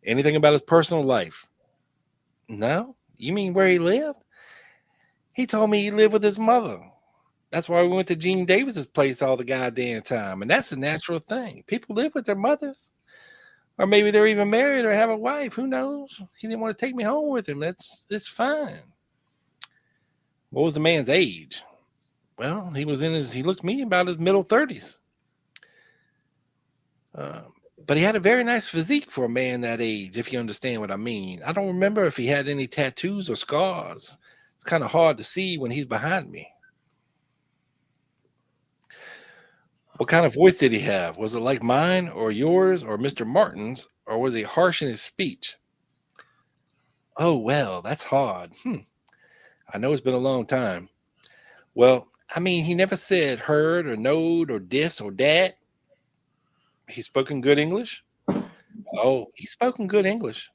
[SPEAKER 14] Anything about his personal life? No. You mean where he lived? He told me he lived with his mother. That's why we went to Gene Davis's place all the goddamn time. And that's a natural thing. People live with their mothers. Or maybe they're even married or have a wife. Who knows? He didn't want to take me home with him. It's fine. What was the man's age? Well, he looked to me about his middle 30s. But he had a very nice physique for a man that age, if you understand what I mean. I don't remember if he had any tattoos or scars. It's kind of hard to see when he's behind me. What kind of voice did he have? Was it like mine or yours or Mr. Martin's, or was he harsh in his speech? Oh, well, that's hard. I know it's been a long time. Well, I mean, he never said heard or knowed or dis or dat. He spoke in good English? Oh, he spoke in good English.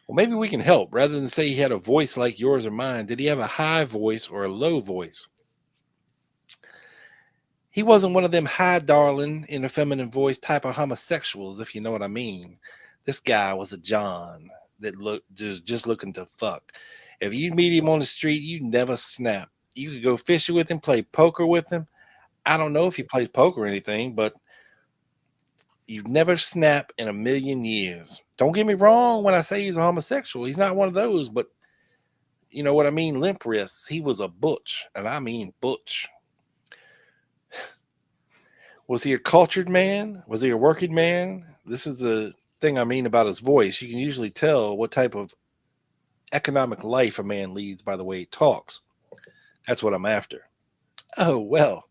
[SPEAKER 14] Well, maybe we can help. Rather than say he had a voice like yours or mine, did he have a high voice or a low voice? He wasn't one of them high darling in a feminine voice type of homosexuals, if you know what I mean. This guy was a John that looked just looking to fuck. If you meet him on the street, you never snap. You could go fishing with him, play poker with him. I don't know if he plays poker or anything, but you'd never snap in a million years. Don't get me wrong when I say he's a homosexual. He's not one of those, but you know what I mean? Limp wrists. He was a butch, and I mean butch. Was he a cultured man? Was he a working man? This is the thing I mean about his voice. You can usually tell what type of economic life a man leads by the way he talks. That's what I'm after. Oh, well,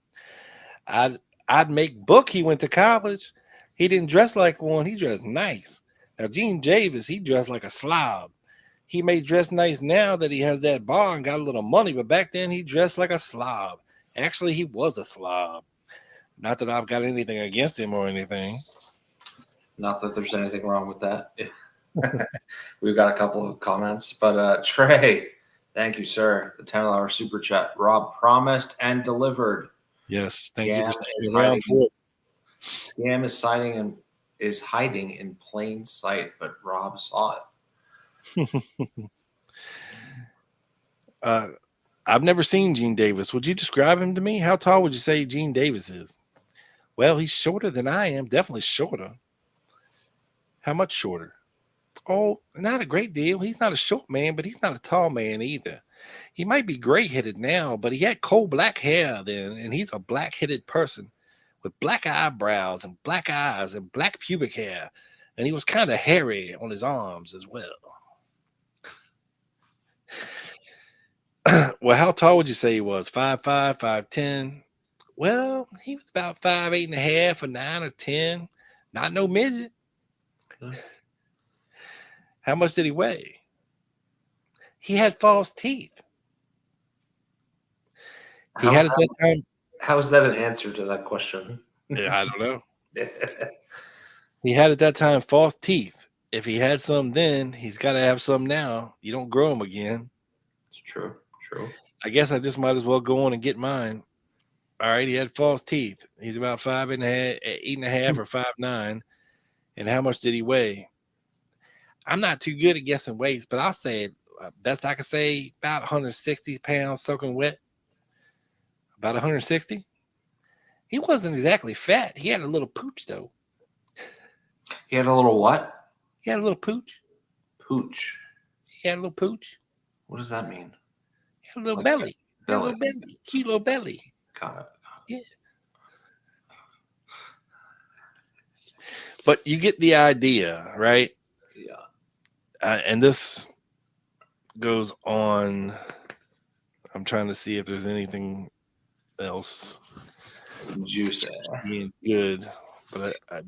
[SPEAKER 14] I'd make book he went to college. He didn't dress like one. He dressed nice. Now, Gene Davis, he dressed like a slob. He may dress nice now that he has that bar and got a little money, but back then he dressed like a slob. Actually, he was a slob. Not that I've got anything against him or anything.
[SPEAKER 11] Not that there's anything wrong with that. We've got a couple of comments, but Trey, thank you, sir. The $10 super chat. Rob promised and delivered.
[SPEAKER 14] Yes, thank you for
[SPEAKER 11] Scam
[SPEAKER 14] sticking around.
[SPEAKER 11] Scam is hiding in plain sight, but Rob saw it.
[SPEAKER 14] I've never seen Gene Davis. Would you describe him to me? How tall would you say Gene Davis is? Well, he's shorter than I am. Definitely shorter. How much shorter? Oh, not a great deal. He's not a short man, but he's not a tall man either. He might be gray-headed now, but he had coal black hair then, and he's a black-headed person with black eyebrows and black eyes and black pubic hair, and he was kind of hairy on his arms as well. Well, how tall would you say he was? 5'5", 5'10"? Well, he was about 5'8.5" or 9 or 10. Not no midget. How much did he weigh? He had false teeth. How
[SPEAKER 11] is that an answer to that question?
[SPEAKER 14] Yeah, I don't know. He had at that time false teeth. If he had some then, he's got to have some now. You don't grow them again.
[SPEAKER 11] It's true.
[SPEAKER 14] I guess I just might as well go on and get mine. All right, he had false teeth. He's about 8.5 or 5'9". And how much did he weigh? I'm not too good at guessing weights, but I'll say best I could say about 160 pounds soaking wet. About 160. He wasn't exactly fat. He had a little pooch though.
[SPEAKER 11] He had a little what?
[SPEAKER 14] He had a little pooch.
[SPEAKER 11] Pooch.
[SPEAKER 14] He had a little pooch.
[SPEAKER 11] What does that mean?
[SPEAKER 14] He had a little belly. A little belly. Cute little belly.
[SPEAKER 11] Got it.
[SPEAKER 14] Yeah. But you get the idea, right?
[SPEAKER 11] Yeah.
[SPEAKER 14] And this goes on. I'm trying to see if there's anything else
[SPEAKER 11] juicy
[SPEAKER 14] being good, but I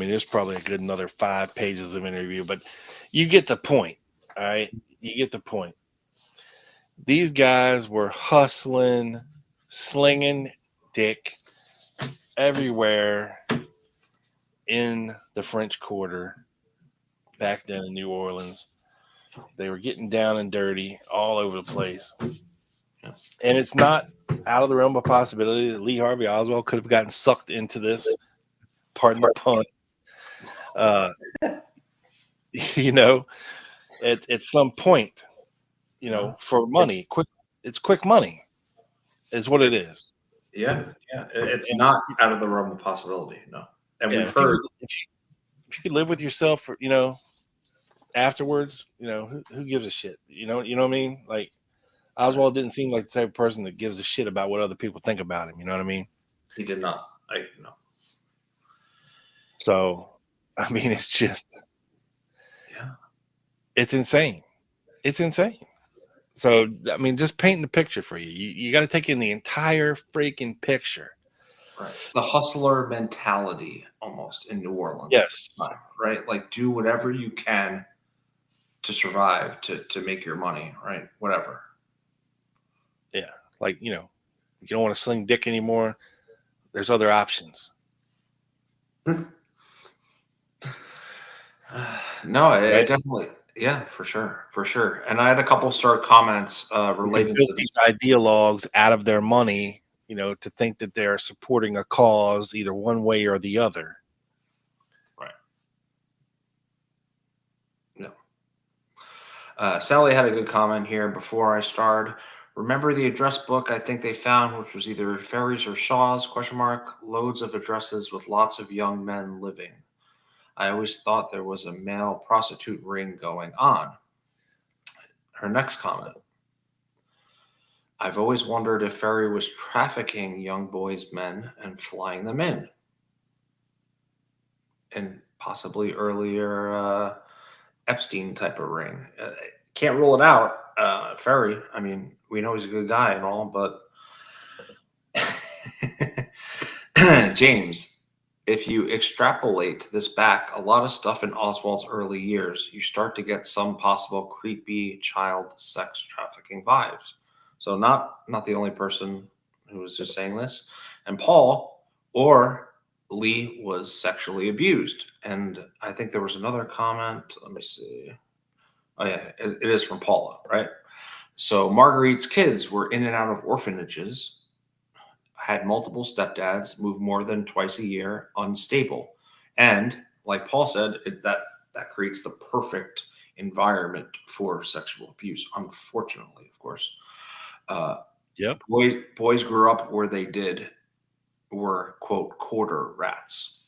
[SPEAKER 14] mean, there's probably a good another 5 pages of interview, but you get the point. All right. You get the point. These guys were hustling, slinging dick everywhere in the French Quarter back then in New Orleans. They were getting down and dirty all over the place. And it's not out of the realm of possibility that Lee Harvey Oswald could have gotten sucked into this. Pardon the pun. You know, at some point, you know, for money, it's quick money is what it is.
[SPEAKER 11] Yeah. It's not out of the realm of possibility. No. And
[SPEAKER 14] Yeah,
[SPEAKER 11] we've heard.
[SPEAKER 14] If you could live with yourself, you know, afterwards, you know, who gives a shit? You know what I mean? Like, Oswald didn't seem like the type of person that gives a shit about what other people think about him. You know what I mean?
[SPEAKER 11] He did not. No.
[SPEAKER 14] So, I mean, it's just, it's insane. It's insane. So, I mean, just painting the picture for you. You got to take in the entire freaking picture.
[SPEAKER 11] Right. The hustler mentality almost in New Orleans.
[SPEAKER 14] Yes.
[SPEAKER 11] Right. Like, do whatever you can to survive, to make your money. Right. Whatever.
[SPEAKER 14] Yeah. Like, you know, you don't want to sling dick anymore. There's other options.
[SPEAKER 11] No, I definitely. Yeah, for sure. And I had a couple start comments relating to
[SPEAKER 14] these ideologues out of their money, you know, to think that they're supporting a cause either one way or the other.
[SPEAKER 11] Right. No. Sally had a good comment here before I started. Remember the address book I think they found, which was either Ferry's or Shaw's, ? Loads of addresses with lots of young men living. I always thought there was a male prostitute ring going on. Her next comment. I've always wondered if Ferry was trafficking young boys' men and flying them in. And possibly earlier Epstein type of ring. Can't rule it out. Ferry, I mean, we know he's a good guy and all, but James, if you extrapolate this back, a lot of stuff in Oswald's early years, you start to get some possible creepy child sex trafficking vibes. So not the only person who was just saying this. And Paul or Lee was sexually abused. And I think there was another comment. Let me see. Oh, yeah, it is from Paula, right? So Marguerite's kids were in and out of orphanages, had multiple stepdads, moved more than twice a year, unstable. And like Paul said, that creates the perfect environment for sexual abuse, unfortunately, of course. Boys grew up where they were, quote, quarter rats.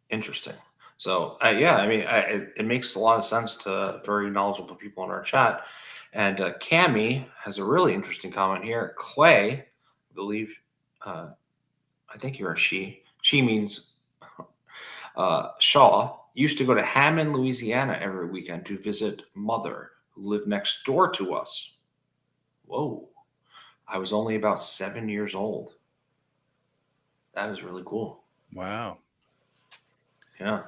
[SPEAKER 11] Interesting. So, yeah, I mean, it makes a lot of sense to very knowledgeable people in our chat. And Cammie has a really interesting comment here. Clay, I believe, I think you're a she. She means Shaw, used to go to Hammond, Louisiana every weekend to visit mother, who lived next door to us. Whoa. I was only about 7 years old. That is really cool.
[SPEAKER 14] Wow.
[SPEAKER 11] Yeah.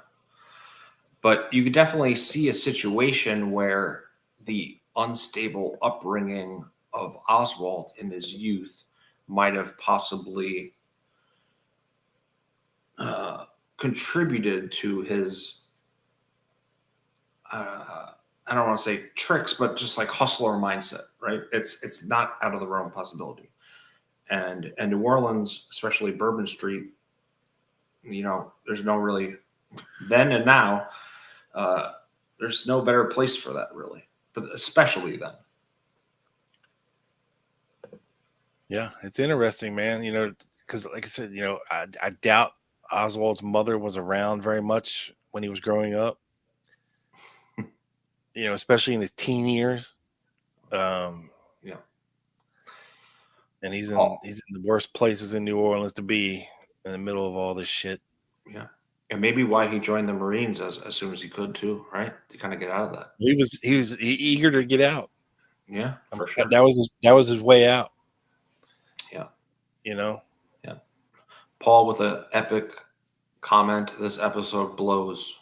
[SPEAKER 11] But you could definitely see a situation where the unstable upbringing of Oswald in his youth might have possibly contributed to his, I don't want to say tricks, but just like hustler mindset, right? It's not out of the realm of possibility. And New Orleans, especially Bourbon Street, you know, there's no really, then and now, there's no better place for that, really, but especially then.
[SPEAKER 14] Yeah, it's interesting, man. You know,
[SPEAKER 10] because like I said, I doubt Oswald's mother was around very much when he was growing up. Especially in his teen years.
[SPEAKER 11] Yeah.
[SPEAKER 10] And he's in the worst places in New Orleans to be, in the middle of all this shit.
[SPEAKER 11] Yeah. And maybe why he joined the Marines as soon as he could too, right? To kind of get out of that.
[SPEAKER 10] He was eager to get out.
[SPEAKER 11] Yeah, for sure.
[SPEAKER 10] That was his way out.
[SPEAKER 11] Yeah.
[SPEAKER 10] Yeah.
[SPEAKER 11] Paul with an epic comment. This episode blows.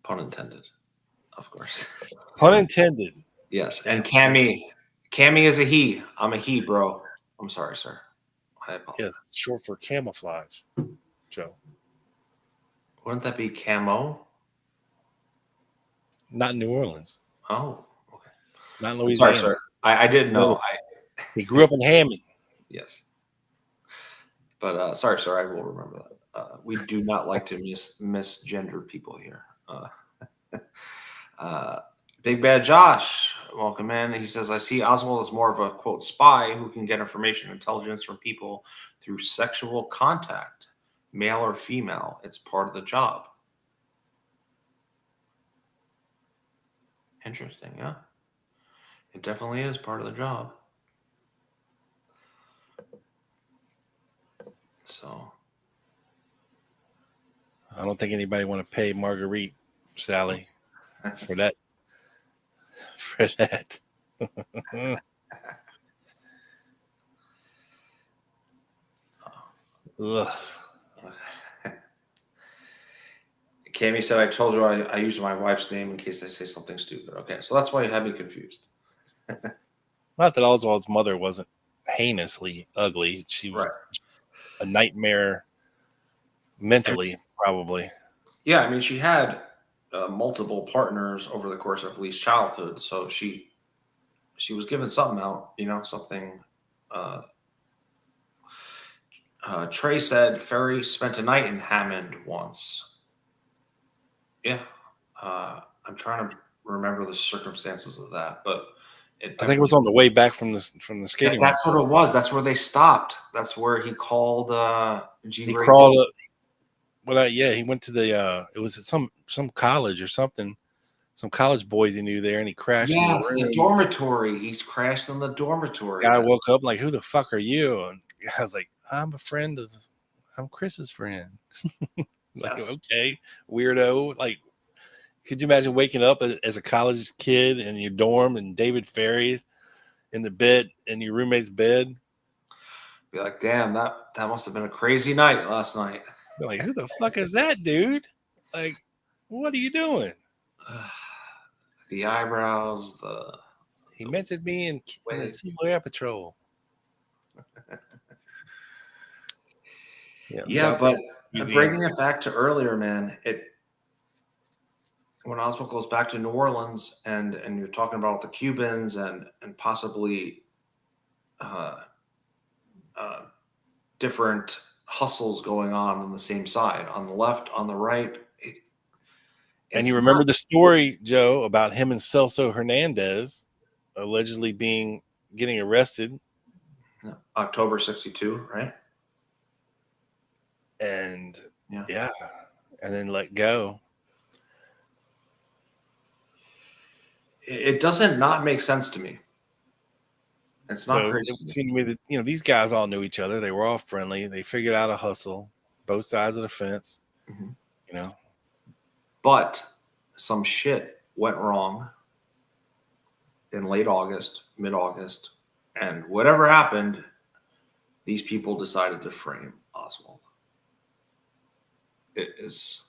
[SPEAKER 11] Pun intended, of course.
[SPEAKER 10] Pun intended.
[SPEAKER 11] Yes. And Cammy is a he. I'm a he, bro. I'm sorry, sir. I apologize.
[SPEAKER 10] Yes, short for camouflage, Joe.
[SPEAKER 11] Wouldn't that be camo?
[SPEAKER 10] Not in New Orleans.
[SPEAKER 11] Oh, okay.
[SPEAKER 10] Not in Louisiana.
[SPEAKER 11] Sorry, sir. I didn't know.
[SPEAKER 10] He grew up in Hammond.
[SPEAKER 11] Yes. But sorry, sir. I will remember that. We do not like to misgender people here. Big Bad Josh, welcome in. He says, I see Oswald as more of a, quote, spy who can get information intelligence from people through sexual contact, male or female. It's part of the job. Interesting, yeah. It definitely is part of the job. So
[SPEAKER 10] I don't think anybody want to pay Marguerite, Sally, for that. For that. Ugh.
[SPEAKER 11] Cammy said, I told you I use my wife's name in case I say something stupid. Okay, so that's why you had me confused.
[SPEAKER 10] Not that Oswald's mother wasn't heinously ugly. She was a nightmare mentally, probably.
[SPEAKER 11] Yeah, I mean, she had multiple partners over the course of Lee's childhood, so she was given something out, something. Trey said Ferry spent a night in Hammond once. Yeah, I'm trying to remember the circumstances of that, but
[SPEAKER 10] I think it was on the way back from the skating.
[SPEAKER 11] That's what it was. That's where they stopped. That's where he called G.
[SPEAKER 10] He crawled up. Well, yeah, he went to the. It was at some college or something. Some college boys he knew there, and he crashed.
[SPEAKER 11] Yes, the dormitory. He's crashed in the dormitory.
[SPEAKER 10] Guy woke up like, "Who the fuck are you?" And I was like, "I'm Chris's friend." Like, okay, weirdo. Like, could you imagine waking up as a college kid in your dorm and David Ferry's in the bed, in your roommate's bed?
[SPEAKER 11] Be like, damn, that must have been a crazy night last night.
[SPEAKER 10] Be like, who the fuck is that dude? Like, what are you doing?
[SPEAKER 11] The eyebrows,
[SPEAKER 10] he mentioned me in the Civil Air Patrol.
[SPEAKER 11] Yeah, but bringing it back to earlier, man, when Oswald goes back to New Orleans and you're talking about the Cubans and possibly different hustles going on the same side, on the left, on the right.
[SPEAKER 10] And you remember the story, Joe, about him and Celso Hernandez allegedly getting arrested.
[SPEAKER 11] October 62, right?
[SPEAKER 10] And yeah, and then let go.
[SPEAKER 11] It doesn't not make sense to me. It's not crazy.
[SPEAKER 10] It seemed to me that these guys all knew each other. They were all friendly. They figured out a hustle, both sides of the fence.
[SPEAKER 11] Mm-hmm. But some shit went wrong in late August, mid-August, and whatever happened, these people decided to frame Oswald. It is,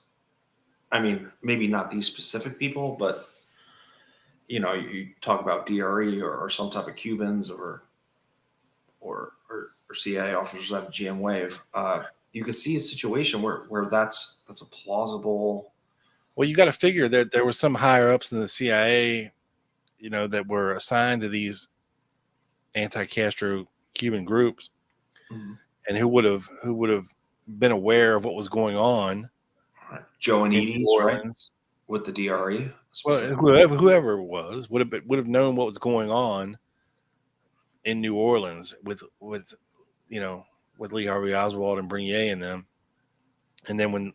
[SPEAKER 11] I mean, maybe not these specific people, but you talk about DRE or some type of Cubans or CIA officers at GM Wave. You could see a situation where that's a plausible.
[SPEAKER 10] Well, you got to figure that there were some higher ups in the CIA, that were assigned to these anti-Castro Cuban groups, and who would have been aware of what was going on.
[SPEAKER 11] Joe and Edie's, right? With the DRE.
[SPEAKER 10] Well, whoever it was would have known what was going on in New Orleans with with Lee Harvey Oswald and Bernier and them. And then when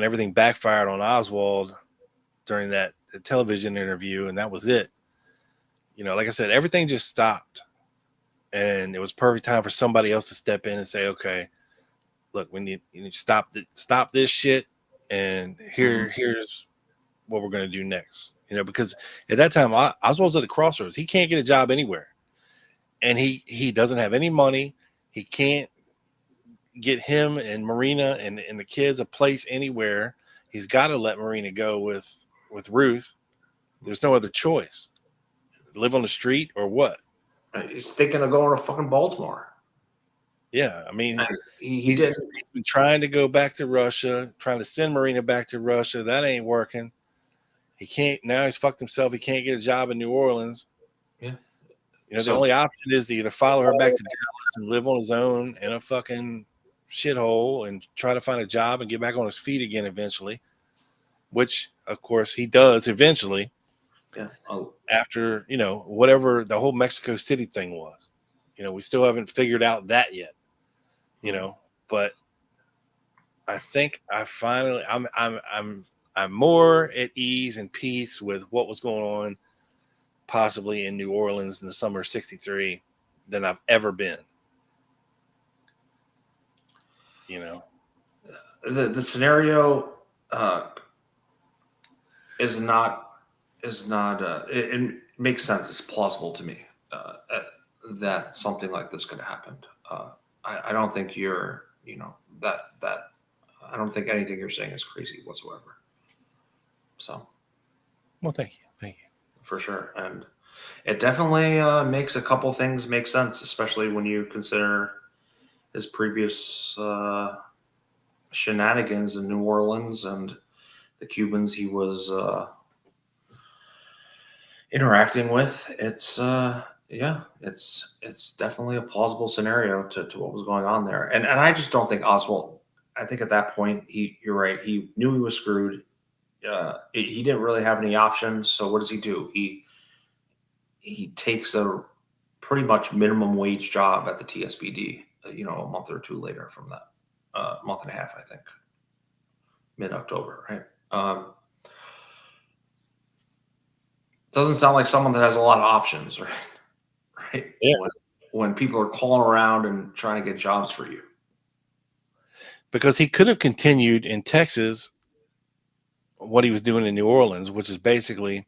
[SPEAKER 10] everything backfired on Oswald during that television interview, and that was it. Like I said, everything just stopped. And it was perfect time for somebody else to step in and say, okay, look, we need to stop this shit. And here's what we're going to do next. Because at that time, Oswald's at the crossroads. He can't get a job anywhere. And he doesn't have any money. He can't get him and Marina and the kids a place anywhere. He's got to let Marina go with Ruth. There's no other choice. Live on the street or what?
[SPEAKER 11] He's thinking of going to fucking Baltimore.
[SPEAKER 10] Yeah, I mean,
[SPEAKER 11] he's
[SPEAKER 10] been trying to go back to Russia, trying to send Marina back to Russia. That ain't working. He can't. Now he's fucked himself. He can't get a job in New Orleans.
[SPEAKER 11] Yeah.
[SPEAKER 10] The only option is to either follow her back to Dallas and live on his own in a fucking shithole and try to find a job and get back on his feet again eventually, which, of course, he does eventually.
[SPEAKER 11] Yeah.
[SPEAKER 10] After, whatever the whole Mexico City thing was. We still haven't figured out that yet. But I think I'm more at ease and peace with what was going on possibly in New Orleans in the summer of '63 than I've ever been.
[SPEAKER 11] The scenario is not it makes sense. It's plausible to me that something like this could have happened. I don't think you're that I don't think anything you're saying is crazy whatsoever. So,
[SPEAKER 10] well, thank you
[SPEAKER 11] for sure. And it definitely makes a couple things make sense, especially when you consider his previous shenanigans in New Orleans and the Cubans he was interacting with. It's it's definitely a plausible scenario to what was going on there. And I just don't think Oswald, I think at that point, you're right. He knew he was screwed. He didn't really have any options. So what does he do? He takes a pretty much minimum wage job at the TSBD, a month or two later from that, month and a half, I think, mid-October, right? Doesn't sound like someone that has a lot of options, right? Right.
[SPEAKER 10] Yeah.
[SPEAKER 11] When people are calling around and trying to get jobs for you.
[SPEAKER 10] Because he could have continued in Texas what he was doing in New Orleans, which is basically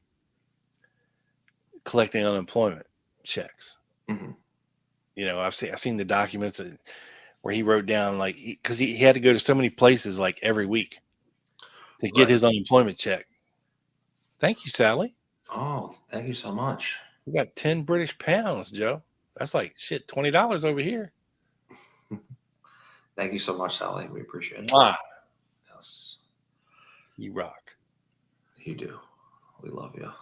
[SPEAKER 10] collecting unemployment checks.
[SPEAKER 11] Mm-hmm.
[SPEAKER 10] I've seen the documents where he wrote down because he had to go to so many places every week to get his unemployment check. Thank you, Sally.
[SPEAKER 11] Oh, thank you so much.
[SPEAKER 10] We got 10 British pounds, Joe. That's $20 over here.
[SPEAKER 11] Thank you so much, Sally. We appreciate it. Yes.
[SPEAKER 10] You rock.
[SPEAKER 11] You do. We love you.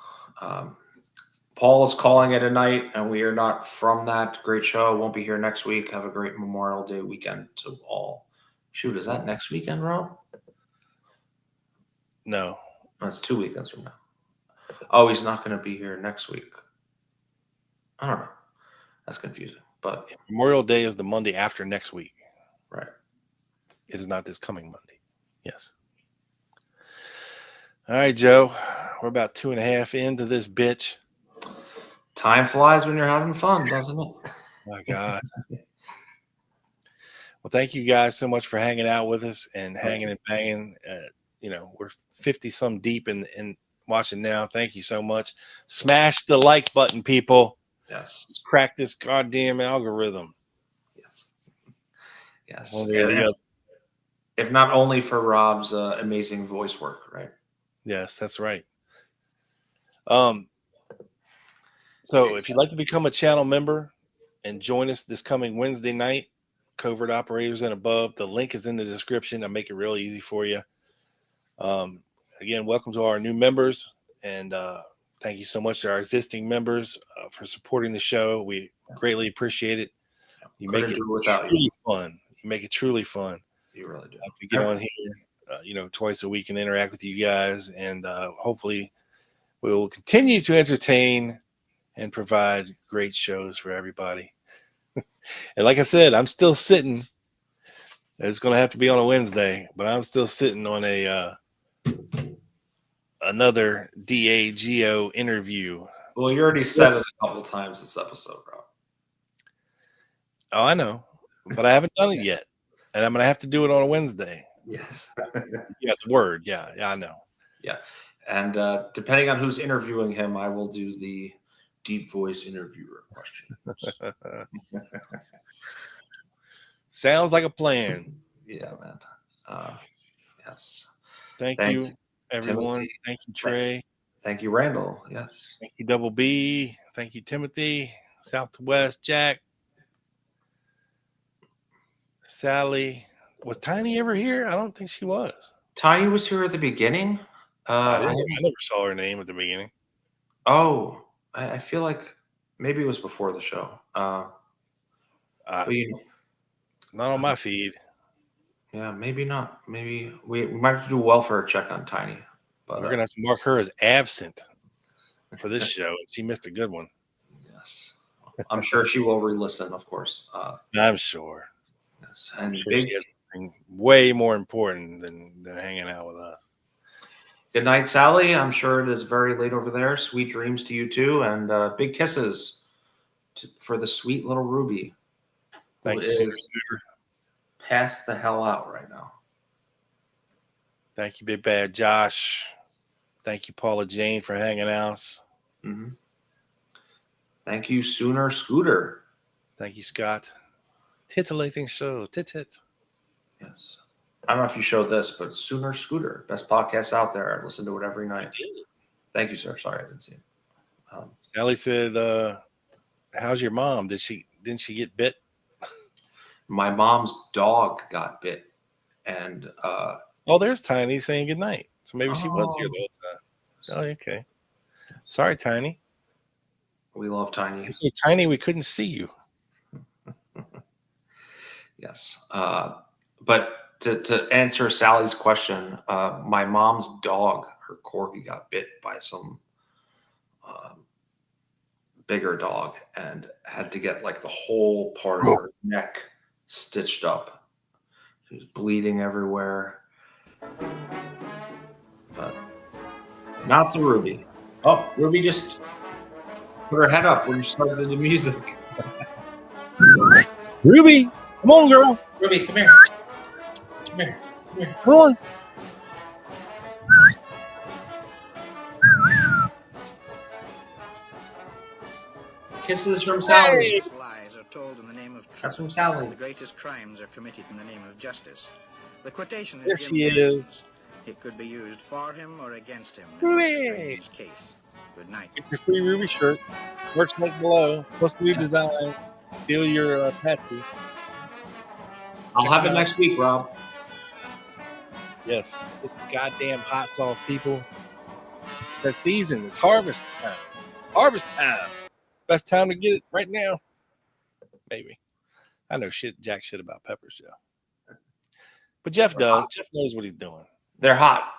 [SPEAKER 11] Paul is calling it a night, and we are not from that. Great show. Won't be here next week. Have a great Memorial Day weekend to all. Shoot, is that next weekend, Rob?
[SPEAKER 10] No.
[SPEAKER 11] That's 2 weekends from now. Oh, he's not going to be here next week. I don't know. That's confusing. But
[SPEAKER 10] Memorial Day is the Monday after next week.
[SPEAKER 11] Right.
[SPEAKER 10] It is not this coming Monday. Yes. All right, Joe. We're about 2.5 into this bitch.
[SPEAKER 11] Time flies when you're having fun, doesn't it?
[SPEAKER 10] My God. Well, thank you guys so much for hanging out with us and hanging and banging. We're 50 some deep in watching now. Thank you so much. Smash the like button, people.
[SPEAKER 11] Yes.
[SPEAKER 10] Let's crack this goddamn algorithm.
[SPEAKER 11] Yes.
[SPEAKER 10] Well,
[SPEAKER 11] if not only for Rob's amazing voice work, right?
[SPEAKER 10] Yes, that's right. So if you'd like to become a channel member and join us this coming Wednesday night, Covert Operators and Above, the link is in the description. I'll make it real easy for you. Again, welcome to our new members, and thank you so much to our existing members for supporting the show. We greatly appreciate it. You make it truly fun. You make it truly fun.
[SPEAKER 11] You really do.
[SPEAKER 10] To get on here, twice a week and interact with you guys, and hopefully we will continue to entertain and provide great shows for everybody. And like I said, I'm still sitting. It's going to have to be on a Wednesday, but I'm still sitting on a another DAGO interview.
[SPEAKER 11] Well, you already said it a couple times this episode, bro.
[SPEAKER 10] Oh, I know, but I haven't done it yet, and I'm going to have to do it on a Wednesday.
[SPEAKER 11] Yes.
[SPEAKER 10] Yeah, the word. Yeah, I know.
[SPEAKER 11] Yeah. And depending on who's interviewing him, I will do the deep voice interviewer questions.
[SPEAKER 10] Sounds like a plan.
[SPEAKER 11] Yeah, man. Yes.
[SPEAKER 10] Thank you, everyone.
[SPEAKER 11] Timothy.
[SPEAKER 10] Thank you, Trey.
[SPEAKER 11] Thank you, Randall. Yes.
[SPEAKER 10] Thank you, Double B. Thank you, Timothy. South to West, Jack. Sally. Was Tiny ever here? I don't think she was.
[SPEAKER 11] Tiny was here at the beginning.
[SPEAKER 10] I never saw her name at the beginning.
[SPEAKER 11] Oh, I feel like maybe it was before the show. But
[SPEAKER 10] not on my feed.
[SPEAKER 11] Yeah, maybe not. Maybe we might have to do a welfare check on Tiny. But
[SPEAKER 10] we're gonna have to mark her as absent for this show. She missed a good one.
[SPEAKER 11] Yes, I'm sure she will re-listen. Of course,
[SPEAKER 10] I'm sure.
[SPEAKER 11] Yes, and
[SPEAKER 10] sure she has something way more important than hanging out with us.
[SPEAKER 11] Good night, Sally. I'm sure it is very late over there. Sweet dreams to you too, and big kisses for the sweet little Ruby.
[SPEAKER 10] Thank you,
[SPEAKER 11] is passed the hell out right now.
[SPEAKER 10] Thank you, Big Bad Josh. Thank you, Paula Jane, for hanging out.
[SPEAKER 11] Mm-hmm. Thank you, Sooner Scooter.
[SPEAKER 10] Thank you, Scott. Titillating show. Tit.
[SPEAKER 11] Yes. I don't know if you showed this, but Sooner Scooter, best podcast out there. I listen to it every night. Thank you, sir. Sorry, I didn't see it.
[SPEAKER 10] Sally said, how's your mom? Didn't she get bit?
[SPEAKER 11] My mom's dog got bit. And
[SPEAKER 10] oh, there's Tiny saying goodnight. So maybe she was here the whole time. Oh, okay. Sorry, Tiny.
[SPEAKER 11] We love Tiny.
[SPEAKER 10] So Tiny, we couldn't see you.
[SPEAKER 11] Yes. But to answer Sally's question, my mom's dog, her corgi, got bit by some bigger dog and had to get like the whole part of her neck stitched up. She was bleeding everywhere. But not to Ruby. Oh, Ruby just put her head up when you started the music.
[SPEAKER 10] Ruby, come on, girl.
[SPEAKER 11] Ruby, come here. Come here. Come here.
[SPEAKER 10] Come on.
[SPEAKER 11] Kisses from Sally.
[SPEAKER 15] Lies are told in the name of truth.
[SPEAKER 11] That's from Sally.
[SPEAKER 15] The greatest crimes are committed in the name of justice. The quotation is
[SPEAKER 10] There she is.
[SPEAKER 15] It could be used for him or against him
[SPEAKER 10] Ruby.
[SPEAKER 15] in this case. Good night.
[SPEAKER 10] Get your free Ruby shirt. Merch link below. Plus new design. Steal your Patsy.
[SPEAKER 11] I'll have it next week, Rob.
[SPEAKER 10] Yes. It's goddamn hot sauce, people. It's that season. It's harvest time. Harvest time. Best time to get it right now. Maybe. I know jack shit about peppers, Joe. But Jeff does. Jeff knows what he's doing.
[SPEAKER 11] They're hot.